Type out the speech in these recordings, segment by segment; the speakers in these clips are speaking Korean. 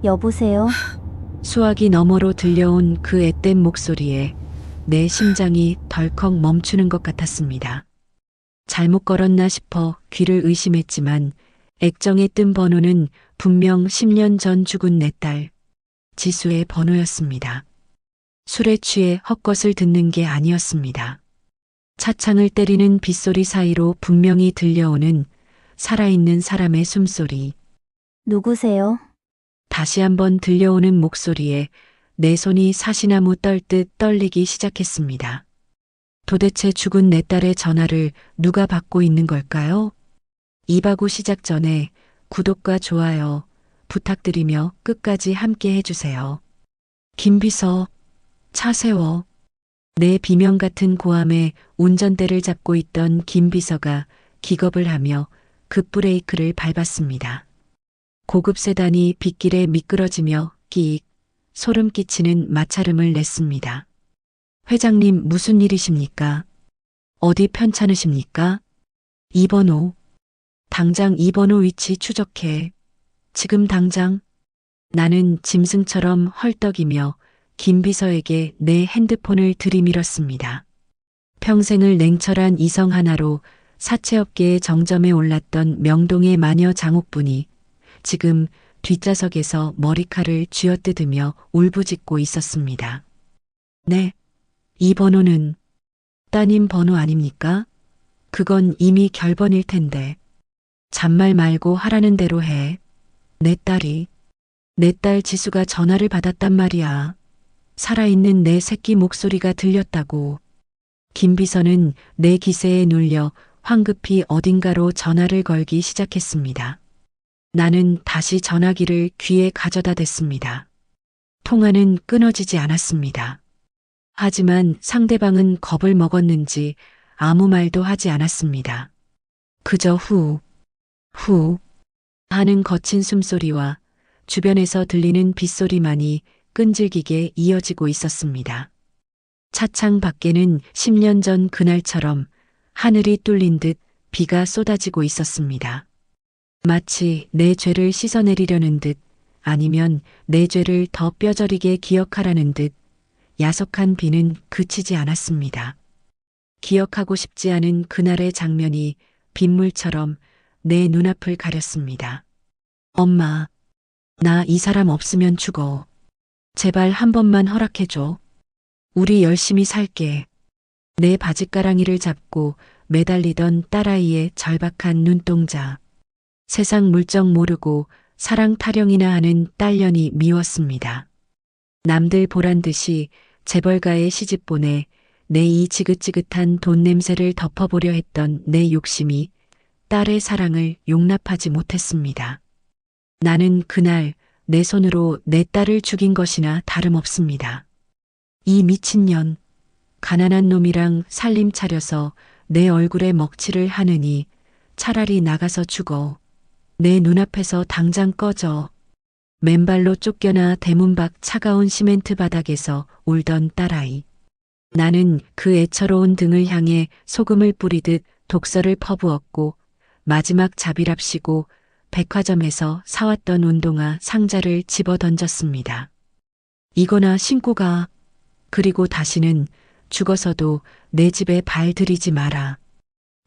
여보세요? 수화기 너머로 들려온 그 앳된 목소리에 내 심장이 덜컥 멈추는 것 같았습니다. 잘못 걸었나 싶어 귀를 의심했지만 액정에 뜬 번호는 분명 10년 전 죽은 내 딸 지수의 번호였습니다. 술에 취해 헛것을 듣는 게 아니었습니다. 차창을 때리는 빗소리 사이로 분명히 들려오는 살아있는 사람의 숨소리. 누구세요? 다시 한번 들려오는 목소리에 내 손이 사시나무 떨듯 떨리기 시작했습니다. 도대체 죽은 내 딸의 전화를 누가 받고 있는 걸까요? 이바구 시작 전에 구독과 좋아요 부탁드리며 끝까지 함께 해주세요. 김비서, 차 세워. 내 비명 같은 고함에 운전대를 잡고 있던 김비서가 기겁을 하며 급브레이크를 밟았습니다. 고급 세단이 빗길에 미끄러지며 끼익 소름 끼치는 마찰음을 냈습니다. 회장님 무슨 일이십니까? 어디 편찮으십니까? 2번호. 당장 2번호 위치 추적해. 지금 당장. 나는 짐승처럼 헐떡이며 김비서에게 내 핸드폰을 들이밀었습니다. 평생을 냉철한 이성 하나로 사채업계의 정점에 올랐던 명동의 마녀 장옥분이 지금 뒷좌석에서 머리칼을 쥐어뜯으며 울부짖고 있었습니다. 네, 이 번호는 따님 번호 아닙니까? 그건 이미 결번일 텐데. 잔말 말고 하라는 대로 해. 내 딸 지수가 전화를 받았단 말이야. 살아있는 내 새끼 목소리가 들렸다고. 김비서는 내 기세에 눌려 황급히 어딘가로 전화를 걸기 시작했습니다. 나는 다시 전화기를 귀에 가져다 댔습니다. 통화는 끊어지지 않았습니다. 하지만 상대방은 겁을 먹었는지 아무 말도 하지 않았습니다. 그저 후 하는 거친 숨소리와 주변에서 들리는 빗소리만이 끈질기게 이어지고 있었습니다. 차창 밖에는 10년 전 그날처럼 하늘이 뚫린 듯 비가 쏟아지고 있었습니다. 마치 내 죄를 씻어내리려는 듯 아니면 내 죄를 더 뼈저리게 기억하라는 듯 야속한 비는 그치지 않았습니다. 기억하고 싶지 않은 그날의 장면이 빗물처럼 내 눈앞을 가렸습니다. 엄마, 나 이 사람 없으면 죽어. 제발 한 번만 허락해줘. 우리 열심히 살게. 내 바짓가랑이를 잡고 매달리던 딸아이의 절박한 눈동자. 세상 물정 모르고 사랑 타령이나 하는 딸년이 미웠습니다. 남들 보란 듯이 재벌가의 시집보내 내 이 지긋지긋한 돈 냄새를 덮어보려 했던 내 욕심이 딸의 사랑을 용납하지 못했습니다. 나는 그날 내 손으로 내 딸을 죽인 것이나 다름없습니다. 이 미친년, 가난한 놈이랑 살림 차려서 내 얼굴에 먹칠을 하느니 차라리 나가서 죽어. 내 눈앞에서 당장 꺼져. 맨발로 쫓겨나 대문 밖 차가운 시멘트 바닥에서 울던 딸아이. 나는 그 애처로운 등을 향해 소금을 뿌리듯 독서를 퍼부었고 마지막 자비랍시고 백화점에서 사왔던 운동화 상자를 집어 던졌습니다. 이거나 신고 가. 그리고 다시는 죽어서도 내 집에 발 들이지 마라.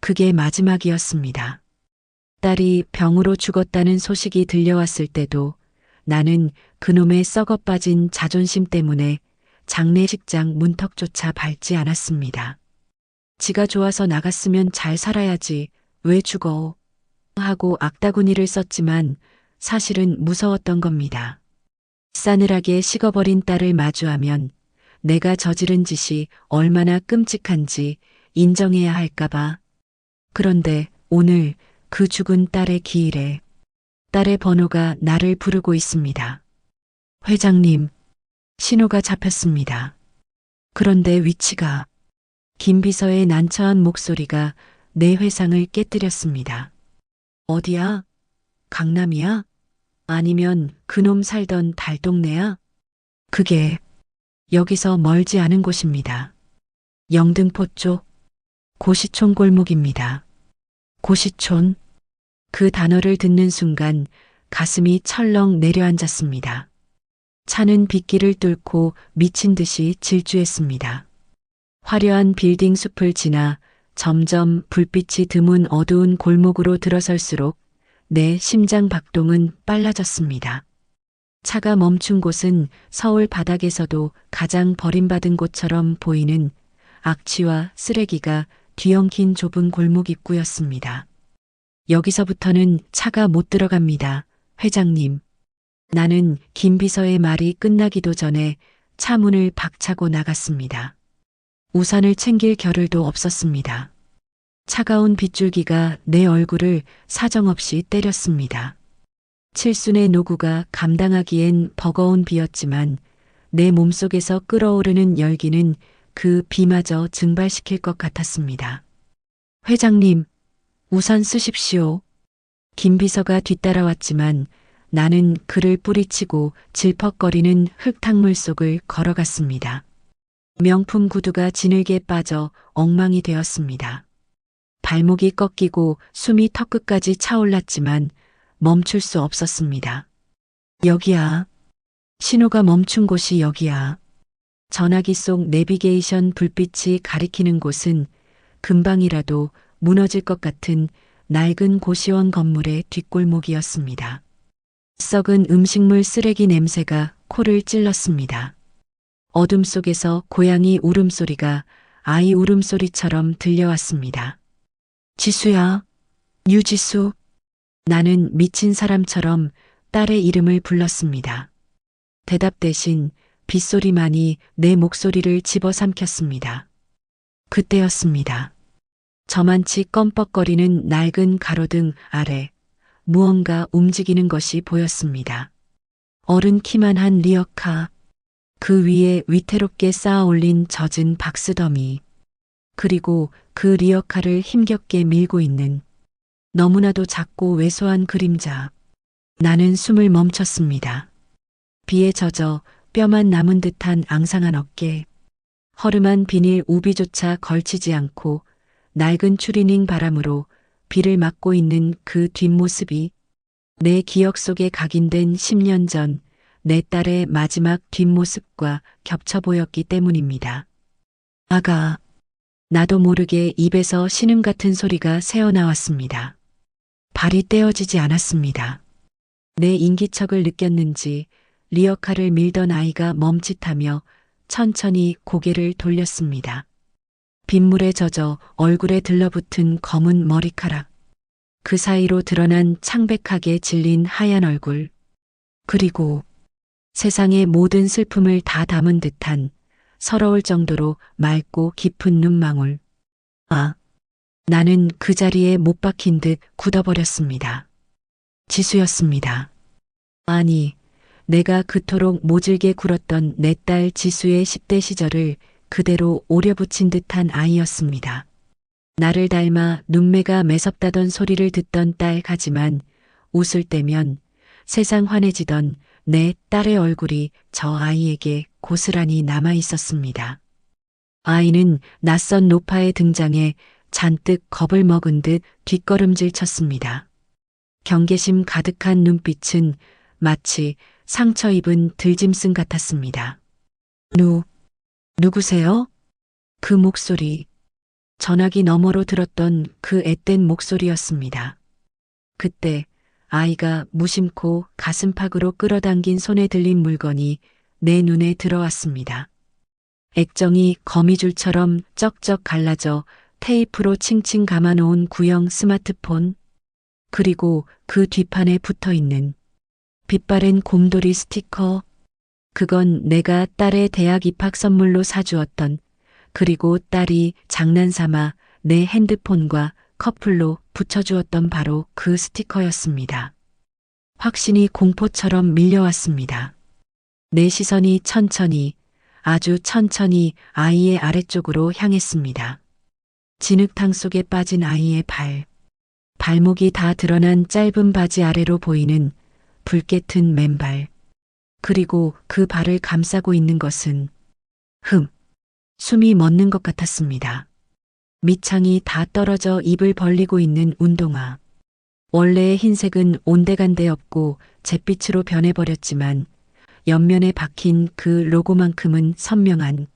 그게 마지막이었습니다. 딸이 병으로 죽었다는 소식이 들려왔을 때도 나는 그놈의 썩어 빠진 자존심 때문에 장례식장 문턱조차 밟지 않았습니다. 지가 좋아서 나갔으면 잘 살아야지 왜 죽어 하고 악다구니를 썼지만 사실은 무서웠던 겁니다. 싸늘하게 식어버린 딸을 마주하면 내가 저지른 짓이 얼마나 끔찍한지 인정해야 할까봐. 그런데 오늘 그 죽은 딸의 기일에 딸의 번호가 나를 부르고 있습니다. 회장님, 신호가 잡혔습니다. 그런데 위치가 김비서의 난처한 목소리가 내 회상을 깨뜨렸습니다. 어디야? 강남이야? 아니면 그놈 살던 달동네야? 그게 여기서 멀지 않은 곳입니다. 영등포 쪽 고시촌 골목입니다. 고시촌. 그 단어를 듣는 순간 가슴이 철렁 내려앉았습니다. 차는 빗길을 뚫고 미친 듯이 질주했습니다. 화려한 빌딩 숲을 지나 점점 불빛이 드문 어두운 골목으로 들어설수록 내 심장 박동은 빨라졌습니다. 차가 멈춘 곳은 서울 바닥에서도 가장 버림받은 곳처럼 보이는 악취와 쓰레기가 뒤엉킨 좁은 골목 입구였습니다. 여기서부터는 차가 못 들어갑니다, 회장님. 나는 김 비서의 말이 끝나기도 전에 차 문을 박차고 나갔습니다. 우산을 챙길 겨를도 없었습니다. 차가운 빗줄기가 내 얼굴을 사정없이 때렸습니다. 칠순의 노구가 감당하기엔 버거운 비였지만 내 몸속에서 끓어오르는 열기는 그 비마저 증발시킬 것 같았습니다. 회장님, 우산 쓰십시오. 김 비서가 뒤따라왔지만 나는 그를 뿌리치고 질퍽거리는 흙탕물 속을 걸어갔습니다. 명품 구두가 지늘게 빠져 엉망이 되었습니다. 발목이 꺾이고 숨이 턱끝까지 차올랐지만 멈출 수 없었습니다. 여기야. 신호가 멈춘 곳이 여기야. 전화기 속 내비게이션 불빛이 가리키는 곳은 금방이라도 무너질 것 같은 낡은 고시원 건물의 뒷골목이었습니다. 썩은 음식물 쓰레기 냄새가 코를 찔렀습니다. 어둠 속에서 고양이 울음소리가 아이 울음소리처럼 들려왔습니다. 지수야, 유지수. 나는 미친 사람처럼 딸의 이름을 불렀습니다. 대답 대신 빗소리만이 내 목소리를 집어삼켰습니다. 그때였습니다. 저만치 껌뻑거리는 낡은 가로등 아래 무언가 움직이는 것이 보였습니다. 어른 키만한 리어카, 그 위에 위태롭게 쌓아 올린 젖은 박스더미, 그리고 그 리어카를 힘겹게 밀고 있는 너무나도 작고 왜소한 그림자. 나는 숨을 멈췄습니다. 비에 젖어 뼈만 남은 듯한 앙상한 어깨, 허름한 비닐 우비조차 걸치지 않고 낡은 추리닝 바람으로 비를 맞고 있는 그 뒷모습이 내 기억 속에 각인된 10년 전 내 딸의 마지막 뒷모습과 겹쳐 보였기 때문입니다. 아가, 나도 모르게 입에서 신음 같은 소리가 새어나왔습니다. 발이 떼어지지 않았습니다. 내 인기척을 느꼈는지 리어카를 밀던 아이가 멈칫하며 천천히 고개를 돌렸습니다. 빗물에 젖어 얼굴에 들러붙은 검은 머리카락, 그 사이로 드러난 창백하게 질린 하얀 얼굴, 그리고 세상의 모든 슬픔을 다 담은 듯한 서러울 정도로 맑고 깊은 눈망울. 아, 나는 그 자리에 못 박힌 듯 굳어버렸습니다. 지수였습니다. 아니, 내가 그토록 모질게 굴었던 내 딸 지수의 10대 시절을 그대로 오려붙인 듯한 아이였습니다. 나를 닮아 눈매가 매섭다던 소리를 듣던 딸 하지만 웃을 때면 세상 환해지던 내 딸의 얼굴이 저 아이에게 고스란히 남아 있었습니다. 아이는 낯선 노파의 등장에 잔뜩 겁을 먹은 듯 뒷걸음질 쳤습니다. 경계심 가득한 눈빛은 마치 상처 입은 들짐승 같았습니다. 누구세요? 그 목소리, 전화기 너머로 들었던 그 앳된 목소리였습니다. 그때 아이가 무심코 가슴팍으로 끌어당긴 손에 들린 물건이 내 눈에 들어왔습니다. 액정이 거미줄처럼 쩍쩍 갈라져 테이프로 칭칭 감아놓은 구형 스마트폰, 그리고 그 뒷판에 붙어있는 빛바랜 곰돌이 스티커. 그건 내가 딸의 대학 입학 선물로 사주었던, 그리고 딸이 장난삼아 내 핸드폰과 커플로 붙여주었던 바로 그 스티커였습니다. 확신이 공포처럼 밀려왔습니다. 내 시선이 천천히, 아주 천천히 아이의 아래쪽으로 향했습니다. 진흙탕 속에 빠진 아이의 발, 발목이 다 드러난 짧은 바지 아래로 보이는 붉게 튼 맨발, 그리고 그 발을 감싸고 있는 것은 숨이 멎는 것 같았습니다. 밑창이 다 떨어져 입을 벌리고 있는 운동화. 원래의 흰색은 온데간데 없고 잿빛으로 변해버렸지만 옆면에 박힌 그 로고만큼은 선명한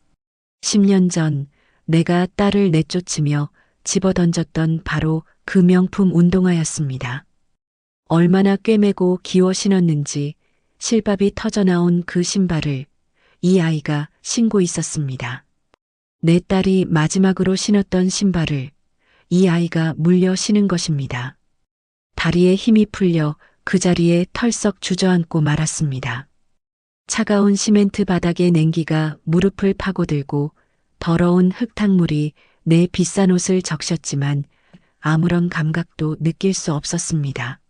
10년 전 내가 딸을 내쫓으며 집어던졌던 바로 그 명품 운동화였습니다. 얼마나 꿰매고 기워 신었는지 실밥이 터져나온 그 신발을 이 아이가 신고 있었습니다. 내 딸이 마지막으로 신었던 신발을 이 아이가 물려 신은 것입니다. 다리에 힘이 풀려 그 자리에 털썩 주저앉고 말았습니다. 차가운 시멘트 바닥의 냉기가 무릎을 파고들고 더러운 흙탕물이 내 비싼 옷을 적셨지만 아무런 감각도 느낄 수 없었습니다.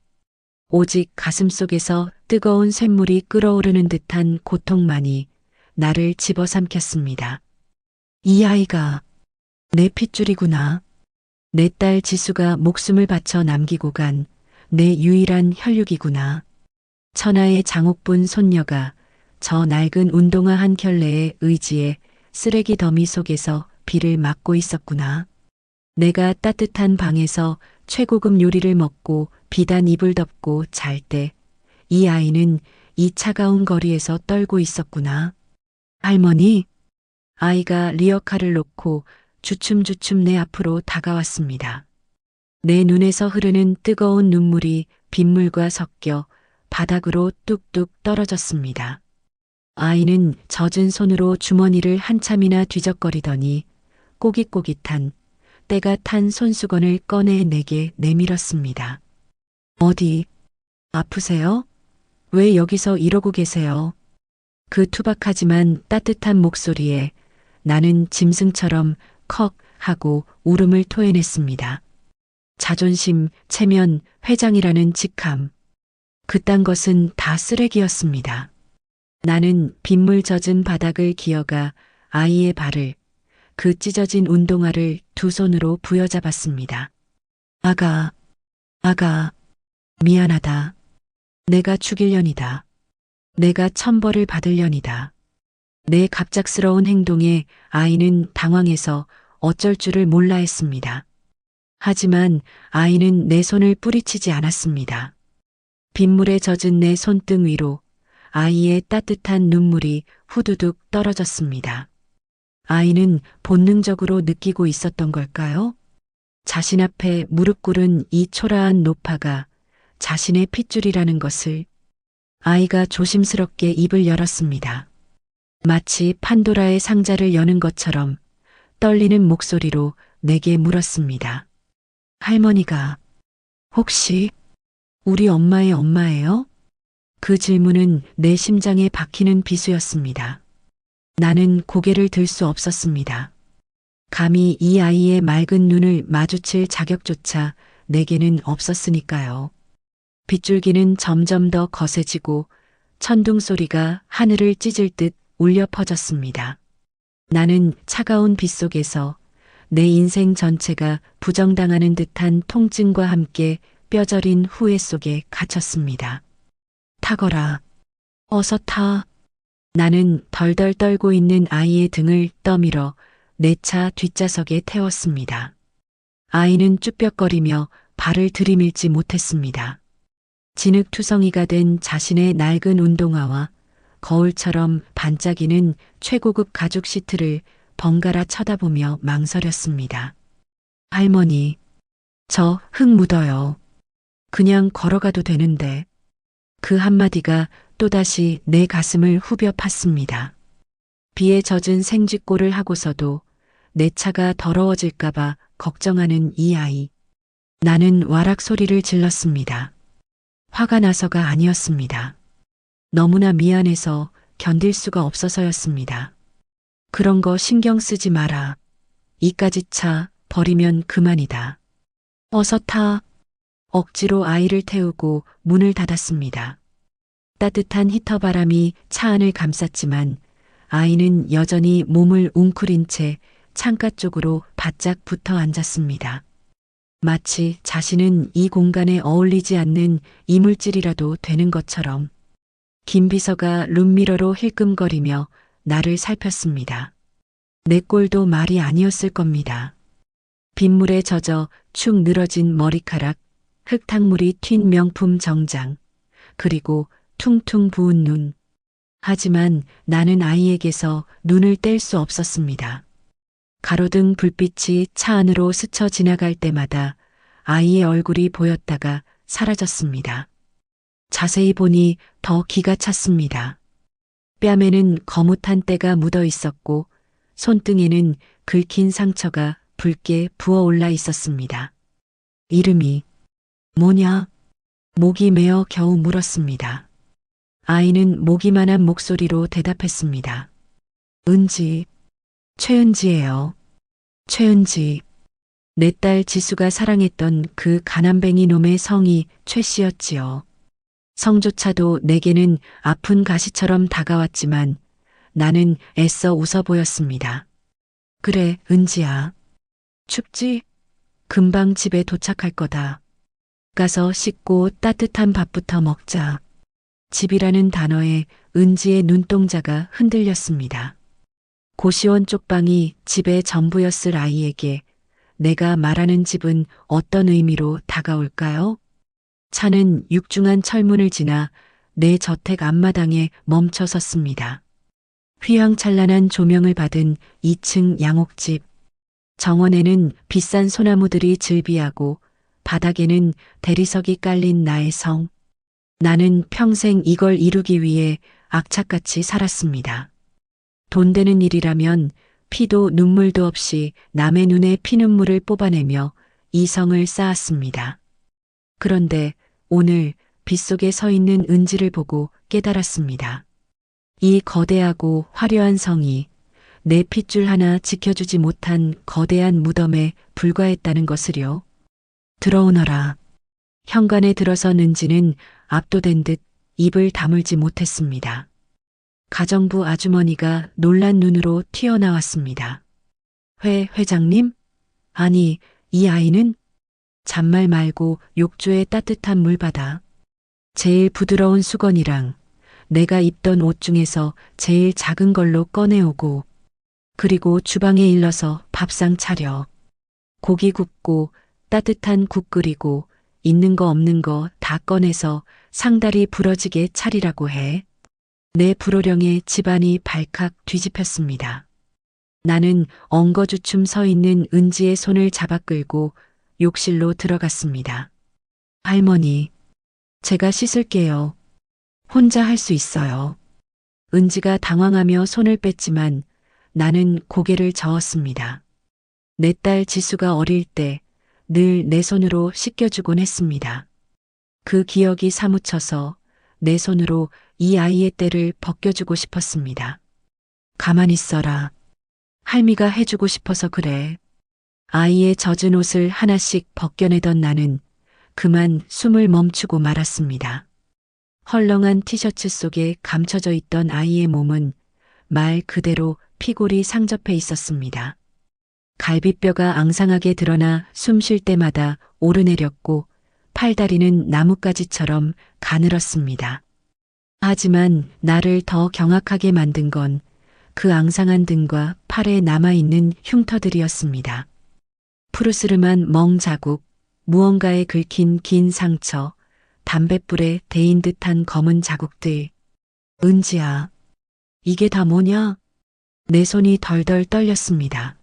오직 가슴속에서 뜨거운 쇳물이 끓어오르는 듯한 고통만이 나를 집어삼켰습니다. 이 아이가 내 핏줄이구나. 내 딸 지수가 목숨을 바쳐 남기고 간 내 유일한 혈육이구나. 천하의 장옥분 손녀가 저 낡은 운동화 한 켤레의 의지에 쓰레기 더미 속에서 비를 맞고 있었구나. 내가 따뜻한 방에서 최고급 요리를 먹고 비단 이불 덮고 잘 때 이 아이는 이 차가운 거리에서 떨고 있었구나. 할머니, 아이가 리어카를 놓고 주춤주춤 내 앞으로 다가왔습니다. 내 눈에서 흐르는 뜨거운 눈물이 빗물과 섞여 바닥으로 뚝뚝 떨어졌습니다. 아이는 젖은 손으로 주머니를 한참이나 뒤적거리더니 꼬깃꼬깃한 때가 탄 손수건을 꺼내 내게 내밀었습니다. 어디 아프세요? 왜 여기서 이러고 계세요? 그 투박하지만 따뜻한 목소리에 나는 짐승처럼 컥 하고 울음을 토해냈습니다. 자존심, 체면, 회장이라는 직함. 그딴 것은 다 쓰레기였습니다. 나는 빗물 젖은 바닥을 기어가 아이의 발을, 그 찢어진 운동화를 두 손으로 부여잡았습니다. 아가, 미안하다. 내가 죽일년이다. 내가 천벌을 받을년이다. 내 갑작스러운 행동에 아이는 당황해서 어쩔 줄을 몰라 했습니다. 하지만 아이는 내 손을 뿌리치지 않았습니다. 빗물에 젖은 내 손등 위로 아이의 따뜻한 눈물이 후두둑 떨어졌습니다. 아이는 본능적으로 느끼고 있었던 걸까요? 자신 앞에 무릎 꿇은 이 초라한 노파가 자신의 핏줄이라는 것을. 아이가 조심스럽게 입을 열었습니다. 마치 판도라의 상자를 여는 것처럼 떨리는 목소리로 내게 물었습니다. 할머니가 혹시 우리 엄마의 엄마예요? 그 질문은 내 심장에 박히는 비수였습니다. 나는 고개를 들 수 없었습니다. 감히 이 아이의 맑은 눈을 마주칠 자격조차 내게는 없었으니까요. 빗줄기는 점점 더 거세지고 천둥 소리가 하늘을 찢을 듯 울려 퍼졌습니다. 나는 차가운 빗속에서 내 인생 전체가 부정당하는 듯한 통증과 함께 뼈저린 후회 속에 갇혔습니다. 타거라. 어서 타. 나는 덜덜 떨고 있는 아이의 등을 떠밀어 내 차 뒷좌석에 태웠습니다. 아이는 쭈뼛거리며 발을 들이밀지 못했습니다. 진흙투성이가 된 자신의 낡은 운동화와 거울처럼 반짝이는 최고급 가죽 시트를 번갈아 쳐다보며 망설였습니다. 할머니, 저 흙 묻어요. 그냥 걸어가도 되는데. 그 한마디가 또다시 내 가슴을 후벼 팠습니다. 비에 젖은 생쥐꼴을 하고서도 내 차가 더러워질까봐 걱정하는 이 아이. 나는 와락 소리를 질렀습니다. 화가 나서가 아니었습니다. 너무나 미안해서 견딜 수가 없어서였습니다. 그런 거 신경 쓰지 마라. 이까지 차 버리면 그만이다. 어서 타. 억지로 아이를 태우고 문을 닫았습니다. 따뜻한 히터 바람이 차 안을 감쌌지만 아이는 여전히 몸을 웅크린 채 창가 쪽으로 바짝 붙어 앉았습니다. 마치 자신은 이 공간에 어울리지 않는 이물질이라도 되는 것처럼. 김 비서가 룸미러로 힐끔거리며 나를 살폈습니다. 내 꼴도 말이 아니었을 겁니다. 빗물에 젖어 축 늘어진 머리카락, 흙탕물이 튄 명품 정장, 그리고 퉁퉁 부은 눈. 하지만 나는 아이에게서 눈을 뗄 수 없었습니다. 가로등 불빛이 차 안으로 스쳐 지나갈 때마다 아이의 얼굴이 보였다가 사라졌습니다. 자세히 보니 더 기가 찼습니다. 뺨에는 거뭇한 때가 묻어 있었고 손등에는 긁힌 상처가 붉게 부어올라 있었습니다. 이름이 뭐냐? 목이 메어 겨우 물었습니다. 아이는 목이만한 목소리로 대답했습니다. 은지, 최은지예요. 최은지. 내 딸 지수가 사랑했던 그 가난뱅이 놈의 성이 최 씨였지요. 성조차도 내게는 아픈 가시처럼 다가왔지만 나는 애써 웃어 보였습니다. 그래, 은지야. 춥지? 금방 집에 도착할 거다. 가서 씻고 따뜻한 밥부터 먹자. 집이라는 단어에 은지의 눈동자가 흔들렸습니다. 고시원 쪽방이 집의 전부였을 아이에게 내가 말하는 집은 어떤 의미로 다가올까요? 차는 육중한 철문을 지나 내 저택 앞마당에 멈춰 섰습니다. 휘황찬란한 조명을 받은 2층 양옥집. 정원에는 비싼 소나무들이 즐비하고 바닥에는 대리석이 깔린 나의 성. 나는 평생 이걸 이루기 위해 악착같이 살았습니다. 돈 되는 일이라면 피도 눈물도 없이 남의 눈에 피눈물을 뽑아내며 이 성을 쌓았습니다. 그런데 오늘 빗속에 서 있는 은지를 보고 깨달았습니다. 이 거대하고 화려한 성이 내 핏줄 하나 지켜주지 못한 거대한 무덤에 불과했다는 것을요. 들어오너라. 현관에 들어선 은지는 압도된 듯 입을 다물지 못했습니다. 가정부 아주머니가 놀란 눈으로 튀어나왔습니다. 회장님? 아니, 이 아이는? 잔말 말고 욕조에 따뜻한 물 받아. 제일 부드러운 수건이랑 내가 입던 옷 중에서 제일 작은 걸로 꺼내오고 그리고 주방에 일러서 밥상 차려. 고기 굽고 따뜻한 국 끓이고 있는 거 없는 거 다 꺼내서 상다리 부러지게 차리라고 해. 내 불호령에 집안이 발칵 뒤집혔습니다. 나는 엉거주춤 서 있는 은지의 손을 잡아 끌고 욕실로 들어갔습니다. 할머니, 제가 씻을게요. 혼자 할 수 있어요. 은지가 당황하며 손을 뺐지만 나는 고개를 저었습니다. 내 딸 지수가 어릴 때 늘 내 손으로 씻겨주곤 했습니다. 그 기억이 사무쳐서 내 손으로 이 아이의 때를 벗겨주고 싶었습니다. 가만히 있어라. 할미가 해주고 싶어서 그래. 아이의 젖은 옷을 하나씩 벗겨내던 나는 그만 숨을 멈추고 말았습니다. 헐렁한 티셔츠 속에 감춰져 있던 아이의 몸은 말 그대로 피골이 상접해 있었습니다. 갈비뼈가 앙상하게 드러나 숨 쉴 때마다 오르내렸고 팔다리는 나뭇가지처럼 가늘었습니다. 하지만 나를 더 경악하게 만든 건 그 앙상한 등과 팔에 남아있는 흉터들이었습니다. 푸르스름한 멍 자국, 무언가에 긁힌 긴 상처, 담뱃불에 데인 듯한 검은 자국들. 은지야, 이게 다 뭐냐? 내 손이 덜덜 떨렸습니다.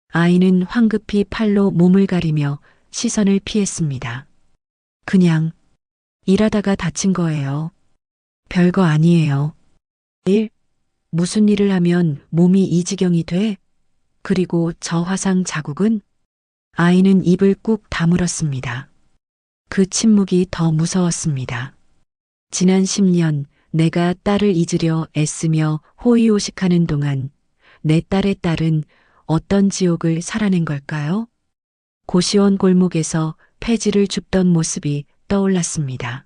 아이는 황급히 팔로 몸을 가리며 시선을 피했습니다. 그냥 일하다가 다친 거예요. 별거 아니에요. 일? 무슨 일을 하면 몸이 이 지경이 돼? 그리고 저 화상 자국은? 아이는 입을 꾹 다물었습니다. 그 침묵이 더 무서웠습니다. 지난 10년 내가 딸을 잊으려 애쓰며 호의호식하는 동안 내 딸의 딸은 어떤 지옥을 살아낸 걸까요? 고시원 골목에서 폐지를 줍던 모습이 떠올랐습니다.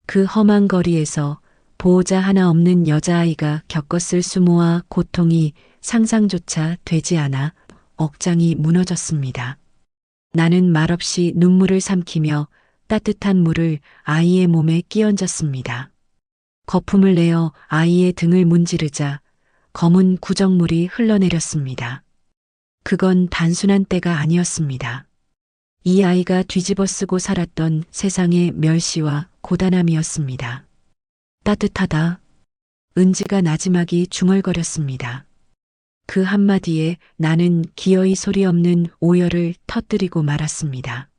그 험한 거리에서 보호자 하나 없는 여자아이가 겪었을 수모와 고통이 상상조차 되지 않아 억장이 무너졌습니다. 나는 말없이 눈물을 삼키며 따뜻한 물을 아이의 몸에 끼얹었습니다. 거품을 내어 아이의 등을 문지르자 검은 구정물이 흘러내렸습니다. 그건 단순한 때가 아니었습니다. 이 아이가 뒤집어 쓰고 살았던 세상의 멸시와 고단함이었습니다. 따뜻하다. 은지가 나지막이 중얼거렸습니다. 그 한마디에 나는 기어이 소리 없는 오열을 터뜨리고 말았습니다.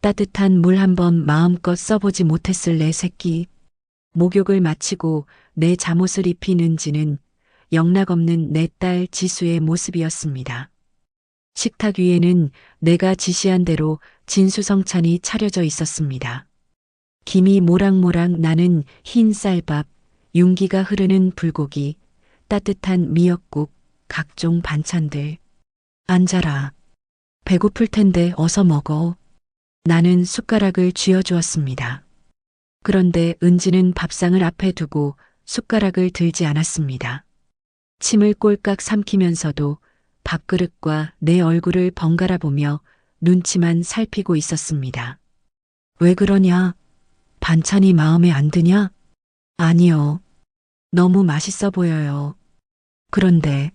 따뜻한 물 한 번 마음껏 써보지 못했을 내 새끼. 목욕을 마치고 내 잠옷을 입힌 은지는 영락없는 내 딸 지수의 모습이었습니다. 식탁 위에는 내가 지시한 대로 진수성찬이 차려져 있었습니다. 김이 모락모락 나는 흰 쌀밥, 윤기가 흐르는 불고기, 따뜻한 미역국, 각종 반찬들. 앉아라. 배고플 텐데 어서 먹어. 나는 숟가락을 쥐어주었습니다. 그런데 은지는 밥상을 앞에 두고 숟가락을 들지 않았습니다. 침을 꼴깍 삼키면서도 밥그릇과 내 얼굴을 번갈아 보며 눈치만 살피고 있었습니다. 왜 그러냐? 반찬이 마음에 안 드냐? 아니요. 너무 맛있어 보여요. 그런데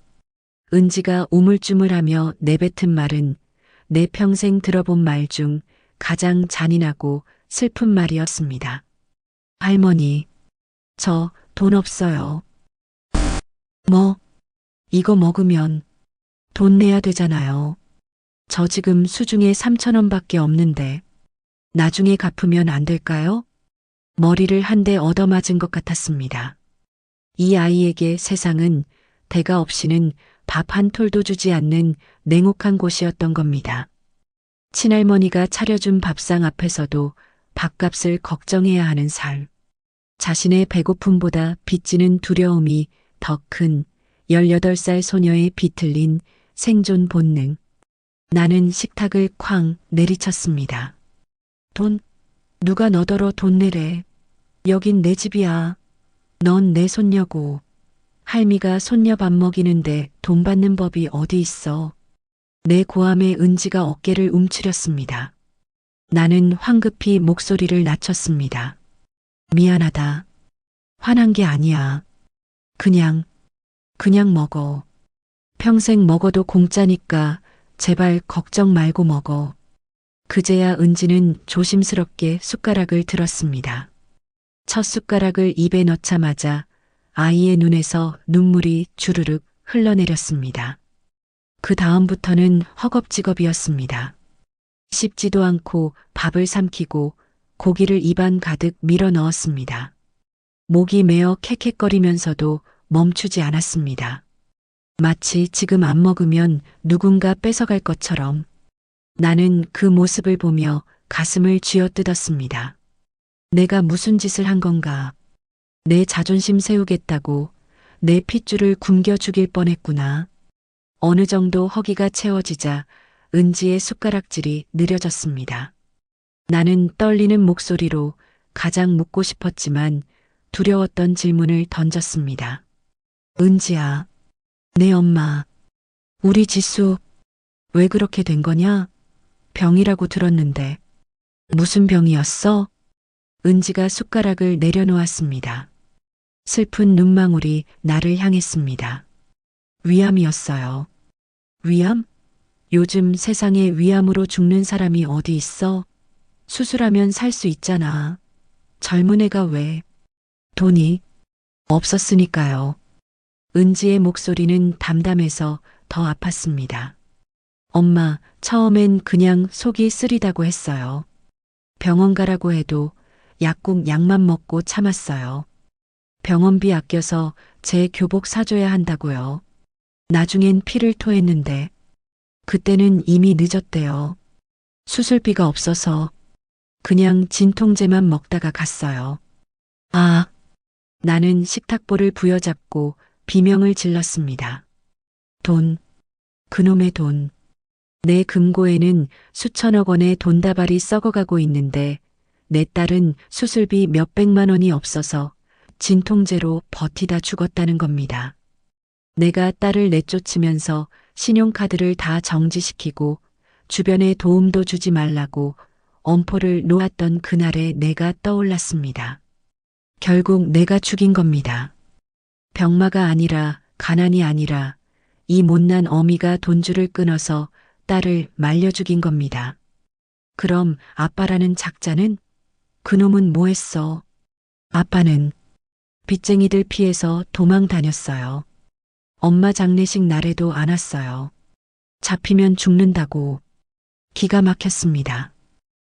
은지가 우물쭈물하며 내뱉은 말은 내 평생 들어본 말 중 가장 잔인하고 슬픈 말이었습니다. 할머니, 저 돈 없어요. 뭐, 이거 먹으면 돈 내야 되잖아요. 저 지금 수중에 3,000원밖에 없는데 나중에 갚으면 안 될까요? 머리를 한 대 얻어맞은 것 같았습니다. 이 아이에게 세상은 대가 없이는 밥 한 톨도 주지 않는 냉혹한 곳이었던 겁니다. 친할머니가 차려준 밥상 앞에서도 밥값을 걱정해야 하는 삶. 자신의 배고픔보다 빚지는 두려움이 더 큰 18살 소녀의 비틀린 생존 본능. 나는 식탁을 쾅 내리쳤습니다. 돈? 누가 너더러 돈 내래. 여긴 내 집이야. 넌 내 손녀고. 할미가 손녀 밥 먹이는데 돈 받는 법이 어디 있어. 내 고함에 은지가 어깨를 움츠렸습니다. 나는 황급히 목소리를 낮췄습니다. 미안하다. 화난 게 아니야. 그냥 먹어. 평생 먹어도 공짜니까 제발 걱정 말고 먹어. 그제야 은지는 조심스럽게 숟가락을 들었습니다. 첫 숟가락을 입에 넣자마자 아이의 눈에서 눈물이 주르륵 흘러내렸습니다. 그 다음부터는 허겁지겁이었습니다. 씹지도 않고 밥을 삼키고 고기를 입안 가득 밀어 넣었습니다. 목이 메어 캑캑거리면서도 멈추지 않았습니다. 마치 지금 안 먹으면 누군가 뺏어갈 것처럼. 나는 그 모습을 보며 가슴을 쥐어뜯었습니다. 내가 무슨 짓을 한 건가. 내 자존심 세우겠다고 내 핏줄을 굶겨 죽일 뻔했구나. 어느 정도 허기가 채워지자 은지의 숟가락질이 느려졌습니다. 나는 떨리는 목소리로 가장 묻고 싶었지만 두려웠던 질문을 던졌습니다. 은지야, 내 엄마, 우리 지수, 왜 그렇게 된 거냐? 병이라고 들었는데. 무슨 병이었어? 은지가 숟가락을 내려놓았습니다. 슬픈 눈망울이 나를 향했습니다. 위암이었어요. 위암? 요즘 세상에 위암으로 죽는 사람이 어디 있어? 수술하면 살 수 있잖아. 젊은 애가 왜? 돈이 없었으니까요. 은지의 목소리는 담담해서 더 아팠습니다. 엄마, 처음엔 그냥 속이 쓰리다고 했어요. 병원 가라고 해도 약국 약만 먹고 참았어요. 병원비 아껴서 제 교복 사줘야 한다고요. 나중엔 피를 토했는데 그때는 이미 늦었대요. 수술비가 없어서 그냥 진통제만 먹다가 갔어요. 아, 나는 식탁볼을 부여잡고 비명을 질렀습니다. 돈, 그놈의 돈. 내 금고에는 수천억 원의 돈다발이 썩어가고 있는데 내 딸은 수술비 몇백만 원이 없어서 진통제로 버티다 죽었다는 겁니다. 내가 딸을 내쫓으면서 신용카드를 다 정지시키고 주변에 도움도 주지 말라고 엄포를 놓았던 그날의 내가 떠올랐습니다. 결국 내가 죽인 겁니다. 병마가 아니라 가난이 아니라 이 못난 어미가 돈줄을 끊어서 딸을 말려 죽인 겁니다. 그럼 아빠라는 작자는? 그놈은 뭐 했어? 아빠는 빚쟁이들 피해서 도망 다녔어요. 엄마 장례식 날에도 안 왔어요. 잡히면 죽는다고. 기가 막혔습니다.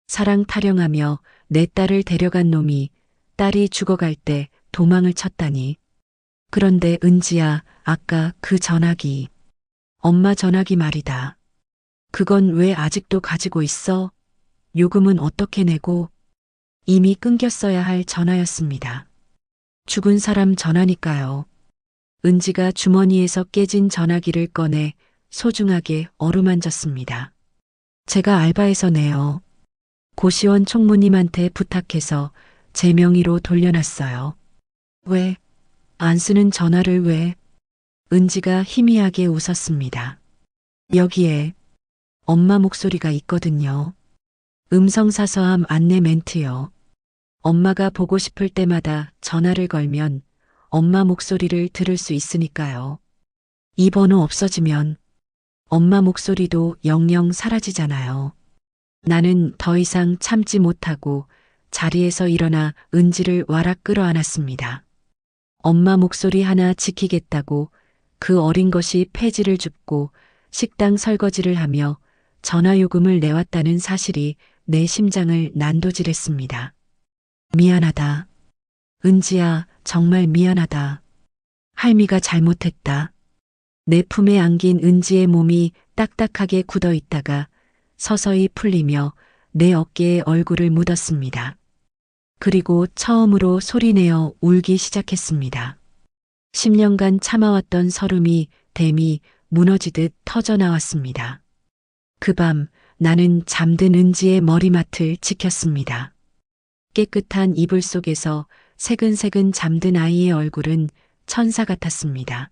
사랑 타령하며 내 딸을 데려간 놈이 딸이 죽어갈 때 도망을 쳤다니. 그런데 은지야, 아까 그 전화기. 엄마 전화기 말이다. 그건 왜 아직도 가지고 있어? 요금은 어떻게 내고? 이미 끊겼어야 할 전화였습니다. 죽은 사람 전화니까요. 은지가 주머니에서 깨진 전화기를 꺼내 소중하게 어루만졌습니다. 제가 알바해서 내요. 고시원 총무님한테 부탁해서 제 명의로 돌려놨어요. 왜? 안 쓰는 전화를 왜? 은지가 희미하게 웃었습니다. 여기에 엄마 목소리가 있거든요. 음성사서함 안내 멘트요. 엄마가 보고 싶을 때마다 전화를 걸면 엄마 목소리를 들을 수 있으니까요. 이 번호 없어지면 엄마 목소리도 영영 사라지잖아요. 나는 더 이상 참지 못하고 자리에서 일어나 은지를 와락 끌어안았습니다. 엄마 목소리 하나 지키겠다고 그 어린 것이 폐지를 줍고 식당 설거지를 하며 전화요금을 내왔다는 사실이 내 심장을 난도질했습니다. 미안하다. 은지야, 정말 미안하다. 할미가 잘못했다. 내 품에 안긴 은지의 몸이 딱딱하게 굳어 있다가 서서히 풀리며 내 어깨에 얼굴을 묻었습니다. 그리고 처음으로 소리내어 울기 시작했습니다. 10년간 참아왔던 서름이 댐이 무너지듯 터져나왔습니다. 그 밤 나는 잠든 은지의 머리맡을 지켰습니다. 깨끗한 이불 속에서 새근새근 잠든 아이의 얼굴은 천사 같았습니다.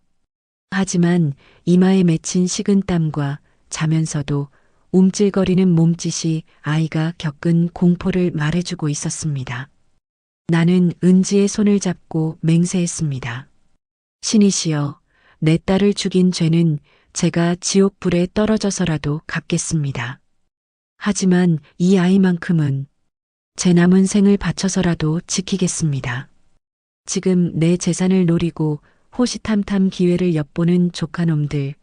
하지만 이마에 맺힌 식은땀과 자면서도 움찔거리는 몸짓이 아이가 겪은 공포를 말해주고 있었습니다. 나는 은지의 손을 잡고 맹세했습니다. 신이시여, 내 딸을 죽인 죄는 제가 지옥불에 떨어져서라도 갚겠습니다. 하지만 이 아이만큼은 제 남은 생을 바쳐서라도 지키겠습니다. 지금 내 재산을 노리고 호시탐탐 기회를 엿보는 조카놈들,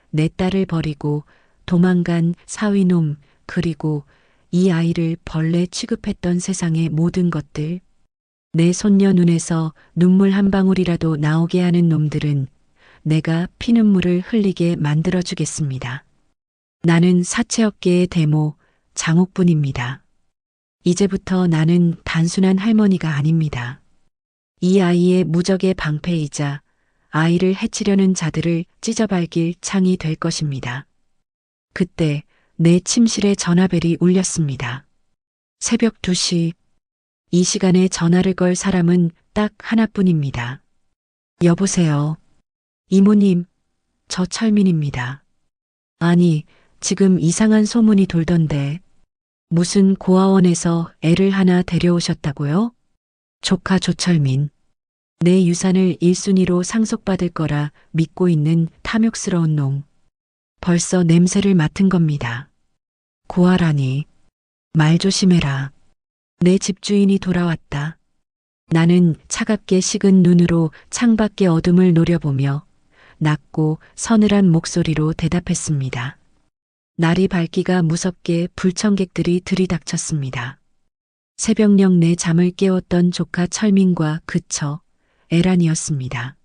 내 딸을 버리고 도망간 사위놈, 그리고 이 아이를 벌레 취급했던 세상의 모든 것들, 내 손녀 눈에서 눈물 한 방울이라도 나오게 하는 놈들은 내가 피눈물을 흘리게 만들어주겠습니다. 나는 사채업계의 대모 장옥분입니다. 이제부터 나는 단순한 할머니가 아닙니다. 이 아이의 무적의 방패이자 아이를 해치려는 자들을 찢어발길 창이 될 것입니다. 그때 내 침실에 전화벨이 울렸습니다. 새벽 2시. 이 시간에 전화를 걸 사람은 딱 하나뿐입니다. 여보세요. 이모님, 저 철민입니다. 아니, 지금 이상한 소문이 돌던데 무슨 고아원에서 애를 하나 데려오셨다고요? 조카 조철민. 내 유산을 1순위로 상속받을 거라 믿고 있는 탐욕스러운 놈. 벌써 냄새를 맡은 겁니다. 고아라니. 말 조심해라. 내 집주인이 돌아왔다. 나는 차갑게 식은 눈으로 창밖의 어둠을 노려보며 낮고 서늘한 목소리로 대답했습니다. 날이 밝기가 무섭게 불청객들이 들이닥쳤습니다. 새벽녘 내 잠을 깨웠던 조카 철민과 그처 애란이었습니다.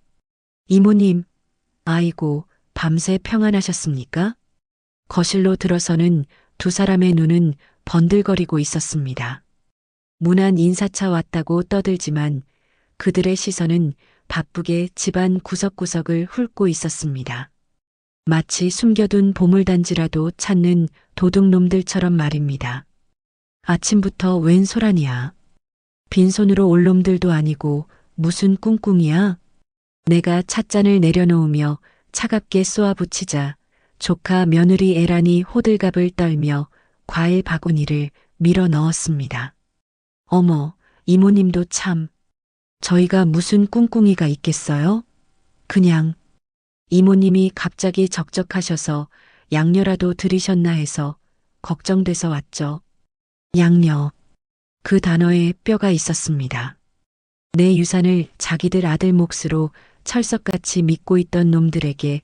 이모님, 아이고, 밤새 평안하셨습니까? 거실로 들어서는 두 사람의 눈은 번들거리고 있었습니다. 문안 인사차 왔다고 떠들지만 그들의 시선은 바쁘게 집안 구석구석을 훑고 있었습니다. 마치 숨겨둔 보물단지라도 찾는 도둑놈들처럼 말입니다. 아침부터 웬 소란이야. 빈손으로 올 놈들도 아니고 무슨 꿍꿍이야? 내가 찻잔을 내려놓으며 차갑게 쏘아붙이자 조카 며느리 애란이 호들갑을 떨며 과일 바구니를 밀어 넣었습니다. 어머, 이모님도 참. 저희가 무슨 꿍꿍이가 있겠어요? 그냥 이모님이 갑자기 적적하셔서 양녀라도 들이셨나 해서 걱정돼서 왔죠. 양녀. 그 단어에 뼈가 있었습니다. 내 유산을 자기들 아들 몫으로 철석같이 믿고 있던 놈들에게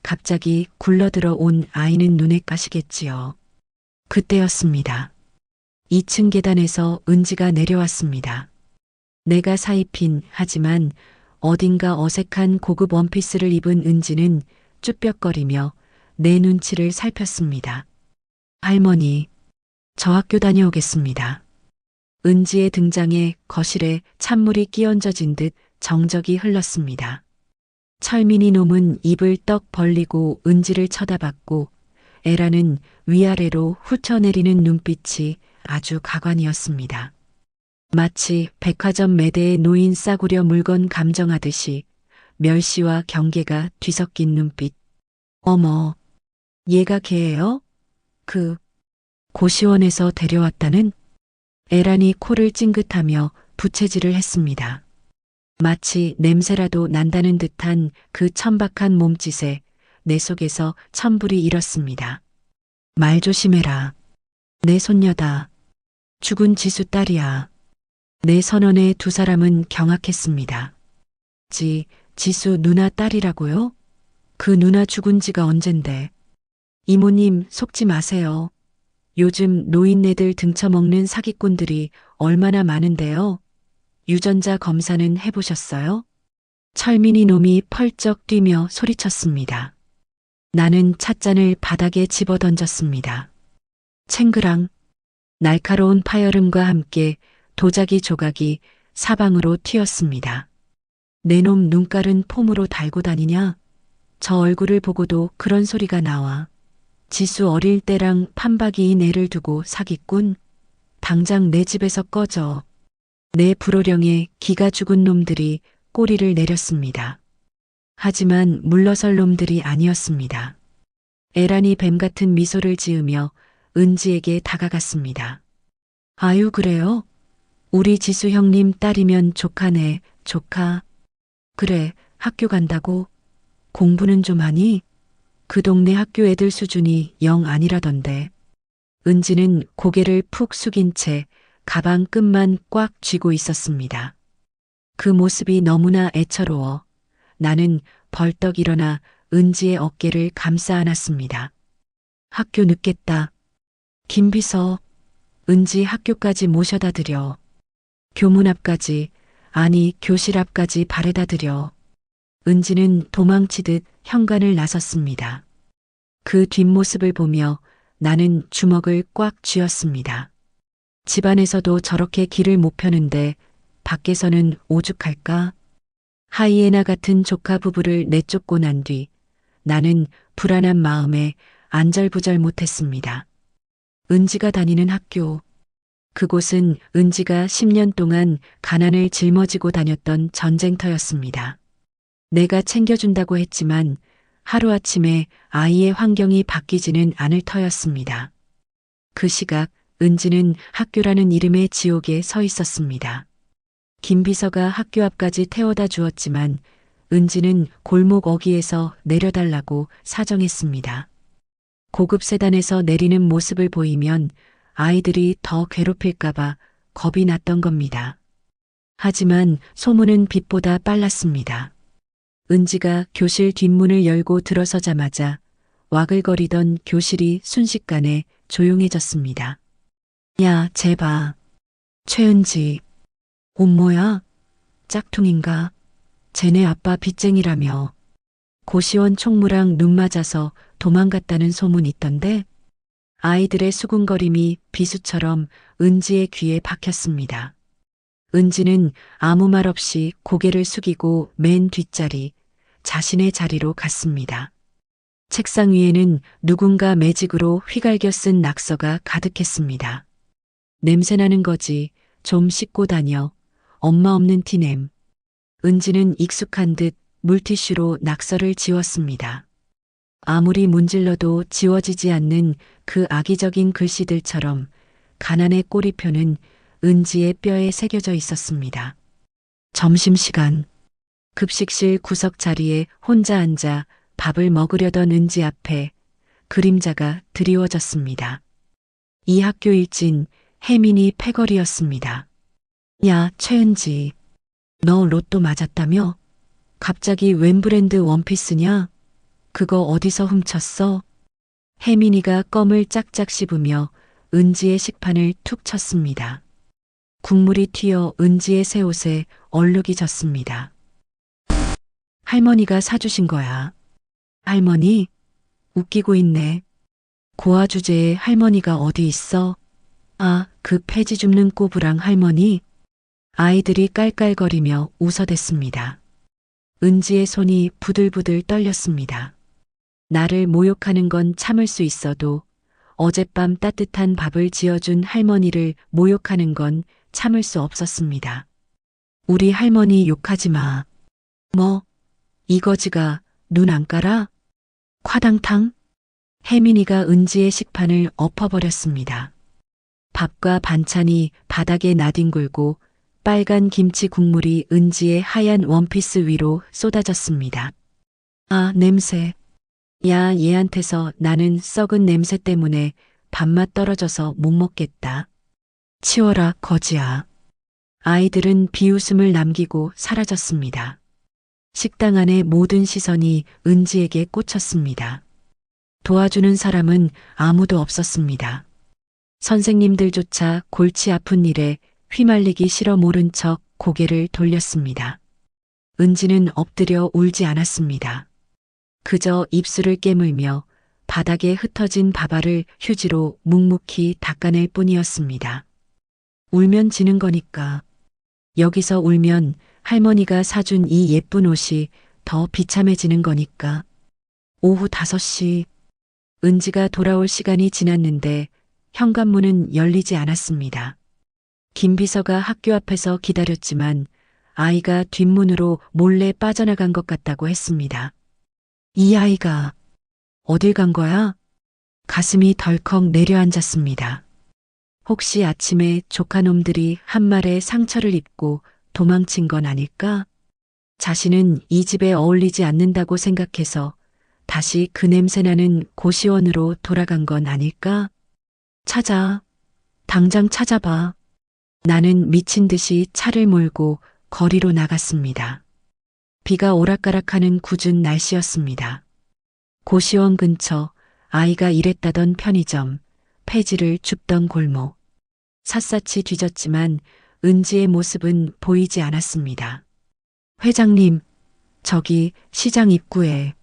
갑자기 굴러들어 온 아이는 눈에 가시겠지요. 그때였습니다. 2층 계단에서 은지가 내려왔습니다. 내가 사입힌 하지만 어딘가 어색한 고급 원피스를 입은 은지는 쭈뼛거리며 내 눈치를 살폈습니다. 할머니, 저 학교 다녀오겠습니다. 은지의 등장에 거실에 찬물이 끼얹어진 듯 정적이 흘렀습니다. 철민이 놈은 입을 떡 벌리고 은지를 쳐다봤고 에라는 위아래로 훑어내리는 눈빛이 아주 가관이었습니다. 마치 백화점 매대에 놓인 싸구려 물건 감정하듯이 멸시와 경계가 뒤섞인 눈빛. 어머, 얘가 걔예요? 고시원에서 데려왔다는? 에란이 코를 찡긋하며 부채질을 했습니다. 마치 냄새라도 난다는 듯한 그 천박한 몸짓에 내 속에서 천불이 일었습니다. 말 조심해라. 내 손녀다. 죽은 지수 딸이야. 내 선언에 두 사람은 경악했습니다. 지수 누나 딸이라고요? 그 누나 죽은 지가 언젠데. 이모님 속지 마세요. 요즘 노인네들 등쳐먹는 사기꾼들이 얼마나 많은데요. 유전자 검사는 해보셨어요? 철민이 놈이 펄쩍 뛰며 소리쳤습니다. 나는 찻잔을 바닥에 집어던졌습니다. 챙그랑 날카로운 파열음과 함께 도자기 조각이 사방으로 튀었습니다. 내 놈 눈깔은 폼으로 달고 다니냐? 저 얼굴을 보고도 그런 소리가 나와. 지수 어릴 때랑 판박이인 애를 두고 사기꾼? 당장 내 집에서 꺼져. 내 불호령에 기가 죽은 놈들이 꼬리를 내렸습니다. 하지만 물러설 놈들이 아니었습니다. 에란이 뱀 같은 미소를 지으며 은지에게 다가갔습니다. 아유 그래요? 우리 지수 형님 딸이면 조카네, 조카. 그래, 학교 간다고? 공부는 좀 하니? 그 동네 학교 애들 수준이 영 아니라던데. 은지는 고개를 푹 숙인 채 가방 끈만 꽉 쥐고 있었습니다. 그 모습이 너무나 애처로워 나는 벌떡 일어나 은지의 어깨를 감싸 안았습니다. 학교 늦겠다. 김비서, 은지 학교까지 모셔다 드려. 교문 앞까지, 아니 교실 앞까지 바래다 드려. 은지는 도망치듯 현관을 나섰습니다. 그 뒷모습을 보며 나는 주먹을 꽉 쥐었습니다. 집안에서도 저렇게 길을 못 펴는데 밖에서는 오죽할까? 하이에나 같은 조카 부부를 내쫓고 난 뒤 나는 불안한 마음에 안절부절 못했습니다. 은지가 다니는 학교. 그곳은 은지가 10년 동안 가난을 짊어지고 다녔던 전쟁터였습니다. 내가 챙겨준다고 했지만 하루아침에 아이의 환경이 바뀌지는 않을 터였습니다. 그 시각 은지는 학교라는 이름의 지옥에 서 있었습니다. 김비서가 학교 앞까지 태워다 주었지만 은지는 골목 어귀에서 내려달라고 사정했습니다. 고급 세단에서 내리는 모습을 보이면 아이들이 더 괴롭힐까봐 겁이 났던 겁니다. 하지만 소문은 빛보다 빨랐습니다. 은지가 교실 뒷문을 열고 들어서자마자 와글거리던 교실이 순식간에 조용해졌습니다. 야, 쟤 봐. 최은지. 옷 뭐야? 짝퉁인가? 쟤네 아빠 빚쟁이라며. 고시원 총무랑 눈 맞아서 도망갔다는 소문 있던데? 아이들의 수군거림이 비수처럼 은지의 귀에 박혔습니다. 은지는 아무 말 없이 고개를 숙이고 맨 뒷자리, 자신의 자리로 갔습니다. 책상 위에는 누군가 매직으로 휘갈겨 쓴 낙서가 가득했습니다. 냄새나는 거지, 좀 씻고 다녀. 엄마 없는 티냄. 은지는 익숙한 듯 물티슈로 낙서를 지웠습니다. 아무리 문질러도 지워지지 않는 그 악의적인 글씨들처럼 가난의 꼬리표는 은지의 뼈에 새겨져 있었습니다. 점심시간. 급식실 구석 자리에 혼자 앉아 밥을 먹으려던 은지 앞에 그림자가 드리워졌습니다. 이 학교 일진 혜민이 패거리였습니다. 야, 최은지. 너 로또 맞았다며? 갑자기 웬 브랜드 원피스냐? 그거 어디서 훔쳤어? 혜민이가 껌을 짝짝 씹으며 은지의 식판을 툭 쳤습니다. 국물이 튀어 은지의 새 옷에 얼룩이 졌습니다. 할머니가 사주신 거야. 할머니? 웃기고 있네. 고아 주제에 할머니가 어디 있어? 아, 그 폐지 줍는 꼬부랑 할머니? 아이들이 깔깔거리며 웃어댔습니다. 은지의 손이 부들부들 떨렸습니다. 나를 모욕하는 건 참을 수 있어도 어젯밤 따뜻한 밥을 지어준 할머니를 모욕하는 건 참을 수 없었습니다. 우리 할머니 욕하지 마. 뭐? 이거지가 눈 안 깔아? 콰당탕? 혜민이가 은지의 식판을 엎어버렸습니다. 밥과 반찬이 바닥에 나뒹굴고 빨간 김치 국물이 은지의 하얀 원피스 위로 쏟아졌습니다. 아, 냄새. 야, 얘한테서 나는 썩은 냄새 때문에 밥맛 떨어져서 못 먹겠다. 치워라, 거지야. 아이들은 비웃음을 남기고 사라졌습니다. 식당 안의 모든 시선이 은지에게 꽂혔습니다. 도와주는 사람은 아무도 없었습니다. 선생님들조차 골치 아픈 일에 휘말리기 싫어 모른 척 고개를 돌렸습니다. 은지는 엎드려 울지 않았습니다. 그저 입술을 깨물며 바닥에 흩어진 밥알을 휴지로 묵묵히 닦아낼 뿐이었습니다. 울면 지는 거니까. 여기서 울면 할머니가 사준 이 예쁜 옷이 더 비참해지는 거니까. 오후 5시. 은지가 돌아올 시간이 지났는데 현관문은 열리지 않았습니다. 김 비서가 학교 앞에서 기다렸지만 아이가 뒷문으로 몰래 빠져나간 것 같다고 했습니다. 이 아이가 어딜 간 거야? 가슴이 덜컥 내려앉았습니다. 혹시 아침에 조카놈들이 한 말에 상처를 입고 도망친 건 아닐까? 자신은 이 집에 어울리지 않는다고 생각해서 다시 그 냄새나는 고시원으로 돌아간 건 아닐까? 찾아. 당장 찾아봐. 나는 미친 듯이 차를 몰고 거리로 나갔습니다. 비가 오락가락하는 궂은 날씨였습니다. 고시원 근처 아이가 일했다던 편의점, 폐지를 줍던 골목. 샅샅이 뒤졌지만 은지의 모습은 보이지 않았습니다. 회장님, 저기 시장 입구에.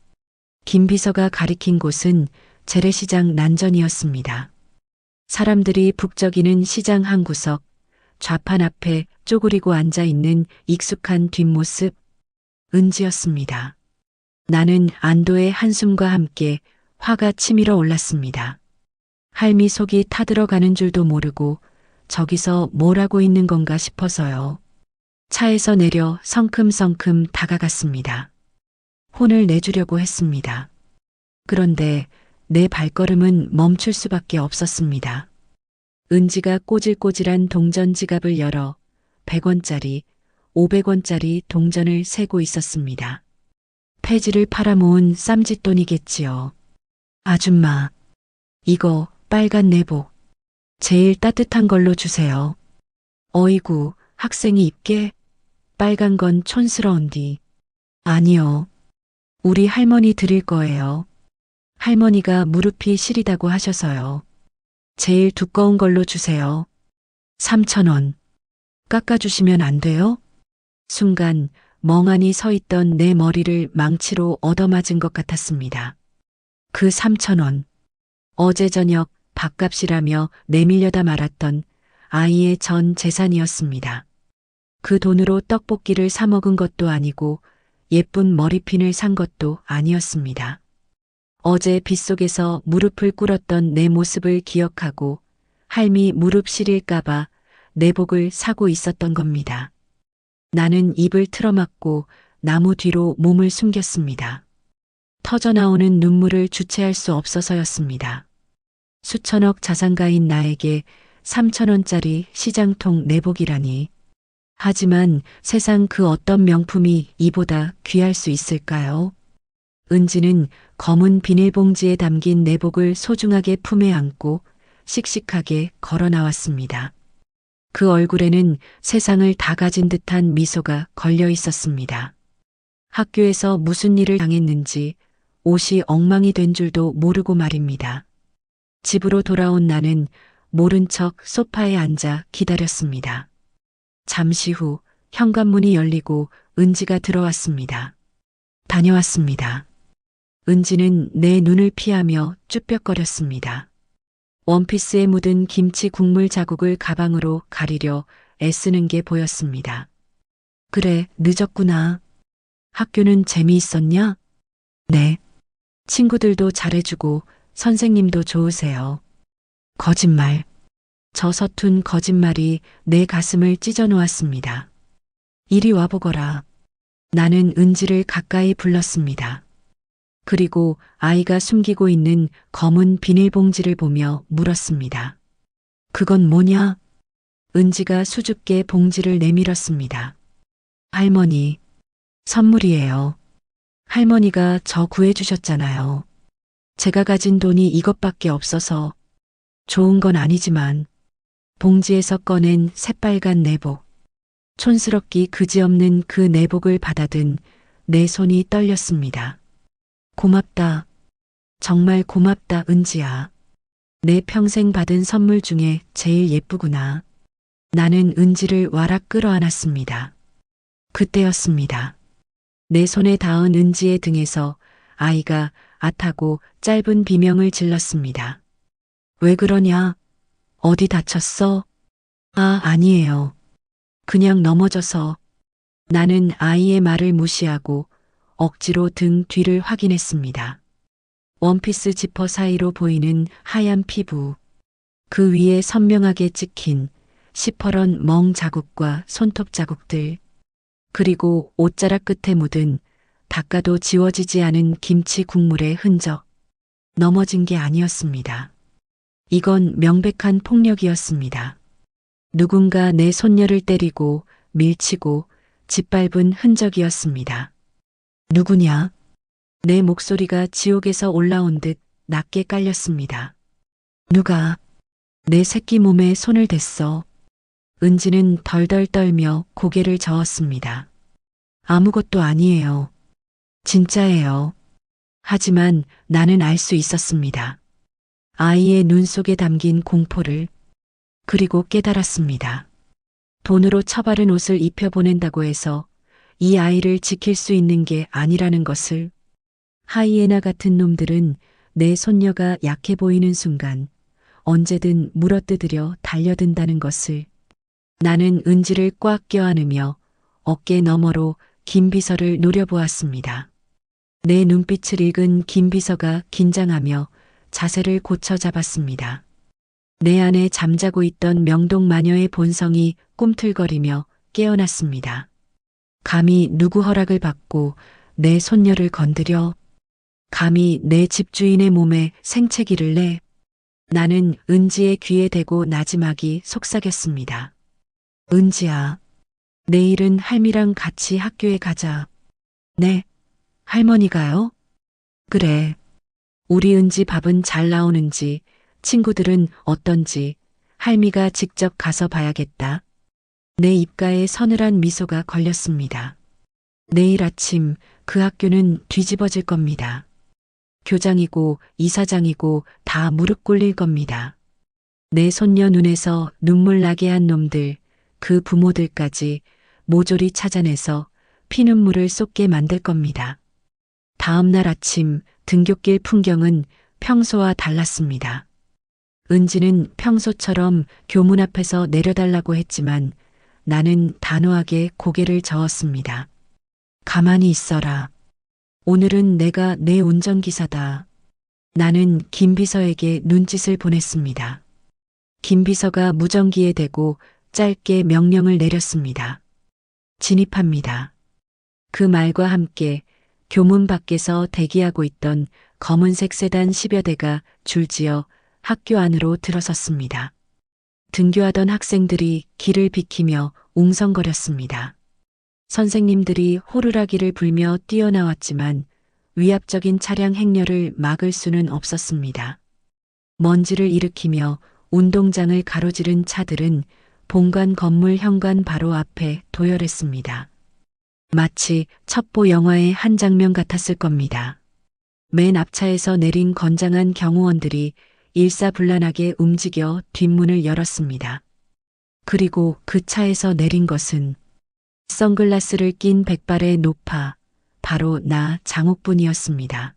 김 비서가 가리킨 곳은 재래시장 난전이었습니다. 사람들이 북적이는 시장 한 구석, 좌판 앞에 쪼그리고 앉아 있는 익숙한 뒷모습, 은지였습니다. 나는 안도의 한숨과 함께 화가 치밀어 올랐습니다. 할미 속이 타들어가는 줄도 모르고 저기서 뭘 하고 있는 건가 싶어서요. 차에서 내려 성큼성큼 다가갔습니다. 혼을 내주려고 했습니다. 그런데 내 발걸음은 멈출 수밖에 없었습니다. 은지가 꼬질꼬질한 동전 지갑을 열어 100원짜리, 500원짜리 동전을 세고 있었습니다. 폐지를 팔아모은 쌈짓돈이겠지요. 아줌마, 이거 빨간 내복. 제일 따뜻한 걸로 주세요. 어이구, 학생이 입게? 빨간 건 촌스러운디. 아니요. 우리 할머니 드릴 거예요. 할머니가 무릎이 시리다고 하셔서요. 제일 두꺼운 걸로 주세요. 3,000원. 깎아주시면 안 돼요? 순간 멍하니 서 있던 내 머리를 망치로 얻어맞은 것 같았습니다. 그 3,000원. 어제 저녁 밥값이라며 내밀려다 말았던 아이의 전 재산이었습니다. 그 돈으로 떡볶이를 사 먹은 것도 아니고 예쁜 머리핀을 산 것도 아니었습니다. 어제 빗속에서 무릎을 꿇었던 내 모습을 기억하고 할미 무릎 시릴까봐 내복을 사고 있었던 겁니다. 나는 입을 틀어막고 나무 뒤로 몸을 숨겼습니다. 터져나오는 눈물을 주체할 수 없어서였습니다. 수천억 자산가인 나에게 3,000원짜리 시장통 내복이라니. 하지만 세상 그 어떤 명품이 이보다 귀할 수 있을까요? 은지는 검은 비닐봉지에 담긴 내복을 소중하게 품에 안고 씩씩하게 걸어 나왔습니다. 그 얼굴에는 세상을 다 가진 듯한 미소가 걸려 있었습니다. 학교에서 무슨 일을 당했는지 옷이 엉망이 된 줄도 모르고 말입니다. 집으로 돌아온 나는 모른 척 소파에 앉아 기다렸습니다. 잠시 후 현관문이 열리고 은지가 들어왔습니다. 다녀왔습니다. 은지는 내 눈을 피하며 쭈뼛거렸습니다. 원피스에 묻은 김치 국물 자국을 가방으로 가리려 애쓰는 게 보였습니다. 그래, 늦었구나. 학교는 재미있었냐? 네. 친구들도 잘해주고 선생님도 좋으세요. 거짓말. 저 서툰 거짓말이 내 가슴을 찢어 놓았습니다. 이리 와보거라. 나는 은지를 가까이 불렀습니다. 그리고 아이가 숨기고 있는 검은 비닐봉지를 보며 물었습니다. 그건 뭐냐? 은지가 수줍게 봉지를 내밀었습니다. 할머니, 선물이에요. 할머니가 저 구해주셨잖아요. 제가 가진 돈이 이것밖에 없어서 좋은 건 아니지만 봉지에서 꺼낸 새빨간 내복. 촌스럽기 그지없는 그 내복을 받아든 내 손이 떨렸습니다. 고맙다. 정말 고맙다, 은지야. 내 평생 받은 선물 중에 제일 예쁘구나. 나는 은지를 와락 끌어안았습니다. 그때였습니다. 내 손에 닿은 은지의 등에서 아이가 앗하고 짧은 비명을 질렀습니다. 왜 그러냐? 어디 다쳤어? 아, 아니에요. 그냥 넘어져서. 나는 아이의 말을 무시하고 억지로 등 뒤를 확인했습니다. 원피스 지퍼 사이로 보이는 하얀 피부, 그 위에 선명하게 찍힌 시퍼런 멍 자국과 손톱 자국들, 그리고 옷자락 끝에 묻은 닦아도 지워지지 않은 김치 국물의 흔적. 넘어진 게 아니었습니다. 이건 명백한 폭력이었습니다. 누군가 내 손녀를 때리고 밀치고 짓밟은 흔적이었습니다. 누구냐? 내 목소리가 지옥에서 올라온 듯 낮게 깔렸습니다. 누가 내 새끼 몸에 손을 댔어? 은지는 덜덜 떨며 고개를 저었습니다. 아무것도 아니에요. 진짜예요. 하지만 나는 알 수 있었습니다. 아이의 눈 속에 담긴 공포를. 그리고 깨달았습니다. 돈으로 처바른 옷을 입혀보낸다고 해서 이 아이를 지킬 수 있는 게 아니라는 것을. 하이에나 같은 놈들은 내 손녀가 약해 보이는 순간 언제든 물어뜯으려 달려든다는 것을. 나는 은지를 꽉 껴안으며 어깨 너머로 김비서를 노려보았습니다. 내 눈빛을 읽은 김비서가 긴장하며 자세를 고쳐 잡았습니다. 내 안에 잠자고 있던 명동마녀의 본성이 꿈틀거리며 깨어났습니다. 감히 누구 허락을 받고 내 손녀를 건드려? 감히 내 집주인의 몸에 생채기를 내? 나는 은지의 귀에 대고 나지막이 속삭였습니다. 은지야, 내일은 할미랑 같이 학교에 가자. 네, 할머니가요? 그래. 우리 은지 밥은 잘 나오는지, 친구들은 어떤지 할미가 직접 가서 봐야겠다. 내 입가에 서늘한 미소가 걸렸습니다. 내일 아침 그 학교는 뒤집어질 겁니다. 교장이고 이사장이고 다 무릎 꿇릴 겁니다. 내 손녀 눈에서 눈물 나게 한 놈들, 그 부모들까지 모조리 찾아내서 피눈물을 쏟게 만들 겁니다. 다음 날 아침 등굣길 풍경은 평소와 달랐습니다. 은지는 평소처럼 교문 앞에서 내려달라고 했지만 나는 단호하게 고개를 저었습니다. 가만히 있어라. 오늘은 내가 내 운전기사다. 나는 김비서에게 눈짓을 보냈습니다. 김비서가 무전기에 대고 짧게 명령을 내렸습니다. 진입합니다. 그 말과 함께 교문 밖에서 대기하고 있던 검은색 세단 10여 대가 줄지어 학교 안으로 들어섰습니다. 등교하던 학생들이 길을 비키며 웅성거렸습니다. 선생님들이 호루라기를 불며 뛰어나왔지만 위압적인 차량 행렬을 막을 수는 없었습니다. 먼지를 일으키며 운동장을 가로지른 차들은 본관 건물 현관 바로 앞에 도열했습니다. 마치 첩보 영화의 한 장면 같았을 겁니다. 맨 앞차에서 내린 건장한 경호원들이 일사불란하게 움직여 뒷문을 열었습니다. 그리고 그 차에서 내린 것은 선글라스를 낀 백발의 노파, 바로 나 장옥분이었습니다.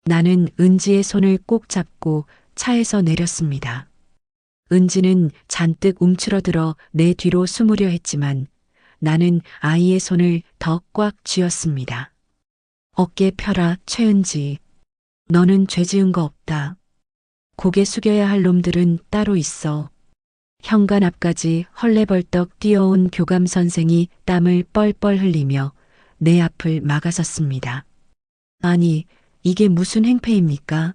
나는 은지의 손을 꼭 잡고 차에서 내렸습니다. 은지는 잔뜩 움츠러들어 내 뒤로 숨으려 했지만 나는 아이의 손을 더 꽉 쥐었습니다. 어깨 펴라, 최은지. 너는 죄 지은 거 없다. 고개 숙여야 할 놈들은 따로 있어. 현관 앞까지 헐레벌떡 뛰어온 교감 선생이 땀을 뻘뻘 흘리며 내 앞을 막아섰습니다. 아니, 이게 무슨 행패입니까?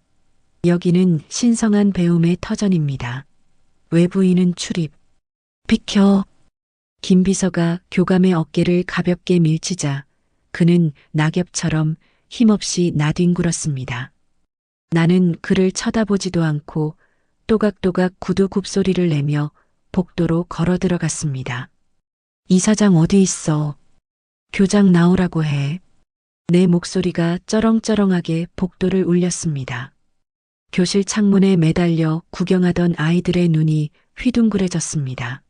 여기는 신성한 배움의 터전입니다. 외부인은 출입. 비켜. 김 비서가 교감의 어깨를 가볍게 밀치자 그는 낙엽처럼 힘없이 나뒹굴었습니다. 나는 그를 쳐다보지도 않고 또각또각 구두 굽소리를 내며 복도로 걸어 들어갔습니다. 이사장 어디 있어? 교장 나오라고 해. 내 목소리가 쩌렁쩌렁하게 복도를 울렸습니다. 교실 창문에 매달려 구경하던 아이들의 눈이 휘둥그레졌습니다.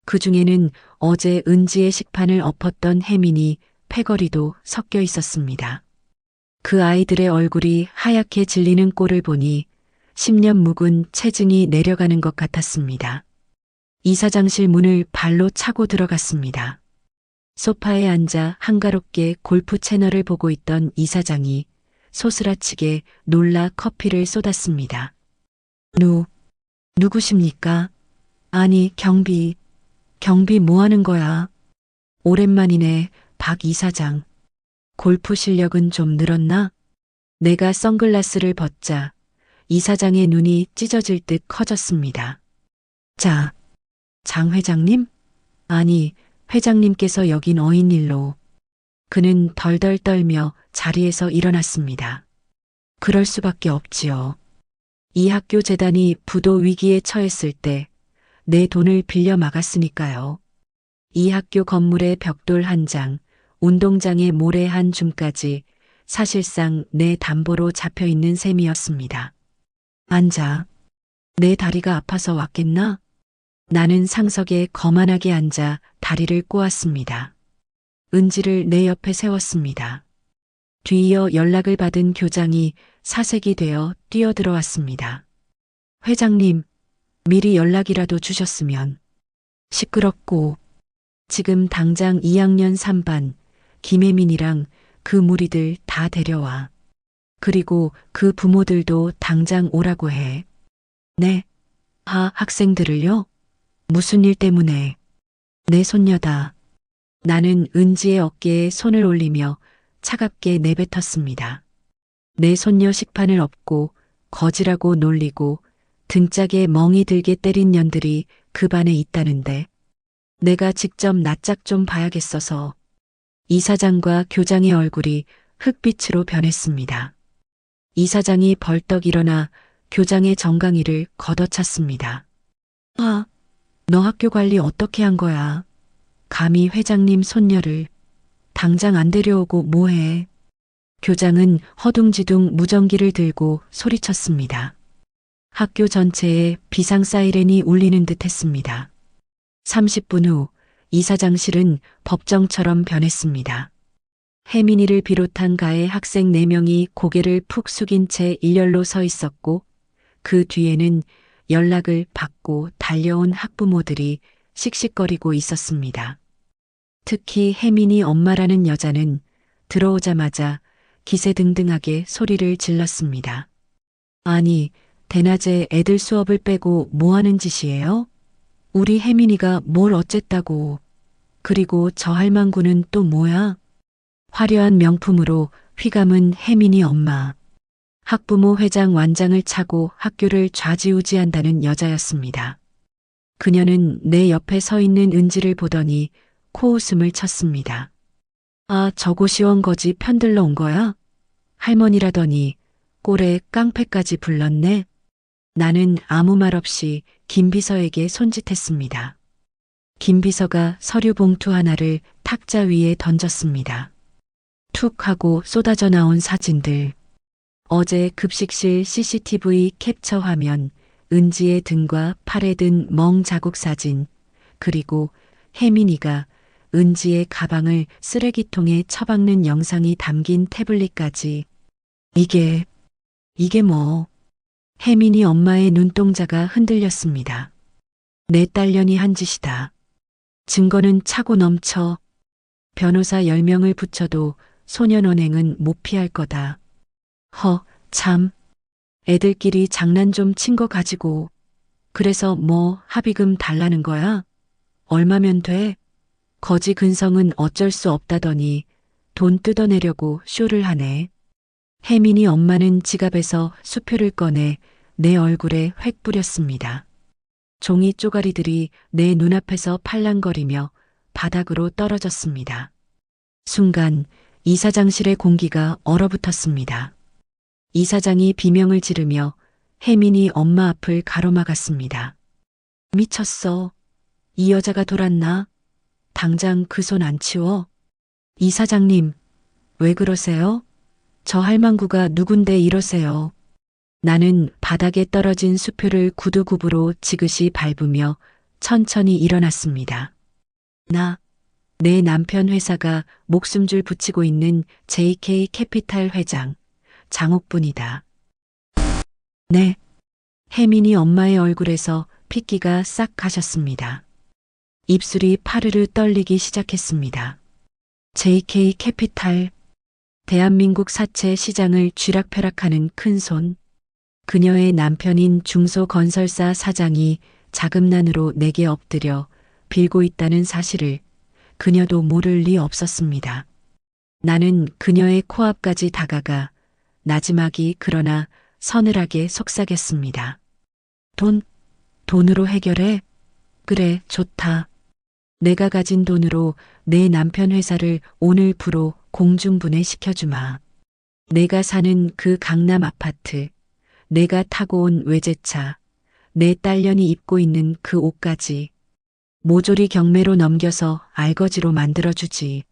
그 중에는 어제 은지의 식판을 엎었던 혜민이 패거리도 섞여 있었습니다. 그 아이들의 얼굴이 하얗게 질리는 꼴을 보니 10년 묵은 체증이 내려가는 것 같았습니다. 이사장실 문을 발로 차고 들어갔습니다. 소파에 앉아 한가롭게 골프 채널을 보고 있던 이사장이 소스라치게 놀라 커피를 쏟았습니다. 누구십니까? 아니, 경비 뭐 하는 거야? 오랜만이네, 박 이사장. 골프 실력은 좀 늘었나? 내가 선글라스를 벗자 이사장의 눈이 찢어질 듯 커졌습니다. 자, 장 회장님? 아니, 회장님께서 여긴 어인일로. 그는 덜덜 떨며 자리에서 일어났습니다. 그럴 수밖에 없지요. 이 학교 재단이 부도 위기에 처했을 때 내 돈을 빌려 막았으니까요. 이 학교 건물의 벽돌 한 장, 운동장의 모래 한 줌까지 사실상 내 담보로 잡혀 있는 셈이었습니다. 앉아. 내 다리가 아파서 왔겠나? 나는 상석에 거만하게 앉아 다리를 꼬았습니다. 은지를 내 옆에 세웠습니다. 뒤이어 연락을 받은 교장이 사색이 되어 뛰어들어왔습니다. 회장님, 미리 연락이라도 주셨으면. 시끄럽고. 지금 당장 2학년 3반 김혜민이랑 그 무리들 다 데려와. 그리고 그 부모들도 당장 오라고 해. 네. 학생들을요? 무슨 일 때문에? 내 손녀다. 나는 은지의 어깨에 손을 올리며 차갑게 내뱉었습니다. 내 손녀 식판을 엎고 거지라고 놀리고 등짝에 멍이 들게 때린 년들이 그 반에 있다는데 내가 직접 낯짝 좀 봐야겠어서. 이사장과 교장의 얼굴이 흑빛으로 변했습니다. 이사장이 벌떡 일어나 교장의 정강이를 걷어찼습니다. 너 학교 관리 어떻게 한 거야? 감히 회장님 손녀를 당장 안 데려오고 뭐해? 교장은 허둥지둥 무전기를 들고 소리쳤습니다. 학교 전체에 비상 사이렌이 울리는 듯 했습니다. 30분 후 이사장실은 법정처럼 변했습니다. 혜민이를 비롯한 가해 학생 4명이 고개를 푹 숙인 채 일렬로 서 있었고 그 뒤에는 연락을 받고 달려온 학부모들이 씩씩거리고 있었습니다. 특히 혜민이 엄마라는 여자는 들어오자마자 기세등등하게 소리를 질렀습니다. 아니, 대낮에 애들 수업을 빼고 뭐 하는 짓이에요? 우리 혜민이가 뭘 어쨌다고. 그리고 저 할망구는 또 뭐야? 화려한 명품으로 휘감은 혜민이 엄마. 학부모 회장 완장을 차고 학교를 좌지우지한다는 여자였습니다. 그녀는 내 옆에 서 있는 은지를 보더니 코웃음을 쳤습니다. 저고 시원거지 편들러 온 거야? 할머니라더니 꼴에 깡패까지 불렀네. 나는 아무 말 없이 김 비서에게 손짓했습니다. 김 비서가 서류 봉투 하나를 탁자 위에 던졌습니다. 툭 하고 쏟아져 나온 사진들. 어제 급식실 CCTV 캡처 화면, 은지의 등과 팔에 든 멍 자국 사진, 그리고 혜민이가 은지의 가방을 쓰레기통에 처박는 영상이 담긴 태블릿까지. 이게 뭐? 혜민이 엄마의 눈동자가 흔들렸습니다. 내 딸년이 한 짓이다. 증거는 차고 넘쳐. 변호사 10명을 붙여도 소년원행은 못 피할 거다. 참. 애들끼리 장난 좀 친 거 가지고. 그래서 뭐 합의금 달라는 거야? 얼마면 돼? 거지 근성은 어쩔 수 없다더니 돈 뜯어내려고 쇼를 하네. 혜민이 엄마는 지갑에서 수표를 꺼내 내 얼굴에 획 뿌렸습니다. 종이 쪼가리들이 내 눈앞에서 팔랑거리며 바닥으로 떨어졌습니다. 순간 이사장실의 공기가 얼어붙었습니다. 이사장이 비명을 지르며 혜민이 엄마 앞을 가로막았습니다. 미쳤어. 이 여자가 돌았나? 당장 그 손 안 치워? 이사장님, 왜 그러세요? 저 할망구가 누군데 이러세요. 나는 바닥에 떨어진 수표를 구두굽으로 지그시 밟으며 천천히 일어났습니다. 내 남편 회사가 목숨줄 붙이고 있는 JK 캐피탈 회장, 장옥분이다. 네. 혜민이 엄마의 얼굴에서 핏기가 싹 가셨습니다. 입술이 파르르 떨리기 시작했습니다. JK 캐피탈, 대한민국 사채 시장을 쥐락펴락하는 큰손. 그녀의 남편인 중소건설사 사장이 자금난으로 내게 엎드려 빌고 있다는 사실을 그녀도 모를 리 없었습니다. 나는 그녀의 코앞까지 다가가 나지막이 그러나 서늘하게 속삭였습니다. 돈으로 해결해? 그래, 좋다. 내가 가진 돈으로 내 남편 회사를 오늘부로 공중분해 시켜주마. 내가 사는 그 강남 아파트, 내가 타고 온 외제차, 내 딸년이 입고 있는 그 옷까지 모조리 경매로 넘겨서 알거지로 만들어주지.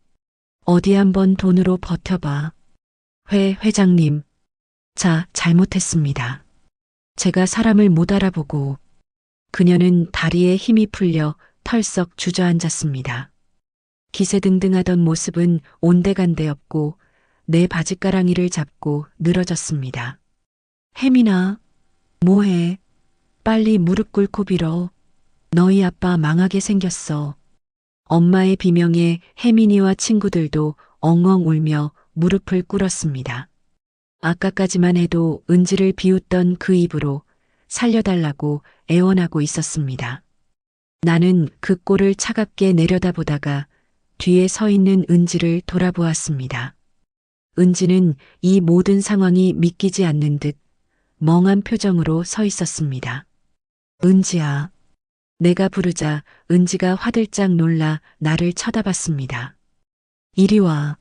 어디 한번 돈으로 버텨봐. 회장님. 잘못했습니다. 제가 사람을 못 알아보고. 그녀는 다리에 힘이 풀려 털썩 주저앉았습니다. 기세등등하던 모습은 온데간데 없고 내 바짓가랑이를 잡고 늘어졌습니다. 혜민아, 뭐해? 빨리 무릎 꿇고 빌어. 너희 아빠 망하게 생겼어. 엄마의 비명에 혜민이와 친구들도 엉엉 울며 무릎을 꿇었습니다. 아까까지만 해도 은지를 비웃던 그 입으로 살려달라고 애원하고 있었습니다. 나는 그 꼴을 차갑게 내려다보다가 뒤에 서 있는 은지를 돌아보았습니다. 은지는 이 모든 상황이 믿기지 않는 듯 멍한 표정으로 서 있었습니다. 은지야. 내가 부르자 은지가 화들짝 놀라 나를 쳐다봤습니다. 이리 와.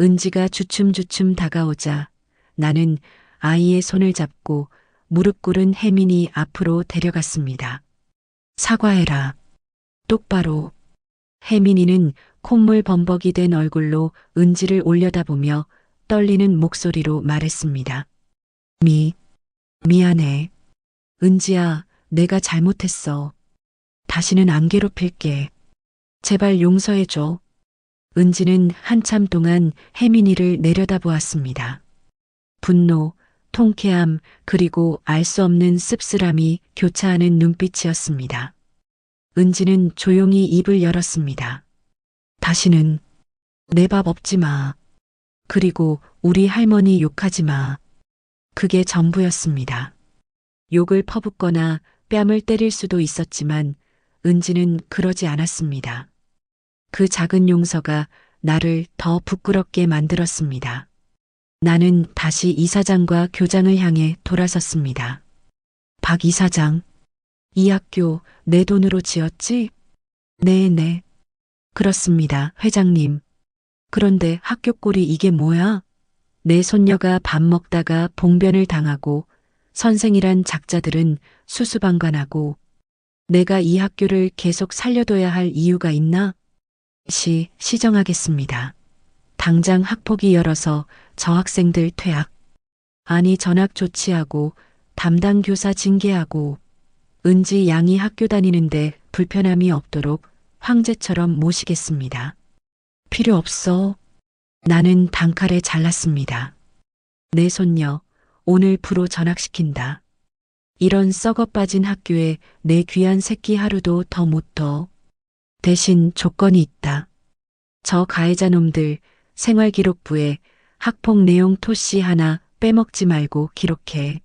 은지가 주춤주춤 다가오자 나는 아이의 손을 잡고 무릎 꿇은 혜민이 앞으로 데려갔습니다. 사과해라. 똑바로. 혜민이는 콧물 범벅이 된 얼굴로 은지를 올려다보며 떨리는 목소리로 말했습니다. 미안해. 은지야, 내가 잘못했어. 다시는 안 괴롭힐게. 제발 용서해줘. 은지는 한참 동안 혜민이를 내려다보았습니다. 분노, 통쾌함, 그리고 알 수 없는 씁쓸함이 교차하는 눈빛이었습니다. 은지는 조용히 입을 열었습니다. 다시는 내 밥 없지 마. 그리고 우리 할머니 욕하지 마. 그게 전부였습니다. 욕을 퍼붓거나 뺨을 때릴 수도 있었지만 은지는 그러지 않았습니다. 그 작은 용서가 나를 더 부끄럽게 만들었습니다. 나는 다시 이사장과 교장을 향해 돌아섰습니다. 박 이사장, 이 학교 내 돈으로 지었지? 네. 그렇습니다, 회장님. 그런데 학교 꼴이 이게 뭐야? 내 손녀가 밥 먹다가 봉변을 당하고 선생이란 작자들은 수수방관하고 내가 이 학교를 계속 살려둬야 할 이유가 있나? 시정하겠습니다. 당장 학폭위 열어서 저 학생들 퇴학, 아니 전학 조치하고 담당 교사 징계하고 은지 양이 학교 다니는데 불편함이 없도록 황제처럼 모시겠습니다. 필요 없어. 나는 단칼에 잘랐습니다. 내 손녀 오늘 부로 전학시킨다. 이런 썩어 빠진 학교에 내 귀한 새끼 하루도 더 못 둬. 대신 조건이 있다. 저 가해자 놈들 생활기록부에 학폭 내용 토시 하나 빼먹지 말고 기록해.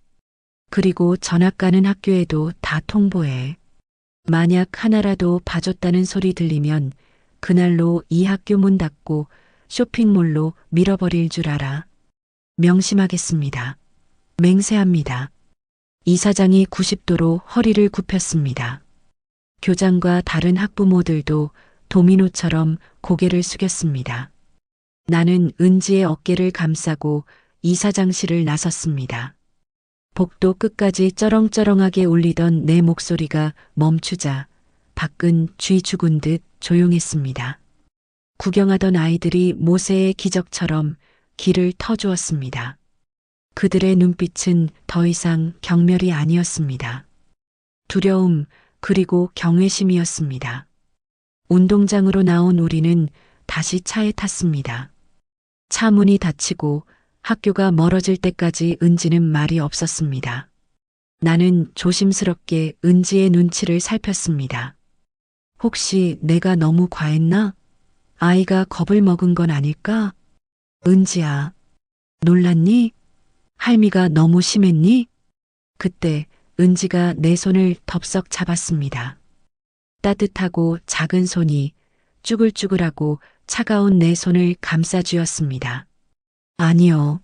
그리고 전학 가는 학교에도 다 통보해. 만약 하나라도 봐줬다는 소리 들리면 그날로 이 학교 문 닫고 쇼핑몰로 밀어버릴 줄 알아. 명심하겠습니다. 맹세합니다. 이사장이 90도로 허리를 굽혔습니다. 교장과 다른 학부모들도 도미노처럼 고개를 숙였습니다. 나는 은지의 어깨를 감싸고 이사장실을 나섰습니다. 복도 끝까지 쩌렁쩌렁하게 울리던 내 목소리가 멈추자 밖은 쥐 죽은 듯 조용했습니다. 구경하던 아이들이 모세의 기적처럼 길을 터주었습니다. 그들의 눈빛은 더 이상 경멸이 아니었습니다. 두려움 그리고 경외심이었습니다. 운동장으로 나온 우리는 다시 차에 탔습니다. 차 문이 닫히고 학교가 멀어질 때까지 은지는 말이 없었습니다. 나는 조심스럽게 은지의 눈치를 살폈습니다. 혹시 내가 너무 과했나? 아이가 겁을 먹은 건 아닐까? 은지야, 놀랐니? 할미가 너무 심했니? 그때 은지가 내 손을 덥석 잡았습니다. 따뜻하고 작은 손이 쭈글쭈글하고 차가운 내 손을 감싸주었습니다. 아니요.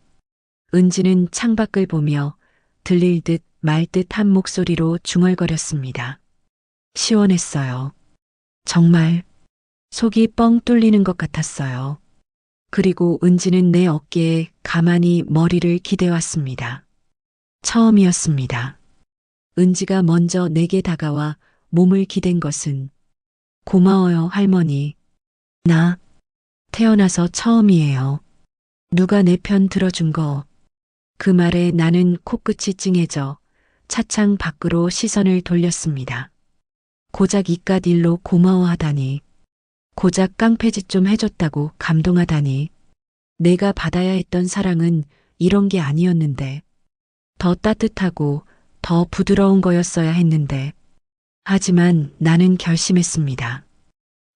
은지는 창밖을 보며 들릴 듯 말 듯한 목소리로 중얼거렸습니다. 시원했어요. 정말 속이 뻥 뚫리는 것 같았어요. 그리고 은지는 내 어깨에 가만히 머리를 기대왔습니다. 처음이었습니다. 은지가 먼저 내게 다가와 몸을 기댄 것은 고마워요, 할머니. 나 태어나서 처음이에요. 누가 내 편 들어준 거. 그 말에 나는 코끝이 찡해져 차창 밖으로 시선을 돌렸습니다. 고작 이깟 일로 고마워하다니. 고작 깡패짓 좀 해줬다고 감동하다니. 내가 받아야 했던 사랑은 이런 게 아니었는데. 더 따뜻하고 더 부드러운 거였어야 했는데. 하지만 나는 결심했습니다.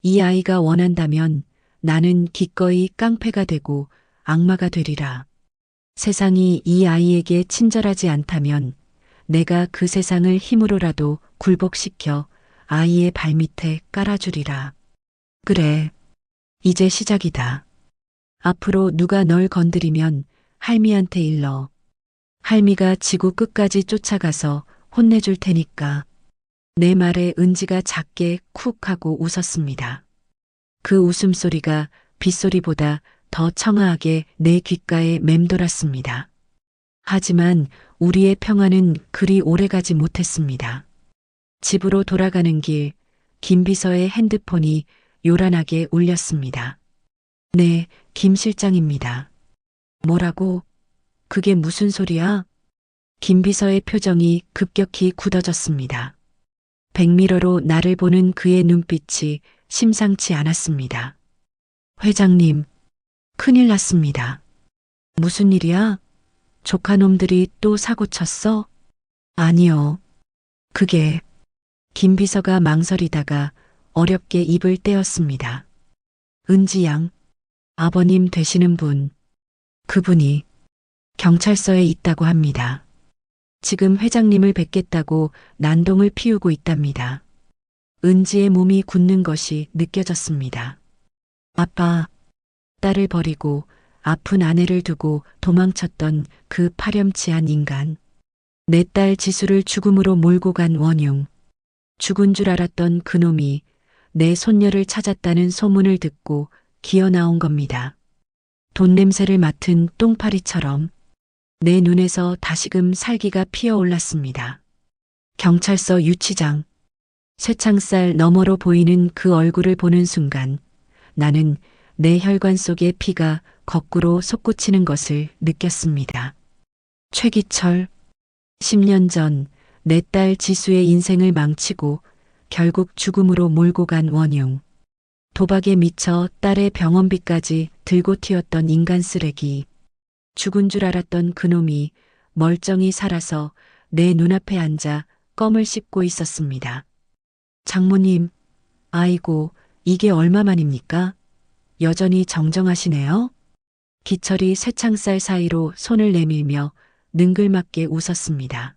이 아이가 원한다면 나는 기꺼이 깡패가 되고 악마가 되리라. 세상이 이 아이에게 친절하지 않다면 내가 그 세상을 힘으로라도 굴복시켜 아이의 발밑에 깔아주리라. 그래, 이제 시작이다. 앞으로 누가 널 건드리면 할미한테 일러. 할미가 지구 끝까지 쫓아가서 혼내줄 테니까. 내 말에 은지가 작게 쿡 하고 웃었습니다. 그 웃음소리가 빗소리보다 더 청아하게 내 귓가에 맴돌았습니다. 하지만 우리의 평화는 그리 오래가지 못했습니다. 집으로 돌아가는 길, 김비서의 핸드폰이 요란하게 울렸습니다. 네, 김 실장입니다. 뭐라고? 그게 무슨 소리야? 김비서의 표정이 급격히 굳어졌습니다. 백미러로 나를 보는 그의 눈빛이 심상치 않았습니다. 회장님, 큰일 났습니다. 무슨 일이야? 조카놈들이 또 사고 쳤어? 아니요. 그게 김비서가 망설이다가 어렵게 입을 떼었습니다. 은지양, 아버님 되시는 분, 그분이 경찰서에 있다고 합니다. 지금 회장님을 뵙겠다고 난동을 피우고 있답니다. 은지의 몸이 굳는 것이 느껴졌습니다. 아빠, 딸을 버리고 아픈 아내를 두고 도망쳤던 그 파렴치한 인간. 내 딸 지수를 죽음으로 몰고 간 원흉. 죽은 줄 알았던 그놈이 내 손녀를 찾았다는 소문을 듣고 기어 나온 겁니다. 돈 냄새를 맡은 똥파리처럼. 내 눈에서 다시금 살기가 피어올랐습니다. 경찰서 유치장. 쇠창살 너머로 보이는 그 얼굴을 보는 순간 나는 내 혈관 속의 피가 거꾸로 솟구치는 것을 느꼈습니다. 최기철. 10년 전 내 딸 지수의 인생을 망치고 결국 죽음으로 몰고 간 원흉. 도박에 미쳐 딸의 병원비까지 들고 튀었던 인간 쓰레기. 죽은 줄 알았던 그놈이 멀쩡히 살아서 내 눈앞에 앉아 껌을 씹고 있었습니다. 장모님, 아이고, 이게 얼마만입니까? 여전히 정정하시네요. 기철이 쇠창살 사이로 손을 내밀며 능글맞게 웃었습니다.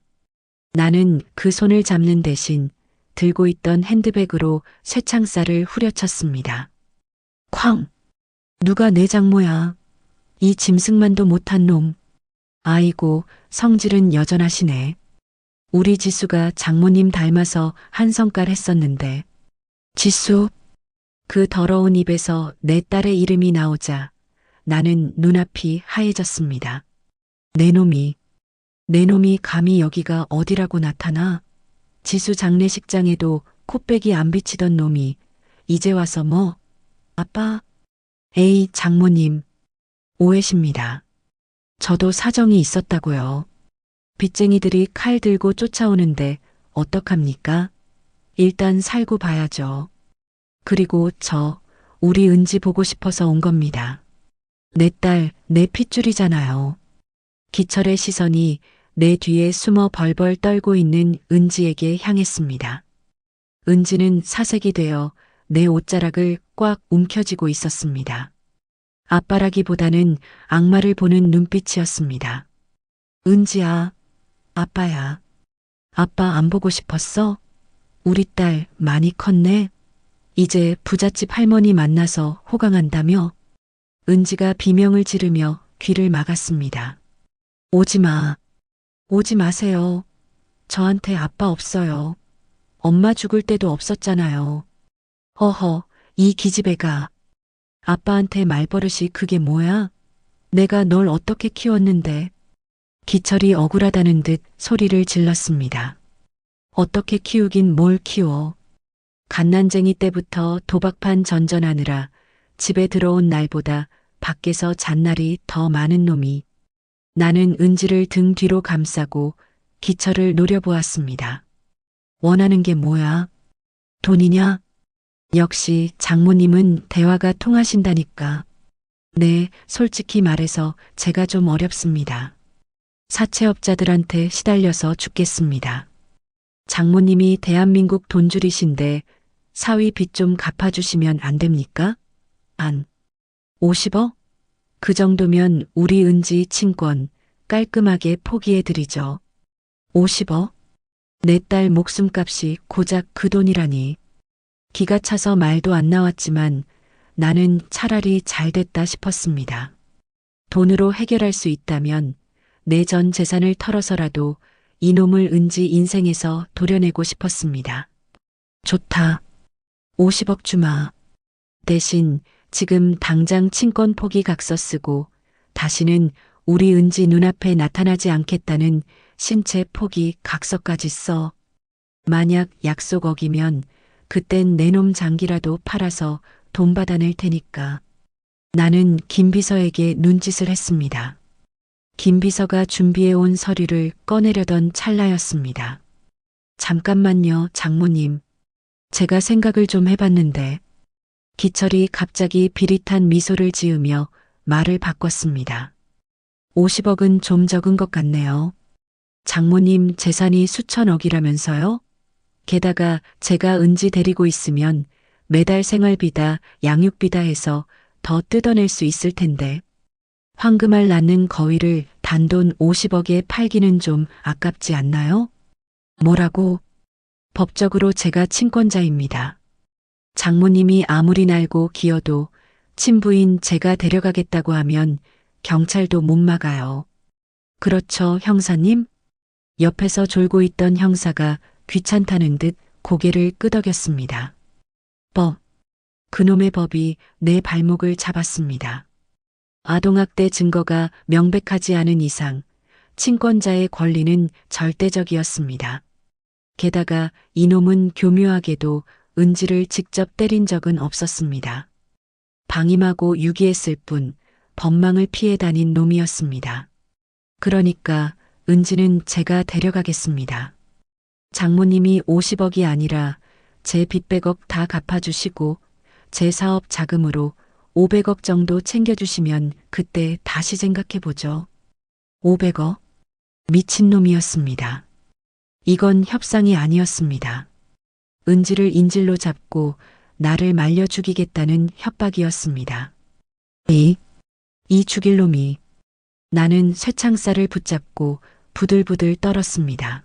나는 그 손을 잡는 대신 들고 있던 핸드백으로 쇠창살을 후려쳤습니다. 쾅! 누가 내 장모야? 이 짐승만도 못한 놈. 아이고, 성질은 여전하시네. 우리 지수가 장모님 닮아서 한성깔 했었는데. 지수. 그 더러운 입에서 내 딸의 이름이 나오자 나는 눈앞이 하얘졌습니다. 내 놈이 감히 여기가 어디라고 나타나? 지수 장례식장에도 코빼기 안 비치던 놈이 이제 와서 뭐? 아빠? 에이, 장모님. 오해십니다. 저도 사정이 있었다고요. 빚쟁이들이 칼 들고 쫓아오는데 어떡합니까? 일단 살고 봐야죠. 그리고 우리 은지 보고 싶어서 온 겁니다. 내 딸, 내 핏줄이잖아요. 기철의 시선이 내 뒤에 숨어 벌벌 떨고 있는 은지에게 향했습니다. 은지는 사색이 되어 내 옷자락을 꽉 움켜쥐고 있었습니다. 아빠라기보다는 악마를 보는 눈빛이었습니다. 은지야, 아빠야. 아빠 안 보고 싶었어? 우리 딸 많이 컸네. 이제 부잣집 할머니 만나서 호강한다며? 은지가 비명을 지르며 귀를 막았습니다. 오지 마. 오지 마세요. 저한테 아빠 없어요. 엄마 죽을 때도 없었잖아요. 허허, 이 기집애가. 아빠한테 말버릇이 그게 뭐야? 내가 널 어떻게 키웠는데. 기철이 억울하다는 듯 소리를 질렀습니다. 어떻게 키우긴 뭘 키워. 갓난쟁이 때부터 도박판 전전하느라 집에 들어온 날보다 밖에서 잔날이 더 많은 놈이. 나는 은지를 등 뒤로 감싸고 기철을 노려보았습니다. 원하는 게 뭐야? 돈이냐? 역시 장모님은 대화가 통하신다니까. 네, 솔직히 말해서 제가 좀 어렵습니다. 사채업자들한테 시달려서 죽겠습니다. 장모님이 대한민국 돈줄이신데 사위 빚 좀 갚아주시면 안 됩니까? 안. 50억? 그 정도면 우리 은지 친권 깔끔하게 포기해드리죠. 50억? 내 딸 목숨값이 고작 그 돈이라니. 기가 차서 말도 안 나왔지만 나는 차라리 잘 됐다 싶었습니다. 돈으로 해결할 수 있다면 내 전 재산을 털어서라도 이놈을 은지 인생에서 도려내고 싶었습니다. 좋다. 50억 주마. 대신 지금 당장 친권 포기 각서 쓰고 다시는 우리 은지 눈앞에 나타나지 않겠다는 신체 포기 각서까지 써. 만약 약속 어기면 그땐 내 놈 장기라도 팔아서 돈 받아낼 테니까. 나는 김 비서에게 눈짓을 했습니다. 김 비서가 준비해온 서류를 꺼내려던 찰나였습니다. 잠깐만요, 장모님. 제가 생각을 좀 해봤는데. 기철이 갑자기 비릿한 미소를 지으며 말을 바꿨습니다. 50억은 좀 적은 것 같네요. 장모님 재산이 수천억이라면서요? 게다가 제가 은지 데리고 있으면 매달 생활비다 양육비다 해서 더 뜯어낼 수 있을 텐데. 황금알 낳는 거위를 단돈 50억에 팔기는 좀 아깝지 않나요? 뭐라고? 법적으로 제가 친권자입니다. 장모님이 아무리 날고 기어도 친부인 제가 데려가겠다고 하면 경찰도 못 막아요. 그렇죠, 형사님? 옆에서 졸고 있던 형사가 귀찮다는 듯 고개를 끄덕였습니다. 그놈의 법이 내 발목을 잡았습니다. 아동학대 증거가 명백하지 않은 이상 친권자의 권리는 절대적이었습니다. 게다가 이놈은 교묘하게도 은지를 직접 때린 적은 없었습니다. 방임하고 유기했을 뿐 법망을 피해 다닌 놈이었습니다. 그러니까 은지는 제가 데려가겠습니다. 장모님이 50억이 아니라 제 빚 100억 다 갚아주시고 제 사업 자금으로 500억 정도 챙겨주시면 그때 다시 생각해보죠. 500억? 미친놈이었습니다. 이건 협상이 아니었습니다. 은지를 인질로 잡고 나를 말려 죽이겠다는 협박이었습니다. 이 죽일 놈이. 나는 쇠창살을 붙잡고 부들부들 떨었습니다.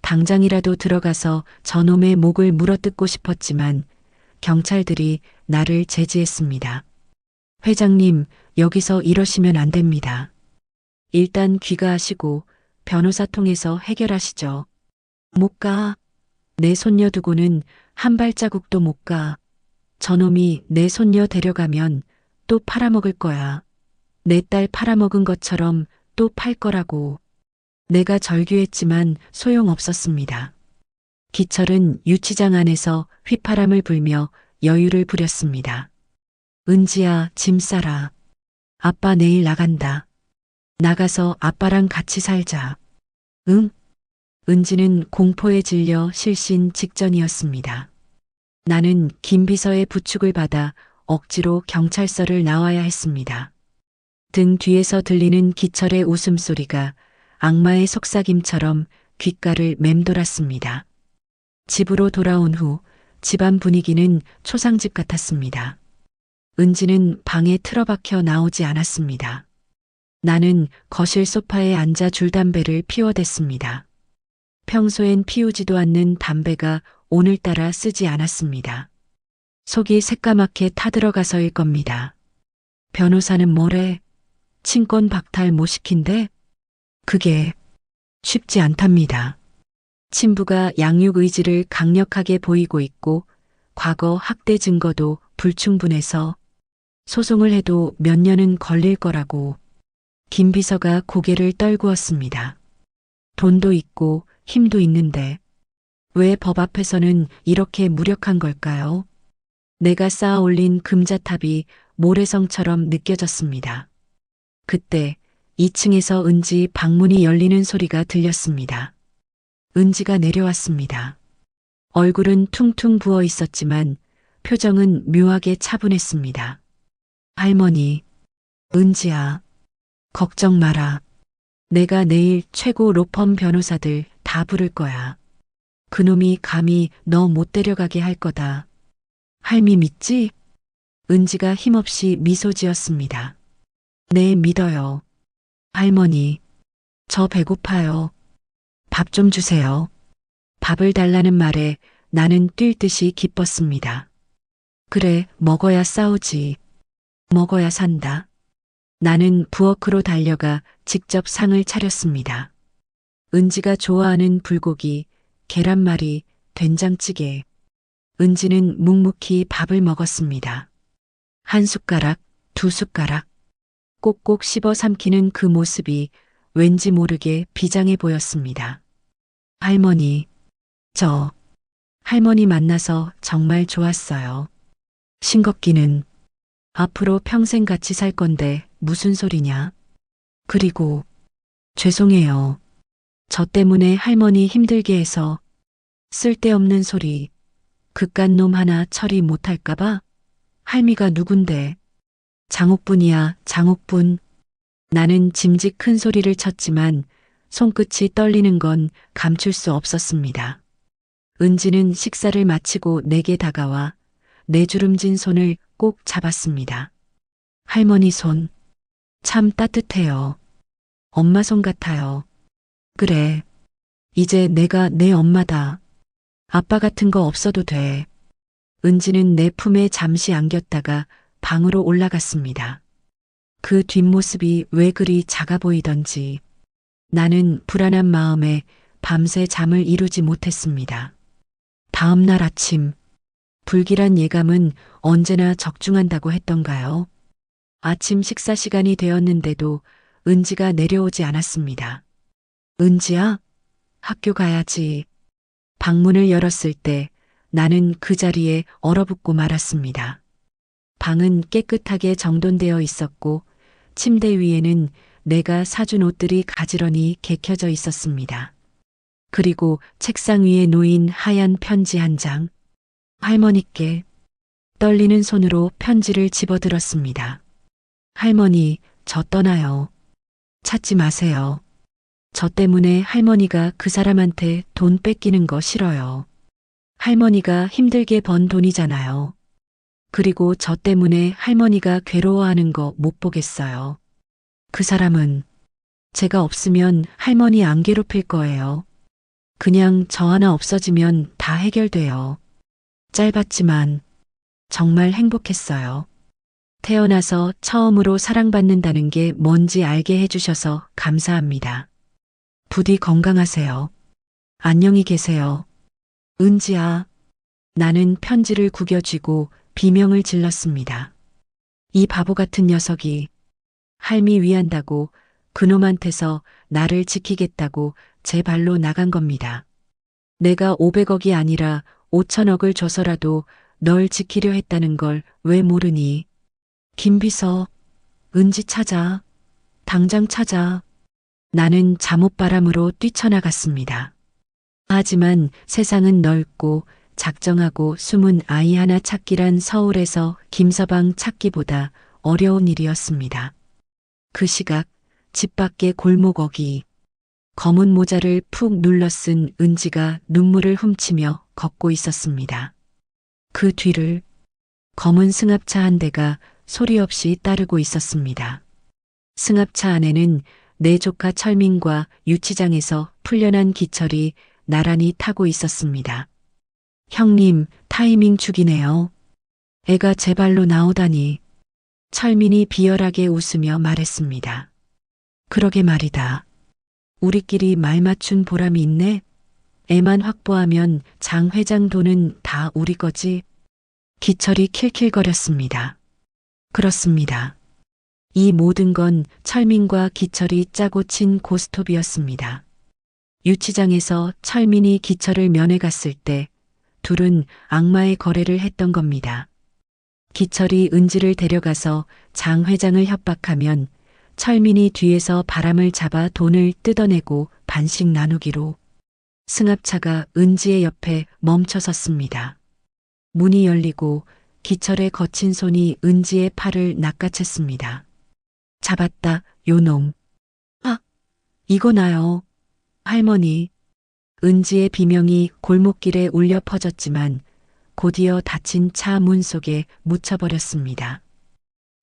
당장이라도 들어가서 저놈의 목을 물어뜯고 싶었지만 경찰들이 나를 제지했습니다. 회장님, 여기서 이러시면 안 됩니다. 일단 귀가하시고 변호사 통해서 해결하시죠. 못 가. 내 손녀 두고는 한 발자국도 못 가. 저놈이 내 손녀 데려가면 또 팔아먹을 거야. 내 딸 팔아먹은 것처럼 또 팔 거라고. 내가 절규했지만 소용없었습니다. 기철은 유치장 안에서 휘파람을 불며 여유를 부렸습니다. 은지야, 짐 싸라. 아빠 내일 나간다. 나가서 아빠랑 같이 살자. 응? 은지는 공포에 질려 실신 직전이었습니다. 나는 김 비서의 부축을 받아 억지로 경찰서를 나와야 했습니다. 등 뒤에서 들리는 기철의 웃음소리가 악마의 속삭임처럼 귓가를 맴돌았습니다. 집으로 돌아온 후 집안 분위기는 초상집 같았습니다. 은지는 방에 틀어박혀 나오지 않았습니다. 나는 거실 소파에 앉아 줄담배를 피워댔습니다. 평소엔 피우지도 않는 담배가 오늘따라 쓰지 않았습니다. 속이 새까맣게 타들어가서일 겁니다. 변호사는 뭐래? 친권 박탈 못 시킨대? 그게 쉽지 않답니다. 친부가 양육 의지를 강력하게 보이고 있고 과거 학대 증거도 불충분해서 소송을 해도 몇 년은 걸릴 거라고. 김 비서가 고개를 떨구었습니다. 돈도 있고 힘도 있는데 왜 법 앞에서는 이렇게 무력한 걸까요? 내가 쌓아 올린 금자탑이 모래성처럼 느껴졌습니다. 그때 2층에서 은지 방문이 열리는 소리가 들렸습니다. 은지가 내려왔습니다. 얼굴은 퉁퉁 부어 있었지만 표정은 묘하게 차분했습니다. 할머니, 은지야, 걱정 마라. 내가 내일 최고 로펌 변호사들 다 부를 거야. 그놈이 감히 너 못 데려가게 할 거다. 할미 믿지? 은지가 힘없이 미소 지었습니다. 네, 믿어요. 할머니, 저 배고파요. 밥 좀 주세요. 밥을 달라는 말에 나는 뛸 듯이 기뻤습니다. 그래, 먹어야 싸우지. 먹어야 산다. 나는 부엌으로 달려가 직접 상을 차렸습니다. 은지가 좋아하는 불고기, 계란말이, 된장찌개. 은지는 묵묵히 밥을 먹었습니다. 한 숟가락, 두 숟가락. 꼭꼭 씹어 삼키는 그 모습이 왠지 모르게 비장해 보였습니다. 할머니, 할머니 만나서 정말 좋았어요. 싱겁기는 앞으로 평생 같이 살 건데 무슨 소리냐? 그리고 죄송해요. 저 때문에 할머니 힘들게 해서 쓸데없는 소리, 그깟 놈 하나 처리 못할까봐? 할미가 누군데? 장옥분이야, 장옥분. 나는 짐짓 큰 소리를 쳤지만 손끝이 떨리는 건 감출 수 없었습니다. 은지는 식사를 마치고 내게 다가와 내주름진 손을 꼭 잡았습니다. 할머니 손, 참 따뜻해요. 엄마 손 같아요. 그래, 이제 내가 내 엄마다. 아빠 같은 거 없어도 돼. 은지는 내 품에 잠시 안겼다가 방으로 올라갔습니다. 그 뒷모습이 왜 그리 작아 보이던지 나는 불안한 마음에 밤새 잠을 이루지 못했습니다. 다음 날 아침, 불길한 예감은 언제나 적중한다고 했던가요? 아침 식사 시간이 되었는데도 은지가 내려오지 않았습니다. 은지야, 학교 가야지. 방문을 열었을 때 나는 그 자리에 얼어붙고 말았습니다. 방은 깨끗하게 정돈되어 있었고 침대 위에는 내가 사준 옷들이 가지런히 개켜져 있었습니다. 그리고 책상 위에 놓인 하얀 편지 한 장. 할머니께 떨리는 손으로 편지를 집어들었습니다. 할머니, 저 떠나요. 찾지 마세요. 저 때문에 할머니가 그 사람한테 돈 뺏기는 거 싫어요. 할머니가 힘들게 번 돈이잖아요. 그리고 저 때문에 할머니가 괴로워하는 거 못 보겠어요. 그 사람은 제가 없으면 할머니 안 괴롭힐 거예요. 그냥 저 하나 없어지면 다 해결돼요. 짧았지만 정말 행복했어요. 태어나서 처음으로 사랑받는다는 게 뭔지 알게 해주셔서 감사합니다. 부디 건강하세요. 안녕히 계세요. 은지야. 나는 편지를 구겨쥐고 비명을 질렀습니다. 이 바보 같은 녀석이 할미 위한다고 그놈한테서 나를 지키겠다고 제 발로 나간 겁니다. 내가 500억이 아니라 5천억을 줘서라도 널 지키려 했다는 걸 왜 모르니? 김비서, 은지 찾아. 당장 찾아. 나는 잠옷바람으로 뛰쳐나갔습니다. 하지만 세상은 넓고 작정하고 숨은 아이 하나 찾기란 서울에서 김서방 찾기보다 어려운 일이었습니다. 그 시각 집 밖의 골목어기 검은 모자를 푹 눌러 쓴 은지가 눈물을 훔치며 걷고 있었습니다. 그 뒤를 검은 승합차 한 대가 소리 없이 따르고 있었습니다. 승합차 안에는 내 조카 철민과 유치장에서 풀려난 기철이 나란히 타고 있었습니다. 형님, 타이밍 죽이네요. 애가 제 발로 나오다니. 철민이 비열하게 웃으며 말했습니다. 그러게 말이다. 우리끼리 말 맞춘 보람이 있네. 애만 확보하면 장 회장 돈은 다 우리 거지. 기철이 킬킬거렸습니다. 그렇습니다. 이 모든 건 철민과 기철이 짜고 친 고스톱이었습니다. 유치장에서 철민이 기철을 면회 갔을 때 둘은 악마의 거래를 했던 겁니다. 기철이 은지를 데려가서 장 회장을 협박하면 철민이 뒤에서 바람을 잡아 돈을 뜯어내고 반씩 나누기로. 승합차가 은지의 옆에 멈춰 섰습니다. 문이 열리고 기철의 거친 손이 은지의 팔을 낚아챘습니다. 잡았다, 요놈. 아, 이거 나요. 할머니. 은지의 비명이 골목길에 울려 퍼졌지만 곧이어 닫힌 차 문 속에 묻혀버렸습니다.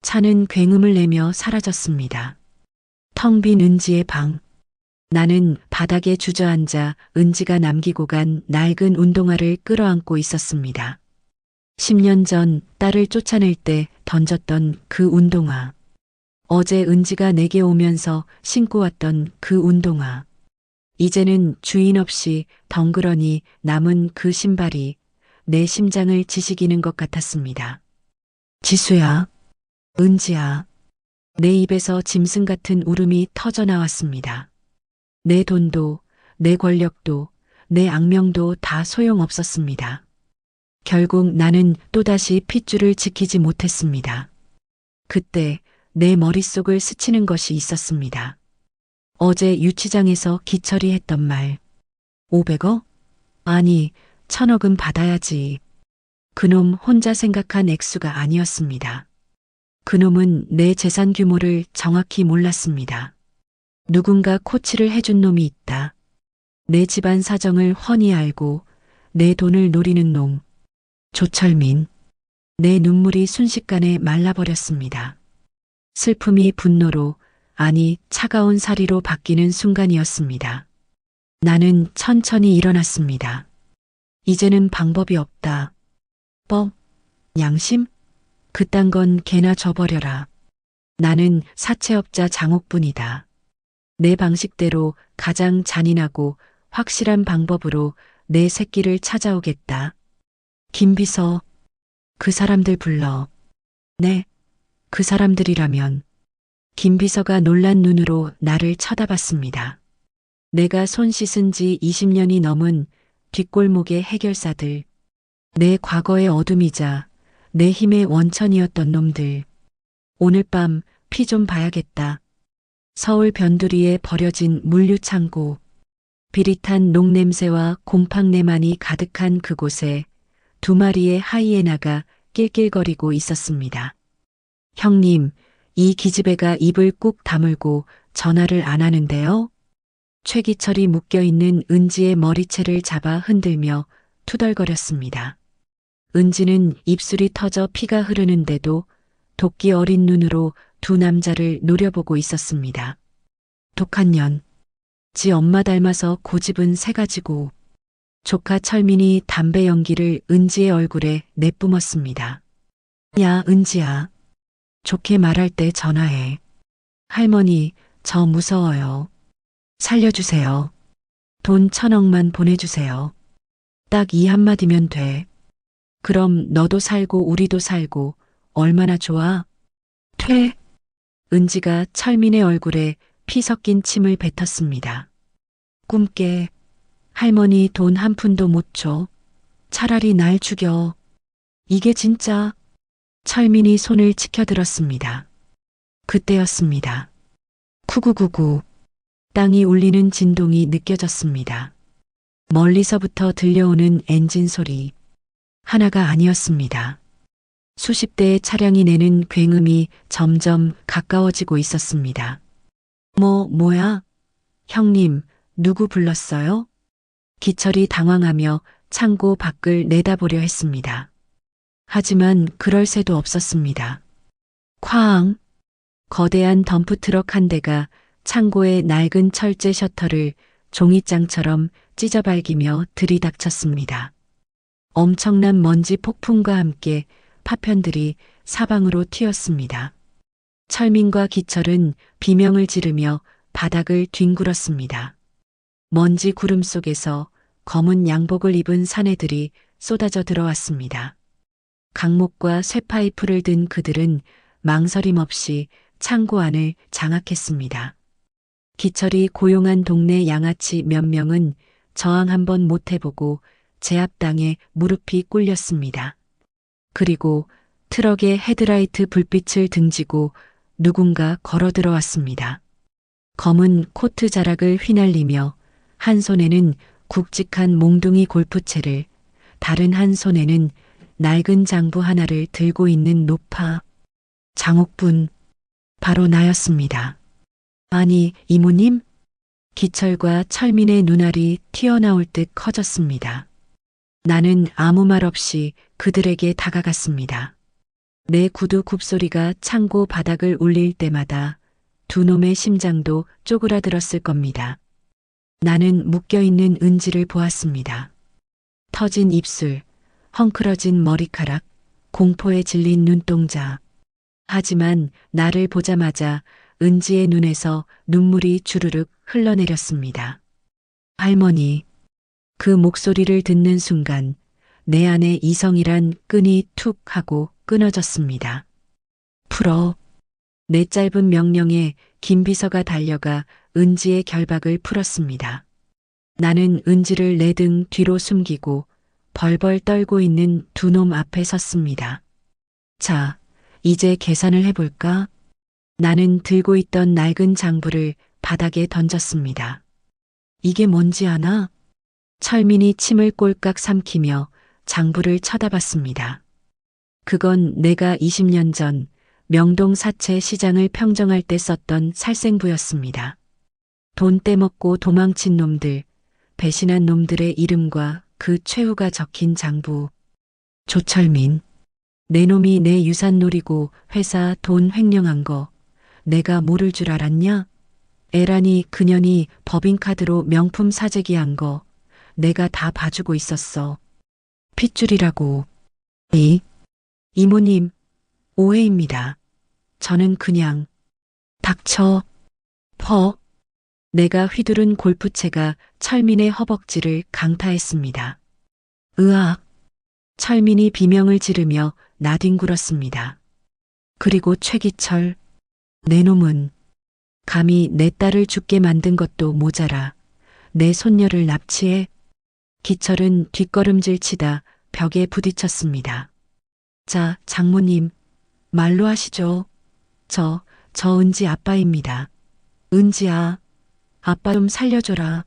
차는 굉음을 내며 사라졌습니다. 텅 빈 은지의 방. 나는 바닥에 주저앉아 은지가 남기고 간 낡은 운동화를 끌어안고 있었습니다. 10년 전 딸을 쫓아낼 때 던졌던 그 운동화. 어제 은지가 내게 오면서 신고 왔던 그 운동화. 이제는 주인 없이 덩그러니 남은 그 신발이 내 심장을 지식이는 것 같았습니다. 지수야, 은지야. 내 입에서 짐승 같은 울음이 터져 나왔습니다. 내 돈도, 내 권력도, 내 악명도 다 소용없었습니다. 결국 나는 또다시 핏줄을 지키지 못했습니다. 그때 내 머릿속을 스치는 것이 있었습니다. 어제 유치장에서 기철이 했던 말. 500억? 아니, 1000억은 받아야지. 그놈 혼자 생각한 액수가 아니었습니다. 그놈은 내 재산 규모를 정확히 몰랐습니다. 누군가 코치를 해준 놈이 있다. 내 집안 사정을 훤히 알고 내 돈을 노리는 놈. 조철민. 내 눈물이 순식간에 말라버렸습니다. 슬픔이 분노로, 아니 차가운 사리로 바뀌는 순간이었습니다. 나는 천천히 일어났습니다. 이제는 방법이 없다. 법, 양심? 그딴 건 개나 줘버려라. 나는 사채업자 장옥분이다. 내 방식대로 가장 잔인하고 확실한 방법으로 내 새끼를 찾아오겠다. 김비서, 그 사람들 불러. 네, 그 사람들이라면. 김비서가 놀란 눈으로 나를 쳐다봤습니다. 내가 손 씻은 지 20년이 넘은 뒷골목의 해결사들. 내 과거의 어둠이자 내 힘의 원천이었던 놈들. 오늘 밤 피 좀 봐야겠다. 서울 변두리에 버려진 물류창고. 비릿한 녹냄새와 곰팡내만이 가득한 그곳에 두 마리의 하이에나가 낄낄거리고 있었습니다. 형님, 이 기집애가 입을 꾹 다물고 전화를 안 하는데요? 최기철이 묶여있는 은지의 머리채를 잡아 흔들며 투덜거렸습니다. 은지는 입술이 터져 피가 흐르는데도 도끼 어린 눈으로 두 남자를 노려보고 있었습니다. 독한 년. 지 엄마 닮아서 고집은 세 가지고. 조카 철민이 담배 연기를 은지의 얼굴에 내뿜었습니다. 야, 은지야. 좋게 말할 때 전화해. 할머니, 저 무서워요. 살려주세요. 돈 1,000억만 보내주세요. 딱 이 한마디면 돼. 그럼 너도 살고 우리도 살고 얼마나 좋아? 퇴. 은지가 철민의 얼굴에 피 섞인 침을 뱉었습니다. 꿈깨. 할머니 돈 한 푼도 못 줘. 차라리 날 죽여. 이게 진짜. 철민이 손을 치켜들었습니다. 그때였습니다. 쿠구구구. 땅이 울리는 진동이 느껴졌습니다. 멀리서부터 들려오는 엔진 소리. 하나가 아니었습니다. 수십 대의 차량이 내는 굉음이 점점 가까워지고 있었습니다. 뭐야? 형님, 누구 불렀어요? 기철이 당황하며 창고 밖을 내다보려 했습니다. 하지만 그럴 새도 없었습니다. 쾅! 거대한 덤프트럭 한 대가 창고의 낡은 철제 셔터를 종이장처럼 찢어발기며 들이닥쳤습니다. 엄청난 먼지 폭풍과 함께 파편들이 사방으로 튀었습니다. 철민과 기철은 비명을 지르며 바닥을 뒹굴었습니다. 먼지 구름 속에서 검은 양복을 입은 사내들이 쏟아져 들어왔습니다. 강목과 쇠파이프를 든 그들은 망설임 없이 창고 안을 장악했습니다. 기철이 고용한 동네 양아치 몇 명은 저항 한번 못 해보고 제압당해 무릎이 꿇렸습니다. 그리고 트럭의 헤드라이트 불빛을 등지고 누군가 걸어 들어왔습니다. 검은 코트 자락을 휘날리며 한 손에는 굵직한 몽둥이 골프채를, 다른 한 손에는 낡은 장부 하나를 들고 있는 노파. 장옥분, 바로 나였습니다. 아니, 이모님? 기철과 철민의 눈알이 튀어나올 듯 커졌습니다. 나는 아무 말 없이 그들에게 다가갔습니다. 내 구두 굽소리가 창고 바닥을 울릴 때마다 두 놈의 심장도 쪼그라들었을 겁니다. 나는 묶여있는 은지를 보았습니다. 터진 입술, 헝클어진 머리카락, 공포에 질린 눈동자. 하지만 나를 보자마자 은지의 눈에서 눈물이 주르륵 흘러내렸습니다. 할머니. 그 목소리를 듣는 순간 내 안에 이성이란 끈이 툭 하고 끊어졌습니다. 풀어. 내 짧은 명령에 김비서가 달려가 은지의 결박을 풀었습니다. 나는 은지를 내 등 뒤로 숨기고 벌벌 떨고 있는 두 놈 앞에 섰습니다. 자, 이제 계산을 해볼까? 나는 들고 있던 낡은 장부를 바닥에 던졌습니다. 이게 뭔지 아나? 철민이 침을 꼴깍 삼키며 장부를 쳐다봤습니다. 그건 내가 20년 전 명동 사채 시장을 평정할 때 썼던 살생부였습니다. 돈 떼먹고 도망친 놈들, 배신한 놈들의 이름과 그 최후가 적힌 장부. 조철민. 내 놈이 내 유산 노리고 회사 돈 횡령한 거 내가 모를 줄 알았냐? 애란이 그년이 법인카드로 명품 사재기 한 거 내가 다 봐주고 있었어. 핏줄이라고. 이모님, 오해입니다. 저는 그냥. 닥쳐. 퍼. 내가 휘두른 골프채가 철민의 허벅지를 강타했습니다. 으악. 철민이 비명을 지르며 나뒹굴었습니다. 그리고 최기철. 내 놈은 감히 내 딸을 죽게 만든 것도 모자라 내 손녀를 납치해? 기철은 뒷걸음질 치다 벽에 부딪혔습니다. 자, 장모님, 말로 하시죠. 저 은지 아빠입니다. 은지야, 아빠 좀 살려줘라.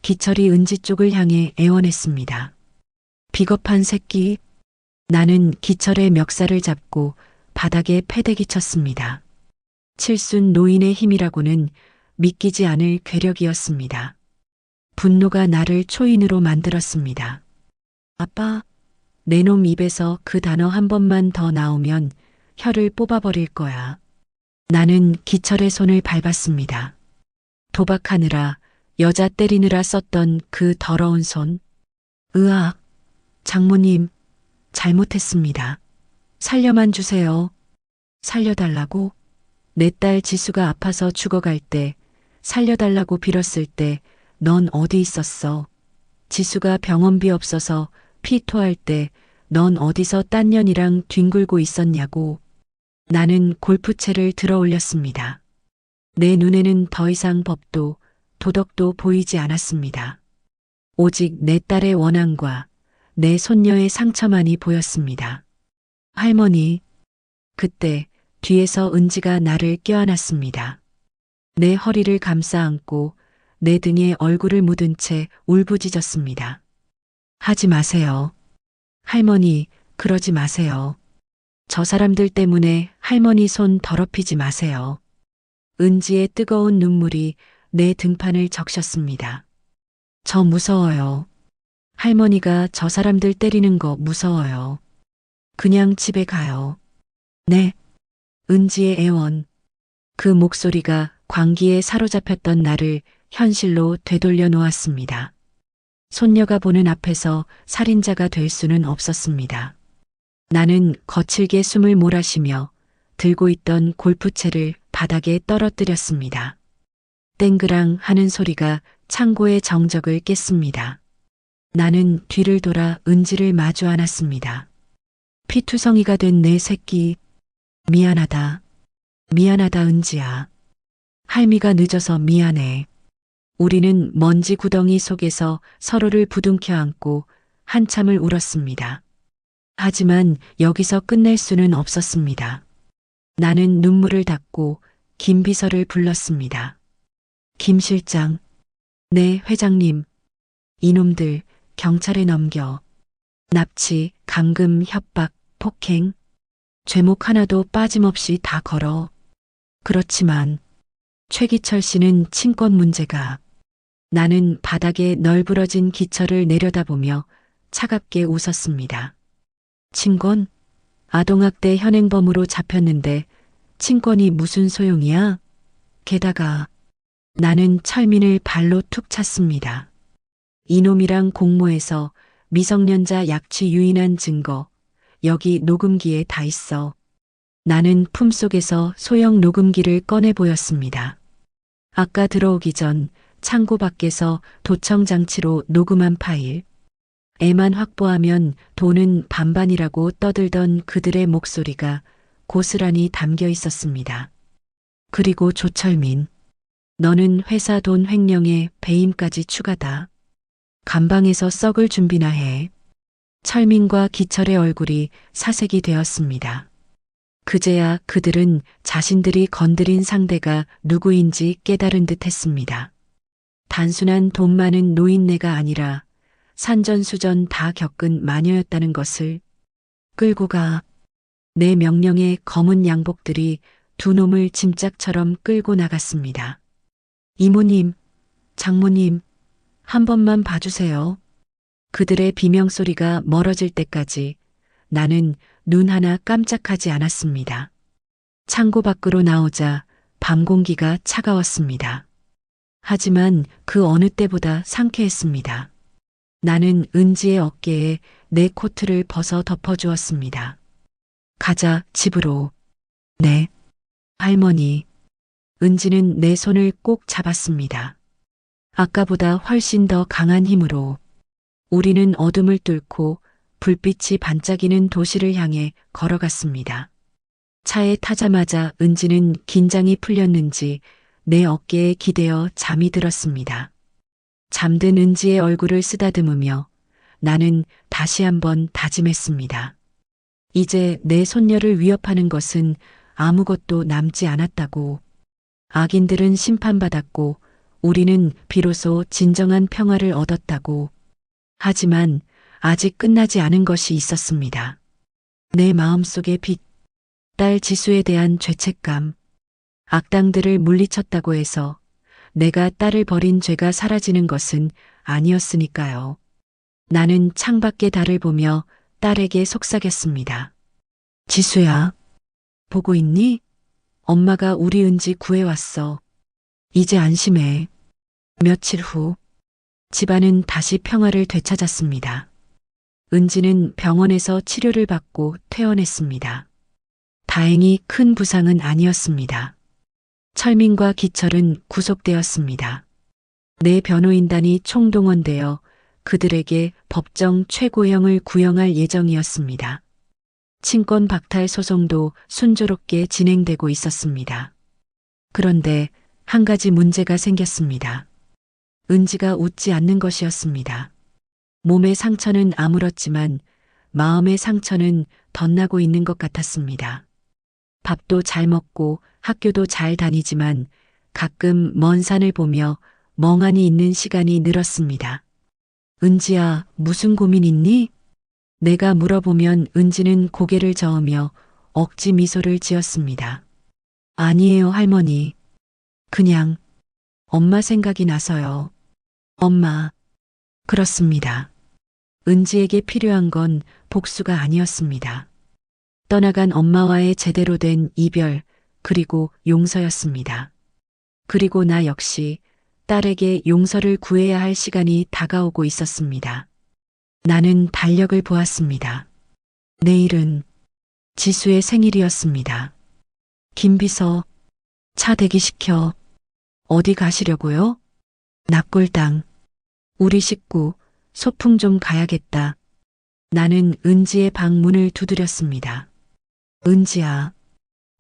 기철이 은지 쪽을 향해 애원했습니다. 비겁한 새끼. 나는 기철의 멱살을 잡고 바닥에 패대기 쳤습니다. 칠순 노인의 힘이라고는 믿기지 않을 괴력이었습니다. 분노가 나를 초인으로 만들었습니다. 아빠, 내 놈 입에서 그 단어 한 번만 더 나오면 혀를 뽑아버릴 거야. 나는 기철의 손을 밟았습니다. 도박하느라, 여자 때리느라 썼던 그 더러운 손. 으악, 장모님, 잘못했습니다. 살려만 주세요. 살려달라고? 내 딸 지수가 아파서 죽어갈 때, 살려달라고 빌었을 때, 넌 어디 있었어? 지수가 병원비 없어서 피 토할 때, 넌 어디서 딴 년이랑 뒹굴고 있었냐고. 나는 골프채를 들어 올렸습니다. 내 눈에는 더 이상 법도 도덕도 보이지 않았습니다. 오직 내 딸의 원한과 내 손녀의 상처만이 보였습니다. 할머니, 그때 뒤에서 은지가 나를 껴안았습니다. 내 허리를 감싸 안고 내 등에 얼굴을 묻은 채 울부짖었습니다. 하지 마세요. 할머니, 그러지 마세요. 저 사람들 때문에 할머니 손 더럽히지 마세요. 은지의 뜨거운 눈물이 내 등판을 적셨습니다. 저 무서워요. 할머니가 저 사람들 때리는 거 무서워요. 그냥 집에 가요. 네. 은지의 애원. 그 목소리가 광기에 사로잡혔던 나를 현실로 되돌려 놓았습니다. 손녀가 보는 앞에서 살인자가 될 수는 없었습니다. 나는 거칠게 숨을 몰아쉬며 들고 있던 골프채를 바닥에 떨어뜨렸습니다. 땡그랑 하는 소리가 창고의 정적을 깼습니다. 나는 뒤를 돌아 은지를 마주 안았습니다. 피투성이가 된 내 새끼. 미안하다. 미안하다 은지야. 할미가 늦어서 미안해. 우리는 먼지 구덩이 속에서 서로를 부둥켜 안고 한참을 울었습니다. 하지만 여기서 끝낼 수는 없었습니다. 나는 눈물을 닦고 김 비서를 불렀습니다. 김 실장. 네, 회장님. 이놈들 경찰에 넘겨. 납치, 감금, 협박, 폭행. 죄목 하나도 빠짐없이 다 걸어. 그렇지만 최기철 씨는 친권 문제가. 나는 바닥에 널브러진 기철을 내려다보며 차갑게 웃었습니다. 친권? 아동학대 현행범으로 잡혔는데 친권이 무슨 소용이야? 게다가 나는 철민을 발로 툭 찼습니다. 이놈이랑 공모해서 미성년자 약취 유인한 증거 여기 녹음기에 다 있어. 나는 품속에서 소형 녹음기를 꺼내 보였습니다. 아까 들어오기 전 창고 밖에서 도청 장치로 녹음한 파일. 애만 확보하면 돈은 반반이라고 떠들던 그들의 목소리가 고스란히 담겨 있었습니다. 그리고 조철민. 너는 회사 돈 횡령에 배임까지 추가다. 감방에서 썩을 준비나 해. 철민과 기철의 얼굴이 사색이 되었습니다. 그제야 그들은 자신들이 건드린 상대가 누구인지 깨달은 듯 했습니다. 단순한 돈 많은 노인네가 아니라 산전수전 다 겪은 마녀였다는 것을. 끌고 가. 내 명령에 검은 양복들이 두 놈을 짐짝처럼 끌고 나갔습니다. 이모님, 장모님, 한 번만 봐주세요. 그들의 비명소리가 멀어질 때까지 나는 눈 하나 깜짝하지 않았습니다. 창고 밖으로 나오자 밤 공기가 차가웠습니다. 하지만 그 어느 때보다 상쾌했습니다. 나는 은지의 어깨에 내 코트를 벗어 덮어주었습니다. 가자, 집으로. 네. 할머니. 은지는 내 손을 꼭 잡았습니다. 아까보다 훨씬 더 강한 힘으로. 우리는 어둠을 뚫고 불빛이 반짝이는 도시를 향해 걸어갔습니다. 차에 타자마자 은지는 긴장이 풀렸는지 내 어깨에 기대어 잠이 들었습니다. 잠든 은지의 얼굴을 쓰다듬으며 나는 다시 한번 다짐했습니다. 이제 내 손녀를 위협하는 것은 아무것도 남지 않았다고. 악인들은 심판받았고 우리는 비로소 진정한 평화를 얻었다고. 하지만 아직 끝나지 않은 것이 있었습니다. 내 마음속의 빛, 딸 지수에 대한 죄책감. 악당들을 물리쳤다고 해서 내가 딸을 버린 죄가 사라지는 것은 아니었으니까요. 나는 창밖의 달을 보며 딸에게 속삭였습니다. 지수야, 보고 있니? 엄마가 우리 은지 구해왔어. 이제 안심해. 며칠 후, 집안은 다시 평화를 되찾았습니다. 은지는 병원에서 치료를 받고 퇴원했습니다. 다행히 큰 부상은 아니었습니다. 철민과 기철은 구속되었습니다. 내 변호인단이 총동원되어 그들에게 법정 최고형을 구형할 예정이었습니다. 친권 박탈 소송도 순조롭게 진행되고 있었습니다. 그런데 한 가지 문제가 생겼습니다. 은지가 웃지 않는 것이었습니다. 몸의 상처는 아물었지만 마음의 상처는 덧나고 있는 것 같았습니다. 밥도 잘 먹고 학교도 잘 다니지만 가끔 먼 산을 보며 멍하니 있는 시간이 늘었습니다. 은지야, 무슨 고민 있니? 내가 물어보면 은지는 고개를 저으며 억지 미소를 지었습니다. 아니에요, 할머니. 그냥 엄마 생각이 나서요. 엄마. 그렇습니다. 은지에게 필요한 건 복수가 아니었습니다. 떠나간 엄마와의 제대로 된 이별, 그리고 용서였습니다. 그리고 나 역시 딸에게 용서를 구해야 할 시간이 다가오고 있었습니다. 나는 달력을 보았습니다. 내일은 지수의 생일이었습니다. 김비서, 차 대기시켜. 어디 가시려고요? 납골당. 우리 식구, 소풍 좀 가야겠다. 나는 은지의 방 문을 두드렸습니다. 은지야,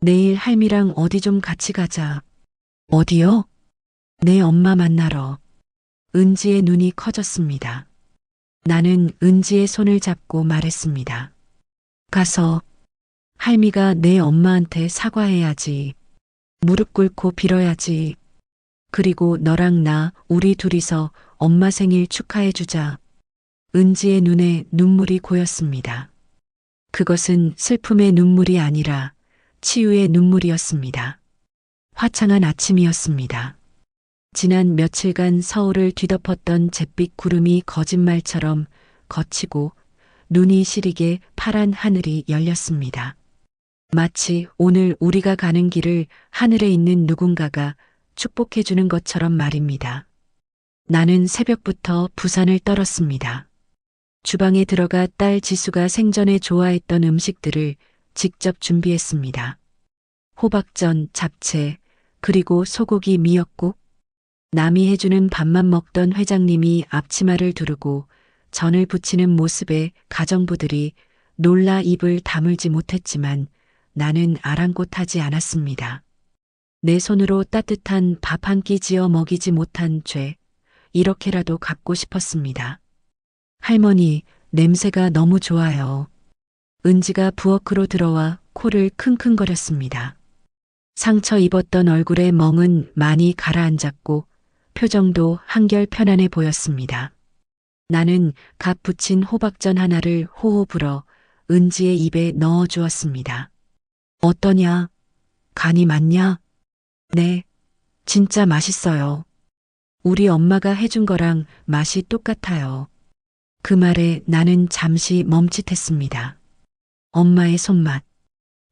내일 할미랑 어디 좀 같이 가자. 어디요? 내 엄마 만나러. 은지의 눈이 커졌습니다. 나는 은지의 손을 잡고 말했습니다. 가서 할미가 내 엄마한테 사과해야지. 무릎 꿇고 빌어야지. 그리고 너랑 나 우리 둘이서 엄마 생일 축하해주자. 은지의 눈에 눈물이 고였습니다. 그것은 슬픔의 눈물이 아니라 치유의 눈물이었습니다. 화창한 아침이었습니다. 지난 며칠간 서울을 뒤덮었던 잿빛 구름이 거짓말처럼 걷히고 눈이 시리게 파란 하늘이 열렸습니다. 마치 오늘 우리가 가는 길을 하늘에 있는 누군가가 축복해주는 것처럼 말입니다. 나는 새벽부터 부산을 떨었습니다. 주방에 들어가 딸 지수가 생전에 좋아했던 음식들을 직접 준비했습니다. 호박전, 잡채, 그리고 소고기 미역국. 남이 해주는 밥만 먹던 회장님이 앞치마를 두르고 전을 부치는 모습에 가정부들이 놀라 입을 다물지 못했지만 나는 아랑곳하지 않았습니다. 내 손으로 따뜻한 밥 한 끼 지어 먹이지 못한 죄, 이렇게라도 갚고 싶었습니다. 할머니, 냄새가 너무 좋아요. 은지가 부엌으로 들어와 코를 킁킁거렸습니다. 상처 입었던 얼굴의 멍은 많이 가라앉았고 표정도 한결 편안해 보였습니다. 나는 갓 부친 호박전 하나를 호호 불어 은지의 입에 넣어 주었습니다. 어떠냐? 간이 맞냐? 네, 진짜 맛있어요. 우리 엄마가 해준 거랑 맛이 똑같아요. 그 말에 나는 잠시 멈칫했습니다. 엄마의 손맛.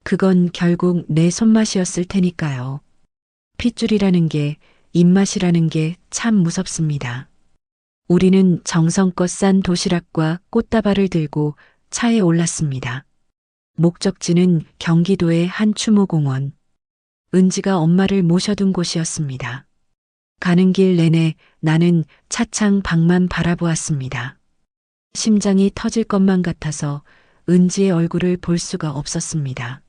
그건 결국 내 손맛이었을 테니까요. 핏줄이라는 게, 입맛이라는 게 참 무섭습니다. 우리는 정성껏 싼 도시락과 꽃다발을 들고 차에 올랐습니다. 목적지는 경기도의 한 추모공원. 은지가 엄마를 모셔둔 곳이었습니다. 가는 길 내내 나는 차창 밖만 바라보았습니다. 심장이 터질 것만 같아서 은지의 얼굴을 볼 수가 없었습니다.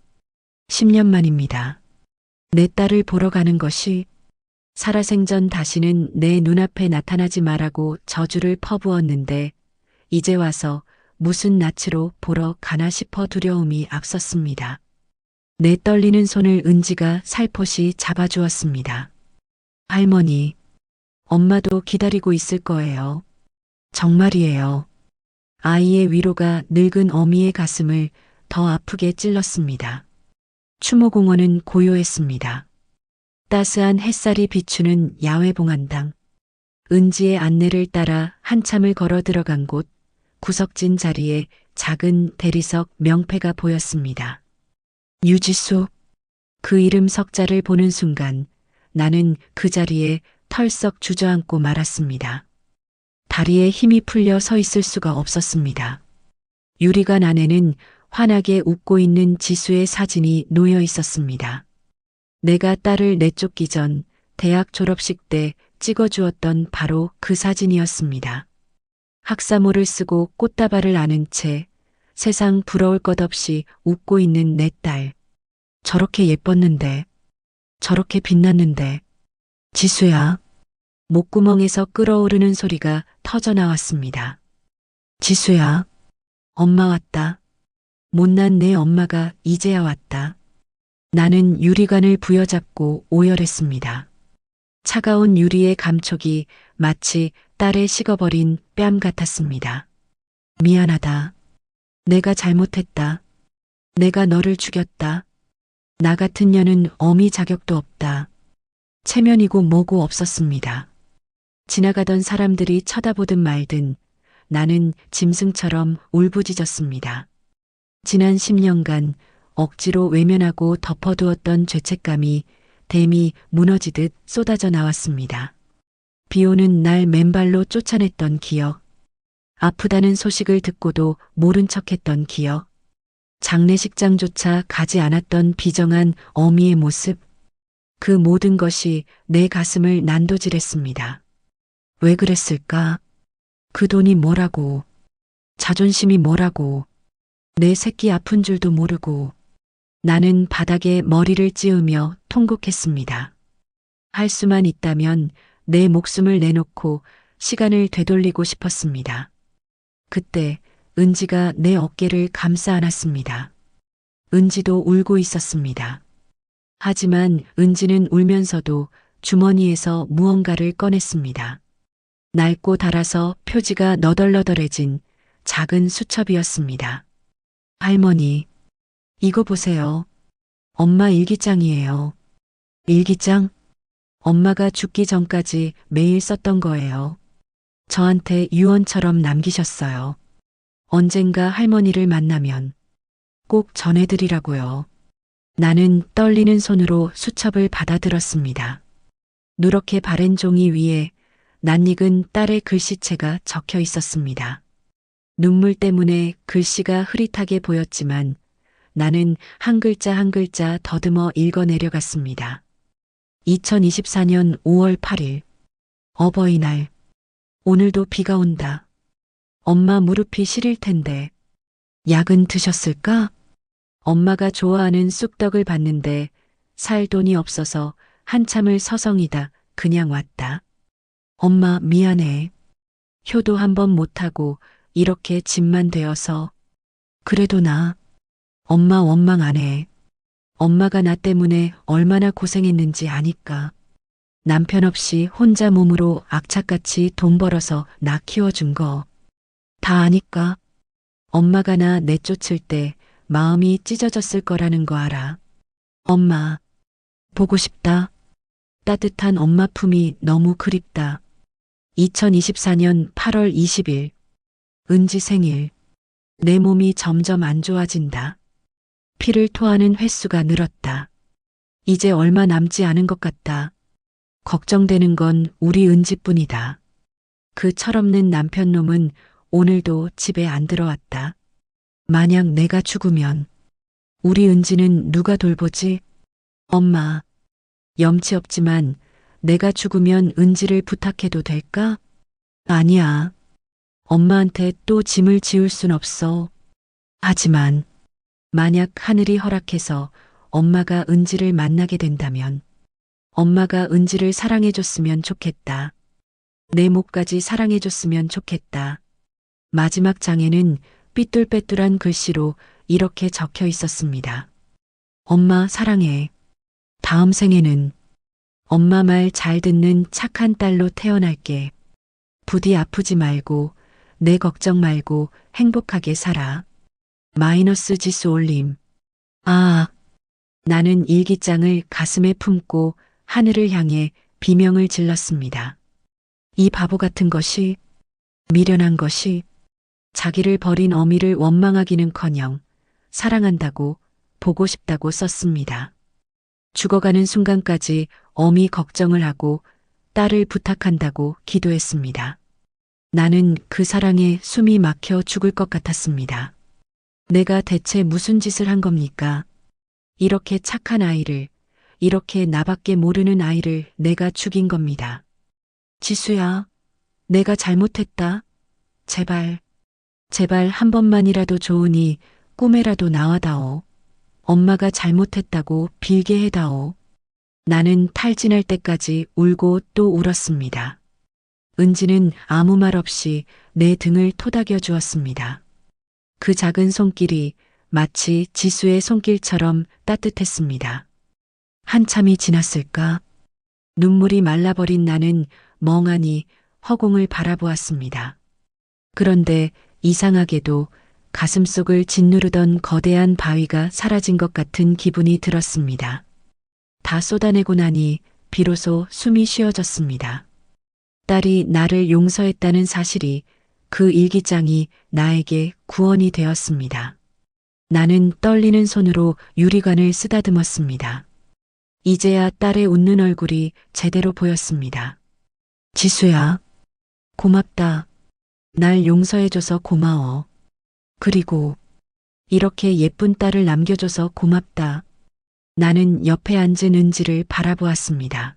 10년 만입니다. 내 딸을 보러 가는 것이 살아생전 다시는 내 눈앞에 나타나지 말라고 저주를 퍼부었는데 이제 와서 무슨 낯으로 보러 가나 싶어 두려움이 앞섰습니다. 내 떨리는 손을 은지가 살포시 잡아주었습니다. 할머니, 엄마도 기다리고 있을 거예요. 정말이에요. 아이의 위로가 늙은 어미의 가슴을 더 아프게 찔렀습니다. 추모공원은 고요했습니다. 따스한 햇살이 비추는 야외봉안당. 은지의 안내를 따라 한참을 걸어 들어간 곳, 구석진 자리에 작은 대리석 명패가 보였습니다. 유지수. 그 이름 석자를 보는 순간 나는 그 자리에 털썩 주저앉고 말았습니다. 다리에 힘이 풀려 서 있을 수가 없었습니다. 유리관 안에는 환하게 웃고 있는 지수의 사진이 놓여 있었습니다. 내가 딸을 내쫓기 전 대학 졸업식 때 찍어주었던 바로 그 사진이었습니다. 학사모를 쓰고 꽃다발을 안은 채 세상 부러울 것 없이 웃고 있는 내 딸. 저렇게 예뻤는데, 저렇게 빛났는데. 지수야. 목구멍에서 끓어오르는 소리가 터져 나왔습니다. 지수야. 엄마 왔다. 못난 내 엄마가 이제야 왔다. 나는 유리관을 부여잡고 오열했습니다. 차가운 유리의 감촉이 마치 딸의 식어버린 뺨 같았습니다. 미안하다. 내가 잘못했다. 내가 너를 죽였다. 나 같은 년은 어미 자격도 없다. 체면이고 뭐고 없었습니다. 지나가던 사람들이 쳐다보든 말든 나는 짐승처럼 울부짖었습니다. 지난 10년간 억지로 외면하고 덮어두었던 죄책감이 댐이 무너지듯 쏟아져 나왔습니다. 비 오는 날 맨발로 쫓아냈던 기억. 아프다는 소식을 듣고도 모른 척했던 기억. 장례식장조차 가지 않았던 비정한 어미의 모습. 그 모든 것이 내 가슴을 난도질했습니다. 왜 그랬을까? 그 돈이 뭐라고, 자존심이 뭐라고, 내 새끼 아픈 줄도 모르고. 나는 바닥에 머리를 찌우며 통곡했습니다. 할 수만 있다면 내 목숨을 내놓고 시간을 되돌리고 싶었습니다. 그때 은지가 내 어깨를 감싸 안았습니다. 은지도 울고 있었습니다. 하지만 은지는 울면서도 주머니에서 무언가를 꺼냈습니다. 낡고 닳아서 표지가 너덜너덜해진 작은 수첩이었습니다. 할머니, 이거 보세요. 엄마 일기장이에요. 일기장? 엄마가 죽기 전까지 매일 썼던 거예요. 저한테 유언처럼 남기셨어요. 언젠가 할머니를 만나면 꼭 전해드리라고요. 나는 떨리는 손으로 수첩을 받아들었습니다. 누렇게 바랜 종이 위에 낯익은 딸의 글씨체가 적혀 있었습니다. 눈물 때문에 글씨가 흐릿하게 보였지만 나는 한 글자 한 글자 더듬어 읽어 내려갔습니다. 2024년 5월 8일. 어버이날. 오늘도 비가 온다. 엄마 무릎이 시릴 텐데. 약은 드셨을까? 엄마가 좋아하는 쑥떡을 봤는데 살 돈이 없어서 한참을 서성이다 그냥 왔다. 엄마 미안해. 효도 한번 못하고 이렇게 짐만 되어서. 그래도 나 엄마 원망 안 해. 엄마가 나 때문에 얼마나 고생했는지 아니까. 남편 없이 혼자 몸으로 악착같이 돈 벌어서 나 키워준 거. 다 아니까. 엄마가 나 내쫓을 때 마음이 찢어졌을 거라는 거 알아. 엄마, 보고 싶다. 따뜻한 엄마 품이 너무 그립다. 2024년 8월 20일. 은지 생일. 내 몸이 점점 안 좋아진다. 피를 토하는 횟수가 늘었다. 이제 얼마 남지 않은 것 같다. 걱정되는 건 우리 은지뿐이다. 그 철없는 남편놈은 오늘도 집에 안 들어왔다. 만약 내가 죽으면 우리 은지는 누가 돌보지? 엄마, 염치 없지만 내가 죽으면 은지를 부탁해도 될까? 아니야. 엄마한테 또 짐을 지울 순 없어. 하지만 만약 하늘이 허락해서 엄마가 은지를 만나게 된다면 엄마가 은지를 사랑해줬으면 좋겠다. 내 목까지 사랑해줬으면 좋겠다. 마지막 장에는 삐뚤빼뚤한 글씨로 이렇게 적혀 있었습니다. 엄마 사랑해. 다음 생에는 엄마 말 잘 듣는 착한 딸로 태어날게. 부디 아프지 말고 내 걱정 말고 행복하게 살아. 마이너스 지수 올림. 아, 나는 일기장을 가슴에 품고 하늘을 향해 비명을 질렀습니다. 이 바보 같은 것이, 미련한 것이, 자기를 버린 어미를 원망하기는커녕 사랑한다고, 보고 싶다고 썼습니다. 죽어가는 순간까지 어미 걱정을 하고 딸을 부탁한다고 기도했습니다. 나는 그 사랑에 숨이 막혀 죽을 것 같았습니다. 내가 대체 무슨 짓을 한 겁니까? 이렇게 착한 아이를, 이렇게 나밖에 모르는 아이를 내가 죽인 겁니다. 지수야, 내가 잘못했다. 제발, 제발 한 번만이라도 좋으니 꿈에라도 나와다오. 엄마가 잘못했다고 빌게 해다오. 나는 탈진할 때까지 울고 또 울었습니다. 은지는 아무 말 없이 내 등을 토닥여 주었습니다. 그 작은 손길이 마치 지수의 손길처럼 따뜻했습니다. 한참이 지났을까? 눈물이 말라버린 나는 멍하니 허공을 바라보았습니다. 그런데 이상하게도 가슴속을 짓누르던 거대한 바위가 사라진 것 같은 기분이 들었습니다. 다 쏟아내고 나니 비로소 숨이 쉬어졌습니다. 딸이 나를 용서했다는 사실이, 그 일기장이 나에게 구원이 되었습니다. 나는 떨리는 손으로 유리관을 쓰다듬었습니다. 이제야 딸의 웃는 얼굴이 제대로 보였습니다. 지수야, 고맙다. 날 용서해줘서 고마워. 그리고 이렇게 예쁜 딸을 남겨줘서 고맙다. 나는 옆에 앉은 은지를 바라보았습니다.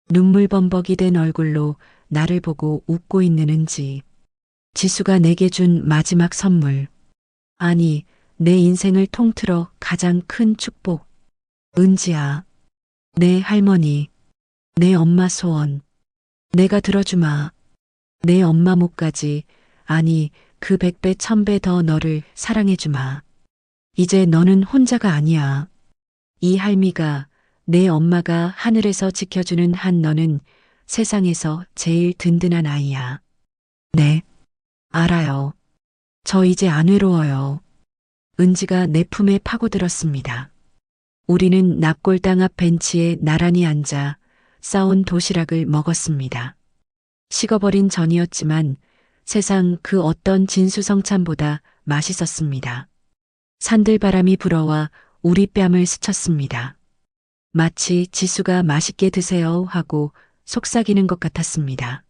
눈물범벅이 된 얼굴로 나를 보고 웃고 있는 은지. 지수가 내게 준 마지막 선물. 아니, 내 인생을 통틀어 가장 큰 축복. 은지야, 내 할머니, 내 엄마 소원. 내가 들어주마. 내 엄마 목까지, 아니 그 100배 1000배 더 너를 사랑해주마. 이제 너는 혼자가 아니야. 이 할미가, 내 엄마가 하늘에서 지켜주는 한 너는 세상에서 제일 든든한 아이야. 네, 알아요. 저 이제 안 외로워요. 은지가 내 품에 파고들었습니다. 우리는 납골당 앞 벤치에 나란히 앉아 싸온 도시락을 먹었습니다. 식어버린 전이었지만 세상 그 어떤 진수성찬보다 맛있었습니다. 산들바람이 불어와 우리 뺨을 스쳤습니다. 마치 지수가 맛있게 드세요 하고 속삭이는 것 같았습니다.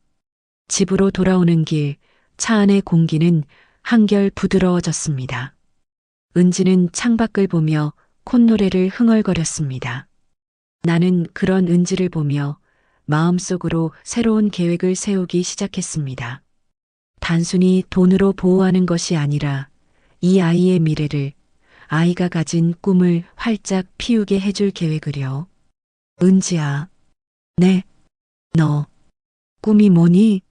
집으로 돌아오는 길, 차 안의 공기는 한결 부드러워졌습니다. 은지는 창밖을 보며 콧노래를 흥얼거렸습니다. 나는 그런 은지를 보며 마음속으로 새로운 계획을 세우기 시작했습니다. 단순히 돈으로 보호하는 것이 아니라 이 아이의 미래를, 아이가 가진 꿈을 활짝 피우게 해줄 계획을요. 은지야. 네. 너 꿈이 뭐니?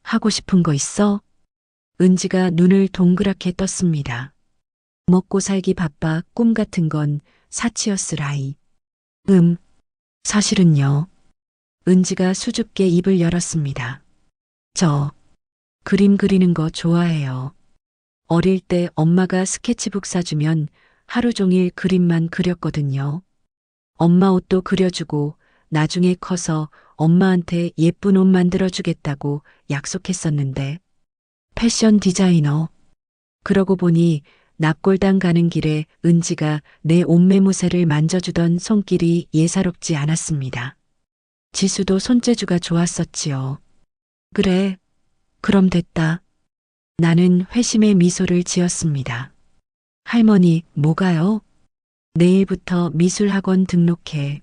하고 싶은 거 있어? 은지가 눈을 동그랗게 떴습니다. 먹고 살기 바빠 꿈 같은 건 사치였을 아이. 사실은요. 은지가 수줍게 입을 열었습니다. 저 그림 그리는 거 좋아해요. 어릴 때 엄마가 스케치북 사주면 하루 종일 그림만 그렸거든요. 엄마 옷도 그려주고 나중에 커서 엄마한테 예쁜 옷 만들어주겠다고 약속했었는데, 패션 디자이너. 그러고 보니 납골당 가는 길에 은지가 내 옷매무새를 만져주던 손길이 예사롭지 않았습니다. 지수도 손재주가 좋았었지요. 그래, 그럼 됐다. 나는 회심의 미소를 지었습니다. 할머니, 뭐가요? 내일부터 미술학원 등록해.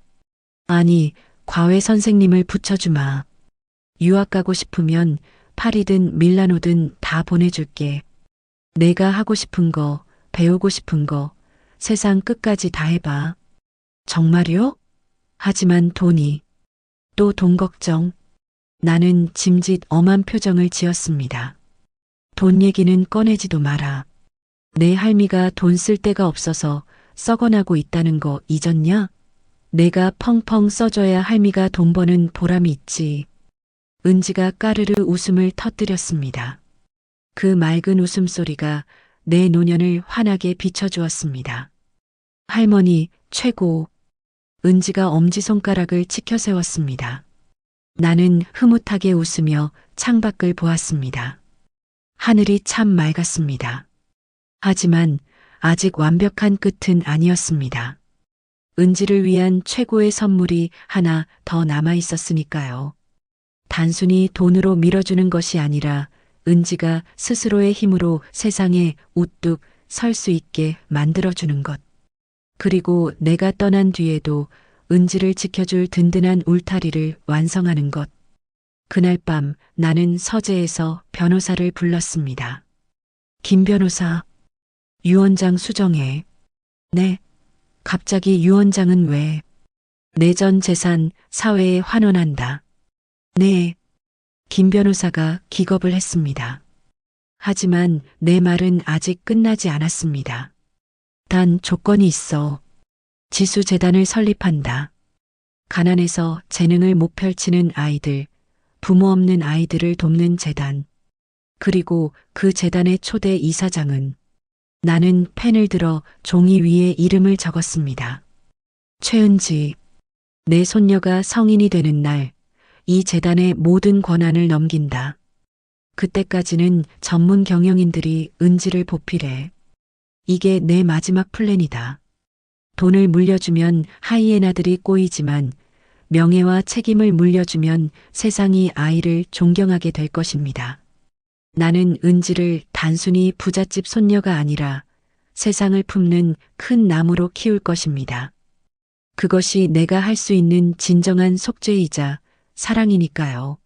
아니, 과외 선생님을 붙여주마. 유학 가고 싶으면 파리든 밀라노든 다 보내줄게. 내가 하고 싶은 거, 배우고 싶은 거, 세상 끝까지 다 해봐. 정말요? 하지만 돈이. 또 돈 걱정. 나는 짐짓 엄한 표정을 지었습니다. 돈 얘기는 꺼내지도 마라. 내 할미가 돈 쓸 데가 없어서 썩어나고 있다는 거 잊었냐? 내가 펑펑 써줘야 할미가 돈 버는 보람이 있지. 은지가 까르르 웃음을 터뜨렸습니다. 그 맑은 웃음소리가 내 노년을 환하게 비춰주었습니다. 할머니, 최고. 은지가 엄지손가락을 치켜 세웠습니다. 나는 흐뭇하게 웃으며 창밖을 보았습니다. 하늘이 참 맑았습니다. 하지만 아직 완벽한 끝은 아니었습니다. 은지를 위한 최고의 선물이 하나 더 남아 있었으니까요. 단순히 돈으로 밀어주는 것이 아니라 은지가 스스로의 힘으로 세상에 우뚝 설 수 있게 만들어주는 것. 그리고 내가 떠난 뒤에도 은지를 지켜줄 든든한 울타리를 완성하는 것. 그날 밤 나는 서재에서 변호사를 불렀습니다. 김 변호사, 유 원장 수정해. 네. 갑자기 유 원장은 왜? 내 전 재산 사회에 환원한다. 네. 김 변호사가 기겁을 했습니다. 하지만 내 말은 아직 끝나지 않았습니다. 단 조건이 있어. 지수재단을 설립한다. 가난해서 재능을 못 펼치는 아이들, 부모 없는 아이들을 돕는 재단. 그리고 그 재단의 초대 이사장은 나는 펜을 들어 종이 위에 이름을 적었습니다. 최은지. 내 손녀가 성인이 되는 날, 이 재단의 모든 권한을 넘긴다. 그때까지는 전문 경영인들이 은지를 보필해. 이게 내 마지막 플랜이다. 돈을 물려주면 하이에나들이 꼬이지만 명예와 책임을 물려주면 세상이 아이를 존경하게 될 것입니다. 나는 은지를 단순히 부잣집 손녀가 아니라 세상을 품는 큰 나무로 키울 것입니다. 그것이 내가 할 수 있는 진정한 속죄이자 사랑이니까요.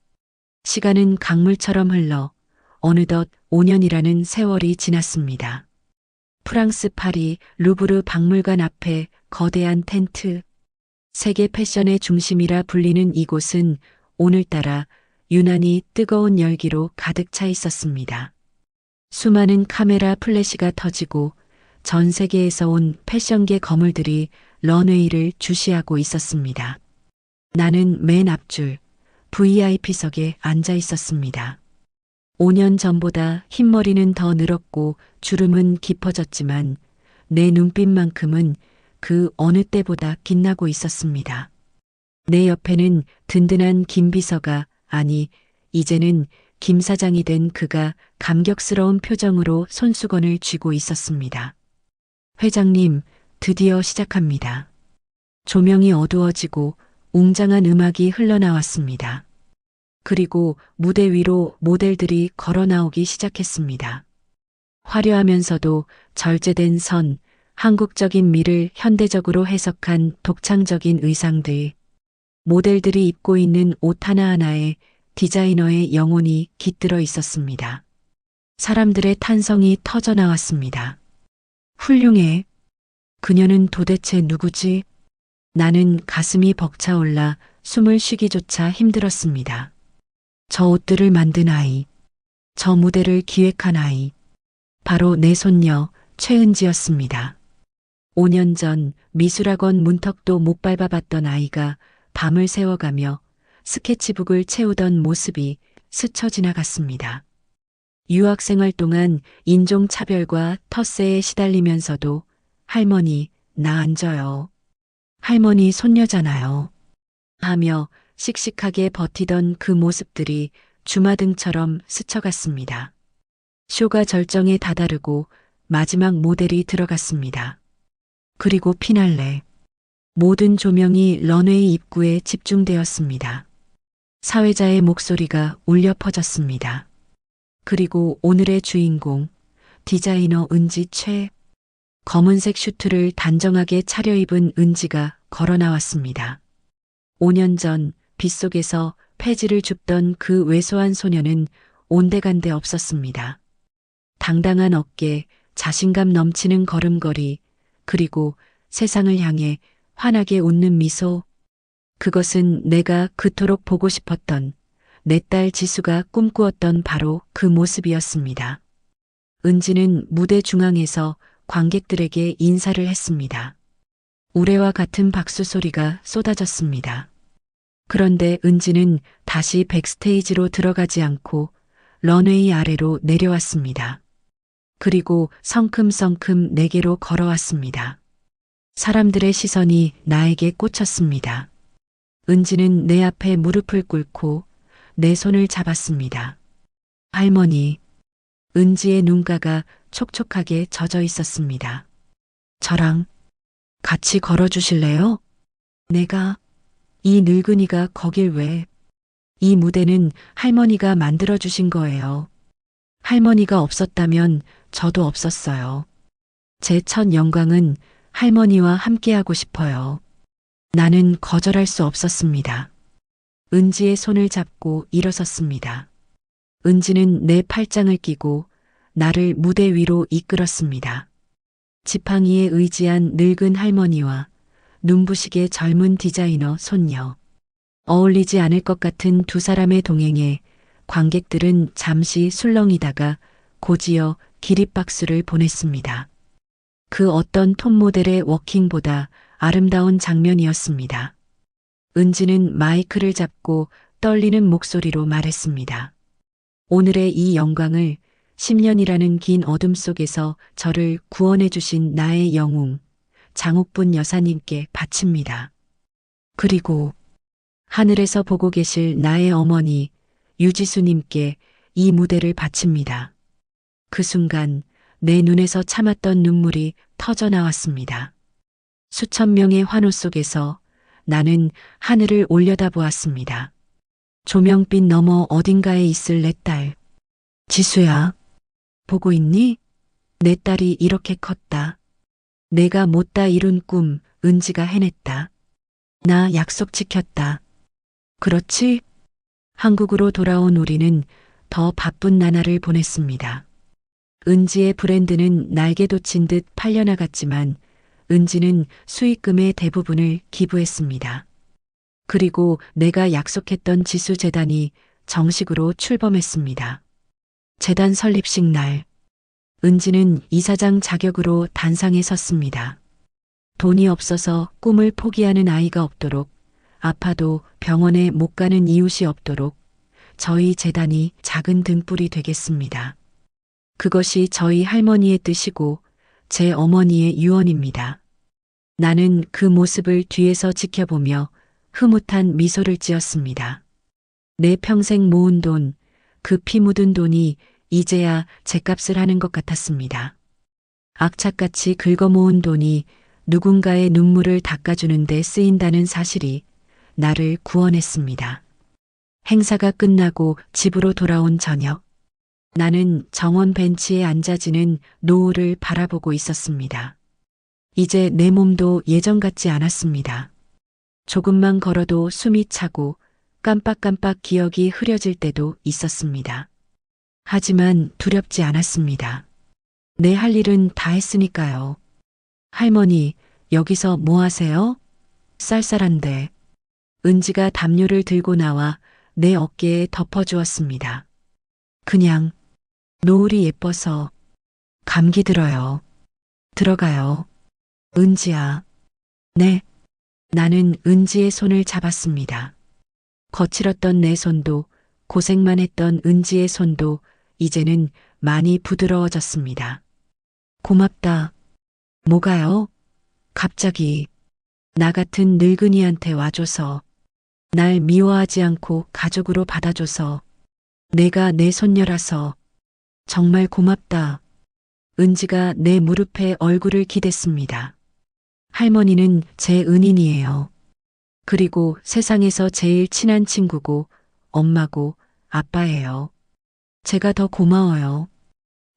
시간은 강물처럼 흘러 어느덧 5년이라는 세월이 지났습니다. 프랑스 파리 루브르 박물관 앞에 거대한 텐트. 세계 패션의 중심이라 불리는 이곳은 오늘따라 유난히 뜨거운 열기로 가득 차 있었습니다. 수많은 카메라 플래시가 터지고 전 세계에서 온 패션계 거물들이 런웨이를 주시하고 있었습니다. 나는 맨 앞줄 VIP석에 앉아 있었습니다. 5년 전보다 흰머리는 더 늘었고 주름은 깊어졌지만 내 눈빛만큼은 그 어느 때보다 빛나고 있었습니다. 내 옆에는 든든한 김 비서가 아니 이제는 김 사장이 된 그가 감격스러운 표정으로 손수건을 쥐고 있었습니다. 회장님, 드디어 시작합니다. 조명이 어두워지고 웅장한 음악이 흘러나왔습니다. 그리고 무대 위로 모델들이 걸어 나오기 시작했습니다. 화려하면서도 절제된 선, 한국적인 미를 현대적으로 해석한 독창적인 의상들. 모델들이 입고 있는 옷 하나하나에 디자이너의 영혼이 깃들어 있었습니다. 사람들의 탄성이 터져 나왔습니다. 훌륭해. 그녀는 도대체 누구지? 나는 가슴이 벅차올라 숨을 쉬기조차 힘들었습니다. 저 옷들을 만든 아이, 저 무대를 기획한 아이, 바로 내 손녀 최은지였습니다. 5년 전 미술학원 문턱도 못 밟아봤던 아이가 밤을 새워가며 스케치북을 채우던 모습이 스쳐 지나갔습니다. 유학생활 동안 인종차별과 텃세에 시달리면서도 할머니, 나 앉아요. 할머니 손녀잖아요. 하며 씩씩하게 버티던 그 모습들이 주마등처럼 스쳐갔습니다. 쇼가 절정에 다다르고 마지막 모델이 들어갔습니다. 그리고 피날레. 모든 조명이 런웨이 입구에 집중되었습니다. 사회자의 목소리가 울려 퍼졌습니다. 그리고 오늘의 주인공, 디자이너 은지 최. 검은색 슈트를 단정하게 차려입은 은지가 걸어 나왔습니다. 5년 전 빗속에서 폐지를 줍던 그 왜소한 소녀는 온데간데 없었습니다. 당당한 어깨, 자신감 넘치는 걸음걸이, 그리고 세상을 향해 환하게 웃는 미소. 그것은 내가 그토록 보고 싶었던 내 딸 지수가 꿈꾸었던 바로 그 모습이었습니다. 은지는 무대 중앙에서 관객들에게 인사를 했습니다. 우레와 같은 박수 소리가 쏟아졌습니다. 그런데 은지는 다시 백스테이지로 들어가지 않고 런웨이 아래로 내려왔습니다. 그리고 성큼성큼 내게로 걸어왔습니다. 사람들의 시선이 나에게 꽂혔습니다. 은지는 내 앞에 무릎을 꿇고 내 손을 잡았습니다. 할머니, 은지의 눈가가 촉촉하게 젖어 있었습니다. 저랑 같이 걸어주실래요? 내가, 이 늙은이가 거길 왜? 이 무대는 할머니가 만들어주신 거예요. 할머니가 없었다면 저도 없었어요. 제 첫 영광은 할머니와 함께하고 싶어요. 나는 거절할 수 없었습니다. 은지의 손을 잡고 일어섰습니다. 은지는 내 팔짱을 끼고 나를 무대 위로 이끌었습니다. 지팡이에 의지한 늙은 할머니와 눈부시게 젊은 디자이너 손녀. 어울리지 않을 것 같은 두 사람의 동행에 관객들은 잠시 술렁이다가 곧이어 기립박수를 보냈습니다. 그 어떤 톱모델의 워킹보다 아름다운 장면이었습니다. 은지는 마이크를 잡고 떨리는 목소리로 말했습니다. 오늘의 이 영광을 10년이라는 긴 어둠 속에서 저를 구원해 주신 나의 영웅, 장옥분 여사님께 바칩니다. 그리고 하늘에서 보고 계실 나의 어머니, 유지수님께 이 무대를 바칩니다. 그 순간 내 눈에서 참았던 눈물이 터져 나왔습니다. 수천 명의 환호 속에서 나는 하늘을 올려다보았습니다. 조명빛 너머 어딘가에 있을 내 딸. 지수야, 보고 있니? 내 딸이 이렇게 컸다. 내가 못다 이룬 꿈, 은지가 해냈다. 나 약속 지켰다. 그렇지? 한국으로 돌아온 우리는 더 바쁜 나날을 보냈습니다. 은지의 브랜드는 날개 돋친 듯 팔려나갔지만 은지는 수익금의 대부분을 기부했습니다. 그리고 내가 약속했던 지수 재단이 정식으로 출범했습니다. 재단 설립식 날, 은지는 이사장 자격으로 단상에 섰습니다. 돈이 없어서 꿈을 포기하는 아이가 없도록, 아파도 병원에 못 가는 이웃이 없도록 저희 재단이 작은 등불이 되겠습니다. 그것이 저희 할머니의 뜻이고 제 어머니의 유언입니다. 나는 그 모습을 뒤에서 지켜보며 흐뭇한 미소를 지었습니다. 내 평생 모은 돈, 그 피 묻은 돈이 이제야 죗값을 하는 것 같았습니다. 악착같이 긁어 모은 돈이 누군가의 눈물을 닦아주는 데 쓰인다는 사실이 나를 구원했습니다. 행사가 끝나고 집으로 돌아온 저녁, 나는 정원 벤치에 앉아지는 노을을 바라보고 있었습니다. 이제 내 몸도 예전 같지 않았습니다. 조금만 걸어도 숨이 차고 깜빡깜빡 기억이 흐려질 때도 있었습니다. 하지만 두렵지 않았습니다. 내 할 일은 다 했으니까요. 할머니, 여기서 뭐 하세요? 쌀쌀한데. 은지가 담요를 들고 나와 내 어깨에 덮어주었습니다. 그냥 노을이 예뻐서 감기 들어요. 들어가요. 은지야. 네. 나는 은지의 손을 잡았습니다. 거칠었던 내 손도 고생만 했던 은지의 손도 이제는 많이 부드러워졌습니다. 고맙다. 뭐가요? 갑자기 나 같은 늙은이한테 와줘서, 날 미워하지 않고 가족으로 받아줘서, 내가 내 손녀라서 정말 고맙다. 은지가 내 무릎에 얼굴을 기댔습니다. 할머니는 제 은인이에요. 그리고 세상에서 제일 친한 친구고 엄마고 아빠예요. 제가 더 고마워요.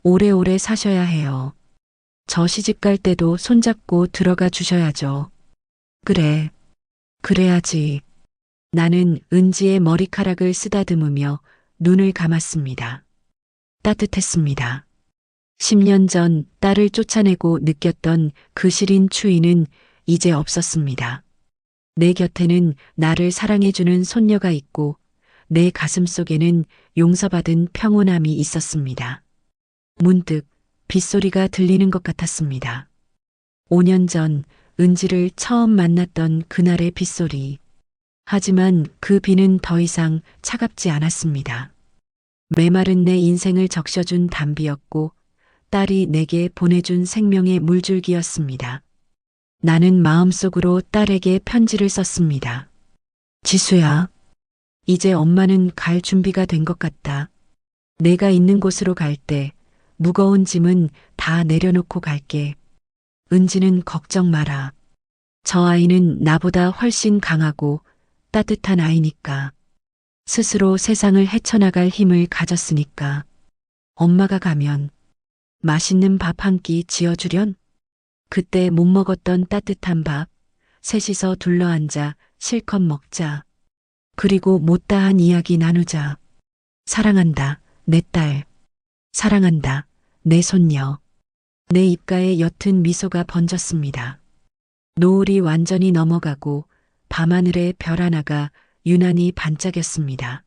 오래오래 사셔야 해요. 저 시집갈 때도 손잡고 들어가 주셔야죠. 그래. 그래야지. 나는 은지의 머리카락을 쓰다듬으며 눈을 감았습니다. 따뜻했습니다. 10년 전 딸을 쫓아내고 느꼈던 그 시린 추위는 이제 없었습니다. 내 곁에는 나를 사랑해주는 손녀가 있고 내 가슴 속에는 용서받은 평온함이 있었습니다. 문득 빗소리가 들리는 것 같았습니다. 5년 전 은지를 처음 만났던 그날의 빗소리. 하지만 그 비는 더 이상 차갑지 않았습니다. 메마른 내 인생을 적셔준 담비였고 딸이 내게 보내준 생명의 물줄기였습니다. 나는 마음속으로 딸에게 편지를 썼습니다. 지수야, 이제 엄마는 갈 준비가 된 것 같다. 내가 있는 곳으로 갈 때 무거운 짐은 다 내려놓고 갈게. 은지는 걱정 마라. 저 아이는 나보다 훨씬 강하고 따뜻한 아이니까. 스스로 세상을 헤쳐나갈 힘을 가졌으니까. 엄마가 가면 맛있는 밥 한 끼 지어주련? 그때 못 먹었던 따뜻한 밥, 셋이서 둘러앉아 실컷 먹자. 그리고 못다한 이야기 나누자. 사랑한다, 내 딸. 사랑한다, 내 손녀. 내 입가에 옅은 미소가 번졌습니다. 노을이 완전히 넘어가고 밤하늘에 별 하나가 유난히 반짝였습니다.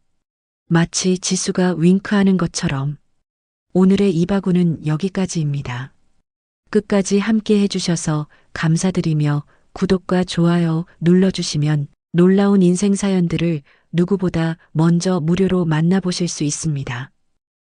마치 지수가 윙크하는 것처럼. 오늘의 이바구는 여기까지입니다. 끝까지 함께 해주셔서 감사드리며 구독과 좋아요 눌러주시면 놀라운 인생 사연들을 누구보다 먼저 무료로 만나보실 수 있습니다.